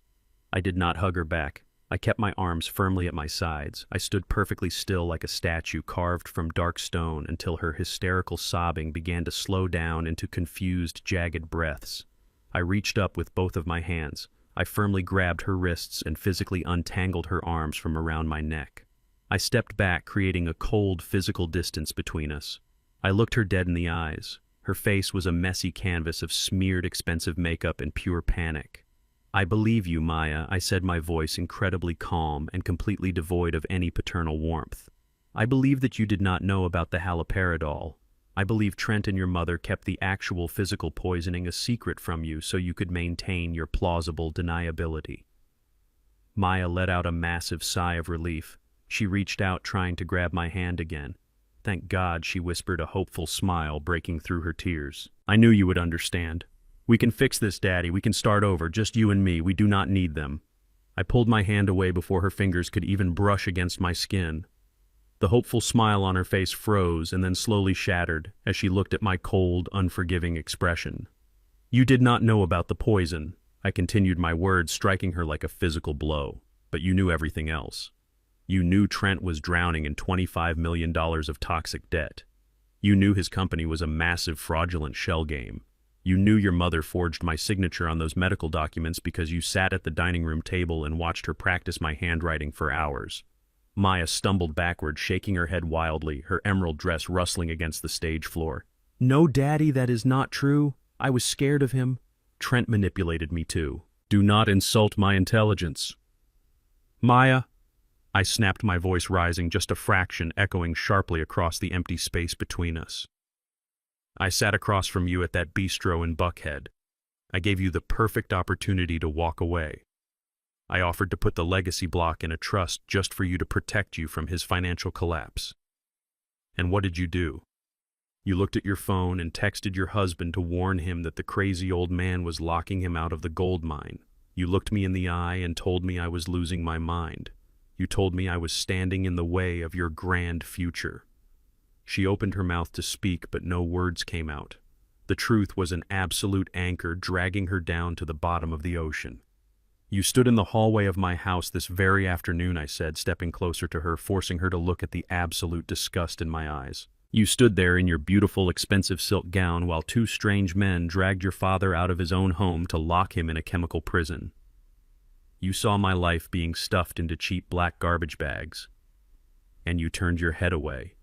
I did not hug her back. I kept my arms firmly at my sides. I stood perfectly still like a statue carved from dark stone until her hysterical sobbing began to slow down into confused, jagged breaths. I reached up with both of my hands. I firmly grabbed her wrists and physically untangled her arms from around my neck. I stepped back, creating a cold, physical distance between us. I looked her dead in the eyes. Her face was a messy canvas of smeared, expensive makeup and pure panic. "I believe you, Maya," I said, my voice incredibly calm and completely devoid of any paternal warmth. "I believe that you did not know about the haloperidol. I believe Trent and your mother kept the actual physical poisoning a secret from you so you could maintain your plausible deniability." Maya let out a massive sigh of relief. She reached out, trying to grab my hand again. "Thank God," she whispered, a hopeful smile breaking through her tears. "I knew you would understand. We can fix this, Daddy. We can start over, just you and me. We do not need them." I pulled my hand away before her fingers could even brush against my skin. The hopeful smile on her face froze and then slowly shattered as she looked at my cold, unforgiving expression. "You did not know about the poison." I continued, my words striking her like a physical blow. "But you knew everything else. You knew Trent was drowning in $25 million of toxic debt. You knew his company was a massive fraudulent shell game. You knew your mother forged my signature on those medical documents because you sat at the dining room table and watched her practice my handwriting for hours." Maya stumbled backward, shaking her head wildly, her emerald dress rustling against the stage floor. "No, Daddy, that is not true. I was scared of him. Trent manipulated me too. Do not insult my intelligence." "Maya," I snapped, my voice rising just a fraction, echoing sharply across the empty space between us. "I sat across from you at that bistro in Buckhead. I gave you the perfect opportunity to walk away. I offered to put the legacy block in a trust just for you to protect you from his financial collapse. And what did you do? You looked at your phone and texted your husband to warn him that the crazy old man was locking him out of the gold mine. You looked me in the eye and told me I was losing my mind. You told me I was standing in the way of your grand future." She opened her mouth to speak, but no words came out. The truth was an absolute anchor dragging her down to the bottom of the ocean. "You stood in the hallway of my house this very afternoon," I said, stepping closer to her, forcing her to look at the absolute disgust in my eyes. "You stood there in your beautiful, expensive silk gown while two strange men dragged your father out of his own home to lock him in a chemical prison. You saw my life being stuffed into cheap black garbage bags. and you turned your head away.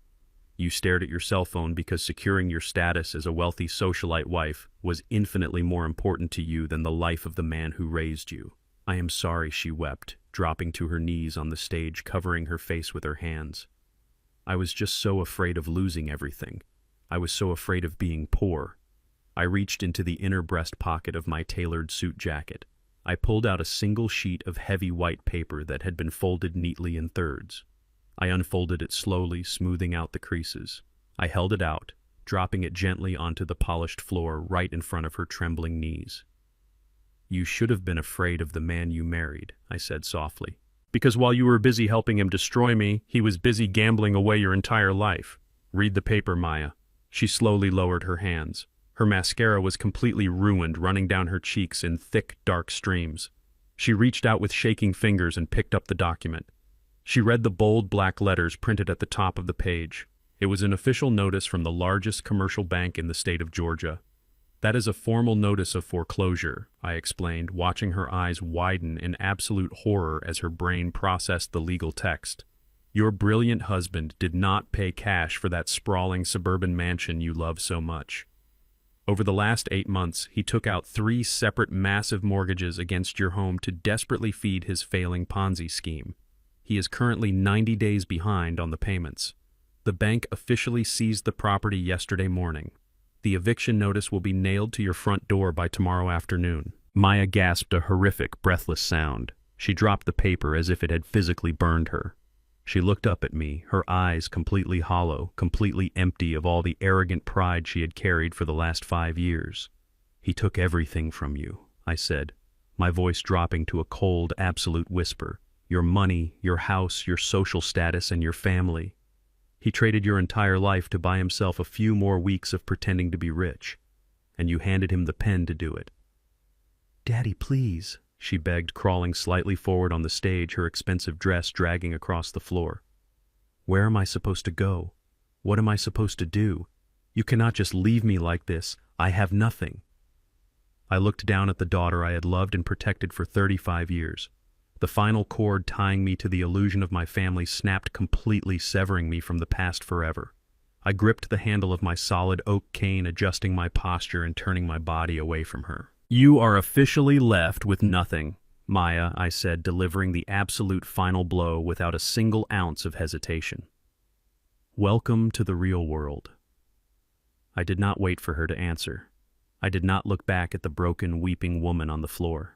You stared at your cell phone because securing your status as a wealthy socialite wife was infinitely more important to you than the life of the man who raised you. I am sorry, she wept, dropping to her knees on the stage, covering her face with her hands. I was just so afraid of losing everything. I was so afraid of being poor. I reached into the inner breast pocket of my tailored suit jacket. I pulled out a single sheet of heavy white paper that had been folded neatly in thirds. I unfolded it slowly, smoothing out the creases. I held it out, dropping it gently onto the polished floor right in front of her trembling knees. You should have been afraid of the man you married, I said softly. Because while you were busy helping him destroy me, he was busy gambling away your entire life. Read the paper, Maya. She slowly lowered her hands. Her mascara was completely ruined, running down her cheeks in thick, dark streams. She reached out with shaking fingers and picked up the document. She read the bold black letters printed at the top of the page. It was an official notice from the largest commercial bank in the state of Georgia. That is a formal notice of foreclosure, I explained, watching her eyes widen in absolute horror as her brain processed the legal text. Your brilliant husband did not pay cash for that sprawling suburban mansion you love so much. Over the last 8 months, he took out 3 separate massive mortgages against your home to desperately feed his failing Ponzi scheme. He is currently 90 days behind on the payments. The bank officially seized the property yesterday morning. The eviction notice will be nailed to your front door by tomorrow afternoon. Maya gasped a horrific, breathless sound. She dropped the paper as if it had physically burned her. She looked up at me, her eyes completely hollow, completely empty of all the arrogant pride she had carried for the last 5 years. He took everything from you, I said, my voice dropping to a cold, absolute whisper. Your money, your house, your social status, and your family. He traded your entire life to buy himself a few more weeks of pretending to be rich, and you handed him the pen to do it. Daddy, please, she begged, crawling slightly forward on the stage, her expensive dress dragging across the floor. Where am I supposed to go? What am I supposed to do? You cannot just leave me like this. I have nothing. I looked down at the daughter I had loved and protected for 35 years. The final cord tying me to the illusion of my family snapped completely, severing me from the past forever. I gripped the handle of my solid oak cane, adjusting my posture and turning my body away from her. You are officially left with nothing, Maya, I said, delivering the absolute final blow without a single ounce of hesitation. Welcome to the real world. I did not wait for her to answer. I did not look back at the broken, weeping woman on the floor.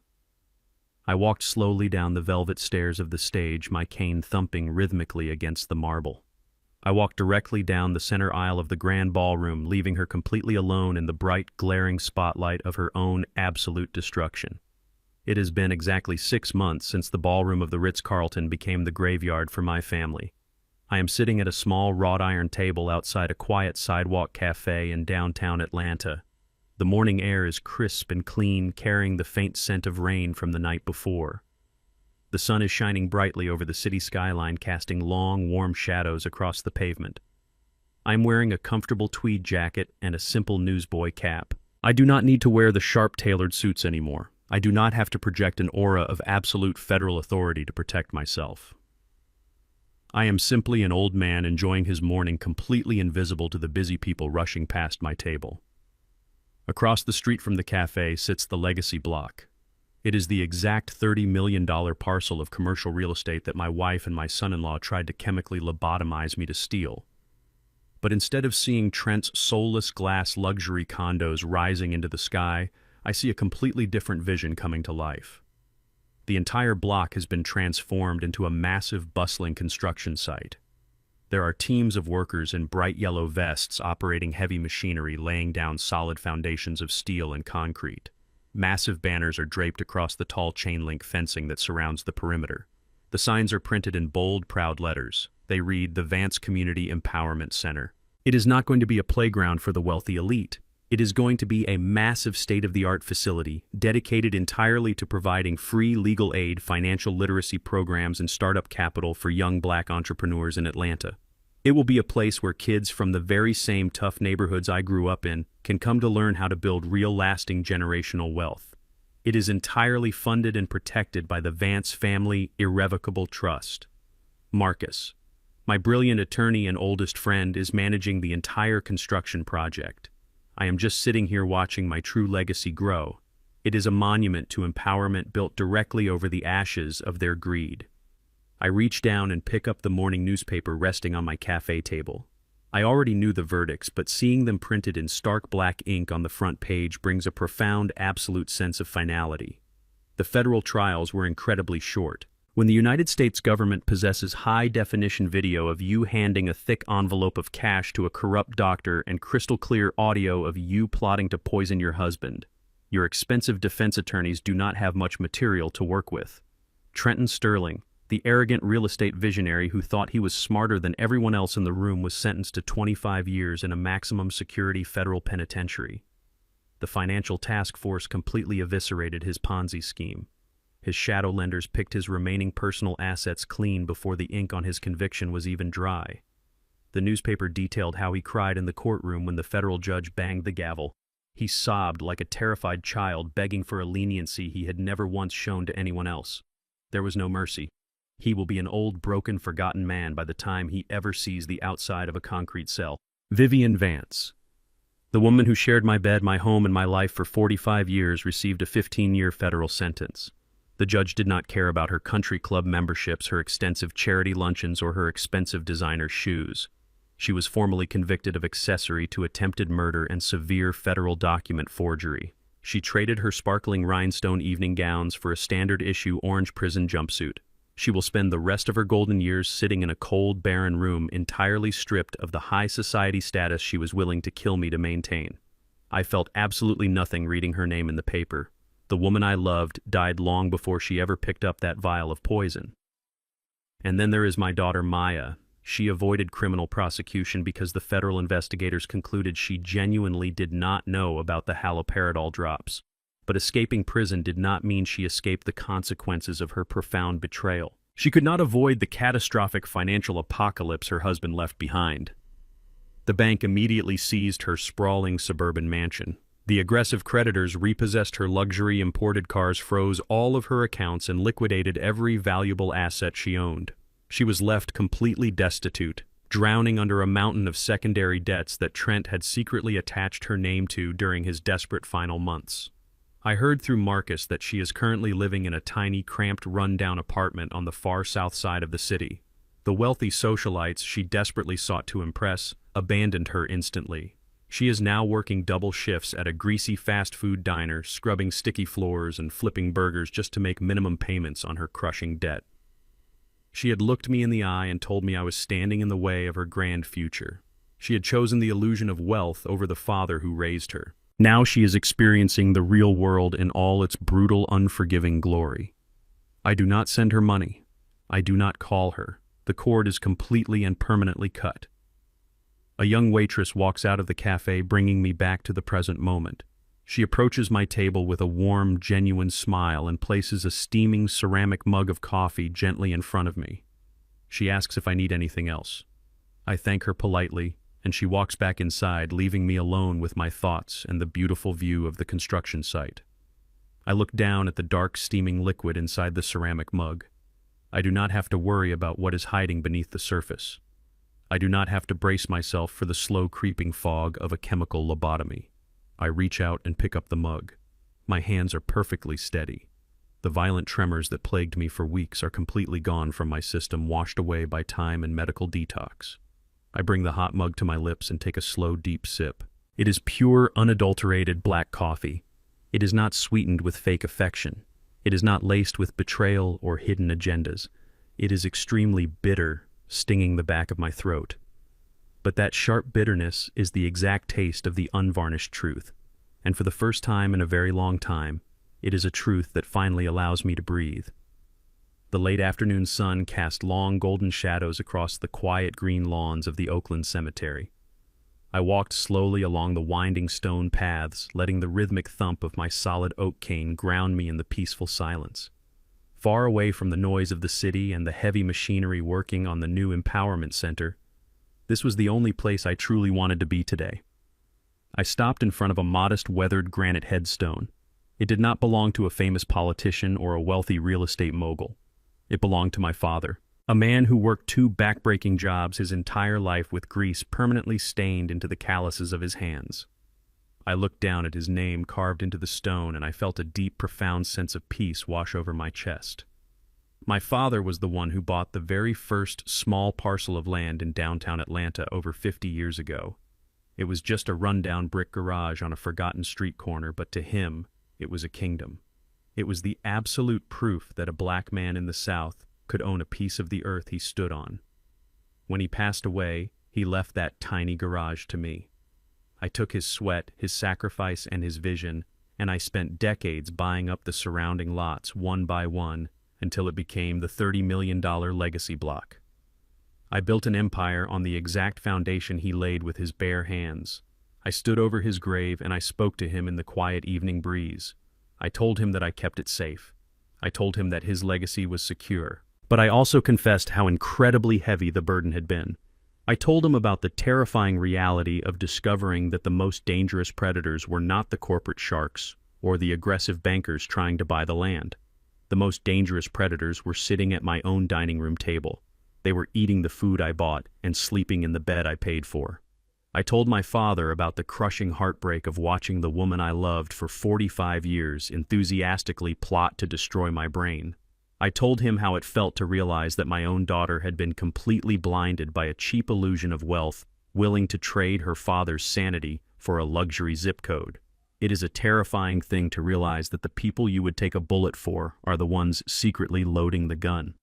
I walked slowly down the velvet stairs of the stage, my cane thumping rhythmically against the marble. I walked directly down the center aisle of the grand ballroom, leaving her completely alone in the bright, glaring spotlight of her own absolute destruction. It has been exactly 6 months since the ballroom of the Ritz-Carlton became the graveyard for my family. I am sitting at a small wrought iron table outside a quiet sidewalk cafe in downtown Atlanta. The morning air is crisp and clean, carrying the faint scent of rain from the night before. The sun is shining brightly over the city skyline, casting long, warm shadows across the pavement. I am wearing a comfortable tweed jacket and a simple newsboy cap. I do not need to wear the sharp tailored suits anymore. I do not have to project an aura of absolute federal authority to protect myself. I am simply an old man enjoying his morning, completely invisible to the busy people rushing past my table. Across the street from the cafe sits the Legacy Block. It is the exact $30 million parcel of commercial real estate that my wife and my son-in-law tried to chemically lobotomize me to steal. But instead of seeing Trent's soulless glass luxury condos rising into the sky, I see a completely different vision coming to life. The entire block has been transformed into a massive, bustling construction site. There are teams of workers in bright yellow vests operating heavy machinery, laying down solid foundations of steel and concrete. Massive banners are draped across the tall chain-link fencing that surrounds the perimeter. The signs are printed in bold, proud letters. They read, "The Vance Community Empowerment Center." It is not going to be a playground for the wealthy elite. It is going to be a massive state-of-the-art facility dedicated entirely to providing free legal aid, financial literacy programs, and startup capital for young Black entrepreneurs in Atlanta. It will be a place where kids from the very same tough neighborhoods I grew up in can come to learn how to build real, lasting generational wealth. It is entirely funded and protected by the Vance Family Irrevocable Trust. Marcus, My brilliant attorney and oldest friend is managing the entire construction project. I am just sitting here watching my true legacy grow. It is a monument to empowerment built directly over the ashes of their greed. I reach down and pick up the morning newspaper resting on my cafe table. I already knew the verdicts, but seeing them printed in stark black ink on the front page brings a profound, absolute sense of finality. The federal trials were incredibly short. When the United States government possesses high-definition video of you handing a thick envelope of cash to a corrupt doctor and crystal-clear audio of you plotting to poison your husband, your expensive defense attorneys do not have much material to work with. Trenton Sterling, the arrogant real estate visionary who thought he was smarter than everyone else in the room, was sentenced to 25 years in a maximum security federal penitentiary. The financial task force completely eviscerated his Ponzi scheme. His shadow lenders picked his remaining personal assets clean before the ink on his conviction was even dry. The newspaper detailed how he cried in the courtroom when the federal judge banged the gavel. He sobbed like a terrified child, begging for a leniency he had never once shown to anyone else. There was no mercy. He will be an old, broken, forgotten man by the time he ever sees the outside of a concrete cell. Vivian Vance. The woman who shared my bed, my home, and my life for 45 years received a 15-year federal sentence. The judge did not care about her country club memberships, her extensive charity luncheons, or her expensive designer shoes. She was formally convicted of accessory to attempted murder and severe federal document forgery. She traded her sparkling rhinestone evening gowns for a standard-issue orange prison jumpsuit. She will spend the rest of her golden years sitting in a cold, barren room, entirely stripped of the high society status she was willing to kill me to maintain. I felt absolutely nothing reading her name in the paper. The woman I loved died long before she ever picked up that vial of poison. And then there is my daughter Maya. She avoided criminal prosecution because the federal investigators concluded she genuinely did not know about the haloperidol drops. But escaping prison did not mean she escaped the consequences of her profound betrayal. She could not avoid the catastrophic financial apocalypse her husband left behind. The bank immediately seized her sprawling suburban mansion. The aggressive creditors repossessed her luxury imported cars, froze all of her accounts, and liquidated every valuable asset she owned. She was left completely destitute, drowning under a mountain of secondary debts that Trent had secretly attached her name to during his desperate final months. I heard through Marcus that she is currently living in a tiny, cramped, run-down apartment on the far south side of the city. The wealthy socialites she desperately sought to impress abandoned her instantly. She is now working double shifts at a greasy fast food diner, scrubbing sticky floors and flipping burgers just to make minimum payments on her crushing debt. She had looked me in the eye and told me I was standing in the way of her grand future. She had chosen the illusion of wealth over the father who raised her. Now she is experiencing the real world in all its brutal, unforgiving glory. I do not send her money. I do not call her. The cord is completely and permanently cut. A young waitress walks out of the cafe, bringing me back to the present moment. She approaches my table with a warm, genuine smile and places a steaming ceramic mug of coffee gently in front of me. She asks if I need anything else. I thank her politely, and she walks back inside, leaving me alone with my thoughts and the beautiful view of the construction site. I look down at the dark, steaming liquid inside the ceramic mug. I do not have to worry about what is hiding beneath the surface. I do not have to brace myself for the slow creeping fog of a chemical lobotomy. I reach out and pick up the mug. My hands are perfectly steady. The violent tremors that plagued me for weeks are completely gone from my system, washed away by time and medical detox. I bring the hot mug to my lips and take a slow, deep sip. It is pure, unadulterated black coffee. It is not sweetened with fake affection. It is not laced with betrayal or hidden agendas. It is extremely bitter, stinging the back of my throat. But that sharp bitterness is the exact taste of the unvarnished truth. And for the first time in a very long time, it is a truth that finally allows me to breathe. The late afternoon sun cast long golden shadows across the quiet green lawns of the Oakland Cemetery. I walked slowly along the winding stone paths, letting the rhythmic thump of my solid oak cane ground me in the peaceful silence. Far away from the noise of the city and the heavy machinery working on the new empowerment center, this was the only place I truly wanted to be today. I stopped in front of a modest, weathered granite headstone. It did not belong to a famous politician or a wealthy real estate mogul. It belonged to my father, A man who worked two backbreaking jobs his entire life with grease permanently stained into the calluses of his hands. I looked down at his name carved into the stone, and I felt a deep, profound sense of peace wash over my chest. My father was the one who bought the very first small parcel of land in downtown Atlanta over 50 years ago. It was just a rundown brick garage on a forgotten street corner, but to him, it was a kingdom. It was the absolute proof that a black man in the South could own a piece of the earth he stood on. When he passed away, he left that tiny garage to me. I took his sweat, his sacrifice, and his vision, and I spent decades buying up the surrounding lots one by one until it became the $30 million legacy block. I built an empire on the exact foundation he laid with his bare hands. I stood over his grave and I spoke to him in the quiet evening breeze. I told him that I kept it safe. I told him that his legacy was secure. But I also confessed how incredibly heavy the burden had been. I told him about the terrifying reality of discovering that the most dangerous predators were not the corporate sharks or the aggressive bankers trying to buy the land. The most dangerous predators were sitting at my own dining room table. They were eating the food I bought and sleeping in the bed I paid for. I told my father about the crushing heartbreak of watching the woman I loved for 45 years enthusiastically plot to destroy my brain. I told him how it felt to realize that my own daughter had been completely blinded by a cheap illusion of wealth, willing to trade her father's sanity for a luxury zip code. It is a terrifying thing to realize that the people you would take a bullet for are the ones secretly loading the gun.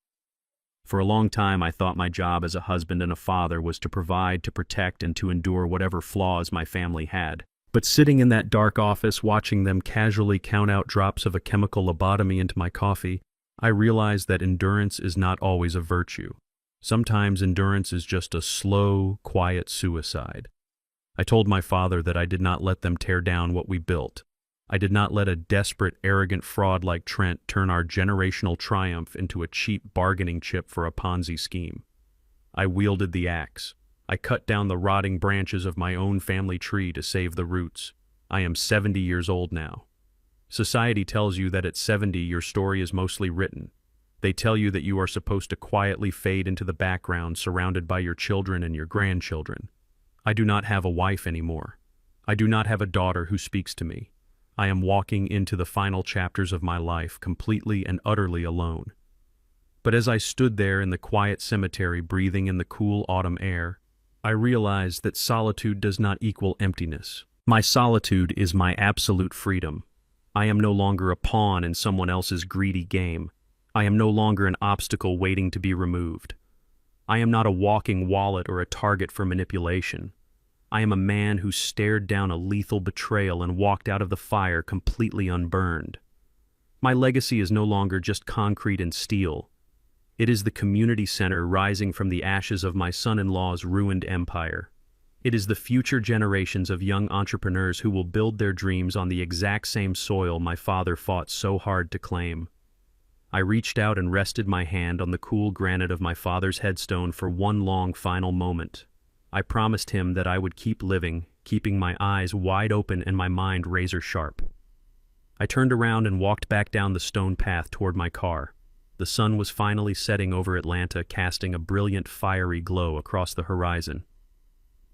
For a long time, I thought my job as a husband and a father was to provide, to protect, and to endure whatever flaws my family had. But sitting in that dark office, watching them casually count out drops of a chemical lobotomy into my coffee, I realized that endurance is not always a virtue. Sometimes endurance is just a slow, quiet suicide. I told my father that I did not let them tear down what we built. I did not let a desperate, arrogant fraud like Trent turn our generational triumph into a cheap bargaining chip for a Ponzi scheme. I wielded the axe. I cut down the rotting branches of my own family tree to save the roots. I am 70 years old now. Society tells you that at 70 your story is mostly written. They tell you that you are supposed to quietly fade into the background surrounded by your children and your grandchildren. I do not have a wife anymore. I do not have a daughter who speaks to me. I am walking into the final chapters of my life completely and utterly alone. But as I stood there in the quiet cemetery breathing in the cool autumn air, I realized that solitude does not equal emptiness. My solitude is my absolute freedom. I am no longer a pawn in someone else's greedy game. I am no longer an obstacle waiting to be removed. I am not a walking wallet or a target for manipulation. I am a man who stared down a lethal betrayal and walked out of the fire completely unburned. My legacy is no longer just concrete and steel. It is the community center rising from the ashes of my son-in-law's ruined empire. It is the future generations of young entrepreneurs who will build their dreams on the exact same soil my father fought so hard to claim. I reached out and rested my hand on the cool granite of my father's headstone for one long final moment. I promised him that I would keep living, keeping my eyes wide open and my mind razor sharp. I turned around and walked back down the stone path toward my car. The sun was finally setting over Atlanta, casting a brilliant, fiery glow across the horizon.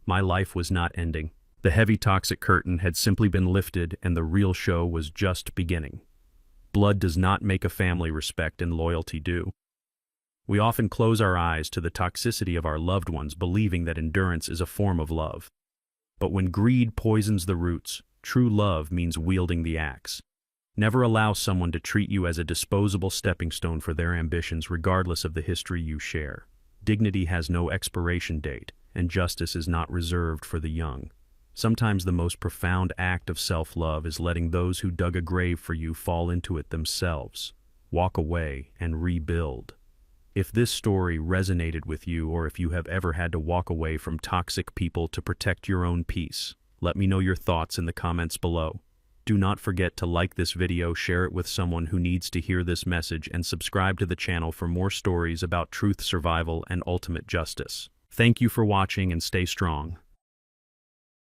My life was not ending. The heavy toxic curtain had simply been lifted and the real show was just beginning. Blood does not make a family, respect and loyalty do. We often close our eyes to the toxicity of our loved ones, believing that endurance is a form of love. But when greed poisons the roots, true love means wielding the axe. Never allow someone to treat you as a disposable stepping stone for their ambitions, regardless of the history you share. Dignity has no expiration date, and justice is not reserved for the young. Sometimes the most profound act of self-love is letting those who dug a grave for you fall into it themselves. Walk away and rebuild. If this story resonated with you, or if you have ever had to walk away from toxic people to protect your own peace, let me know your thoughts in the comments below. Do not forget to like this video, share it with someone who needs to hear this message, and subscribe to the channel for more stories about truth, survival, and ultimate justice. Thank you for watching and stay strong.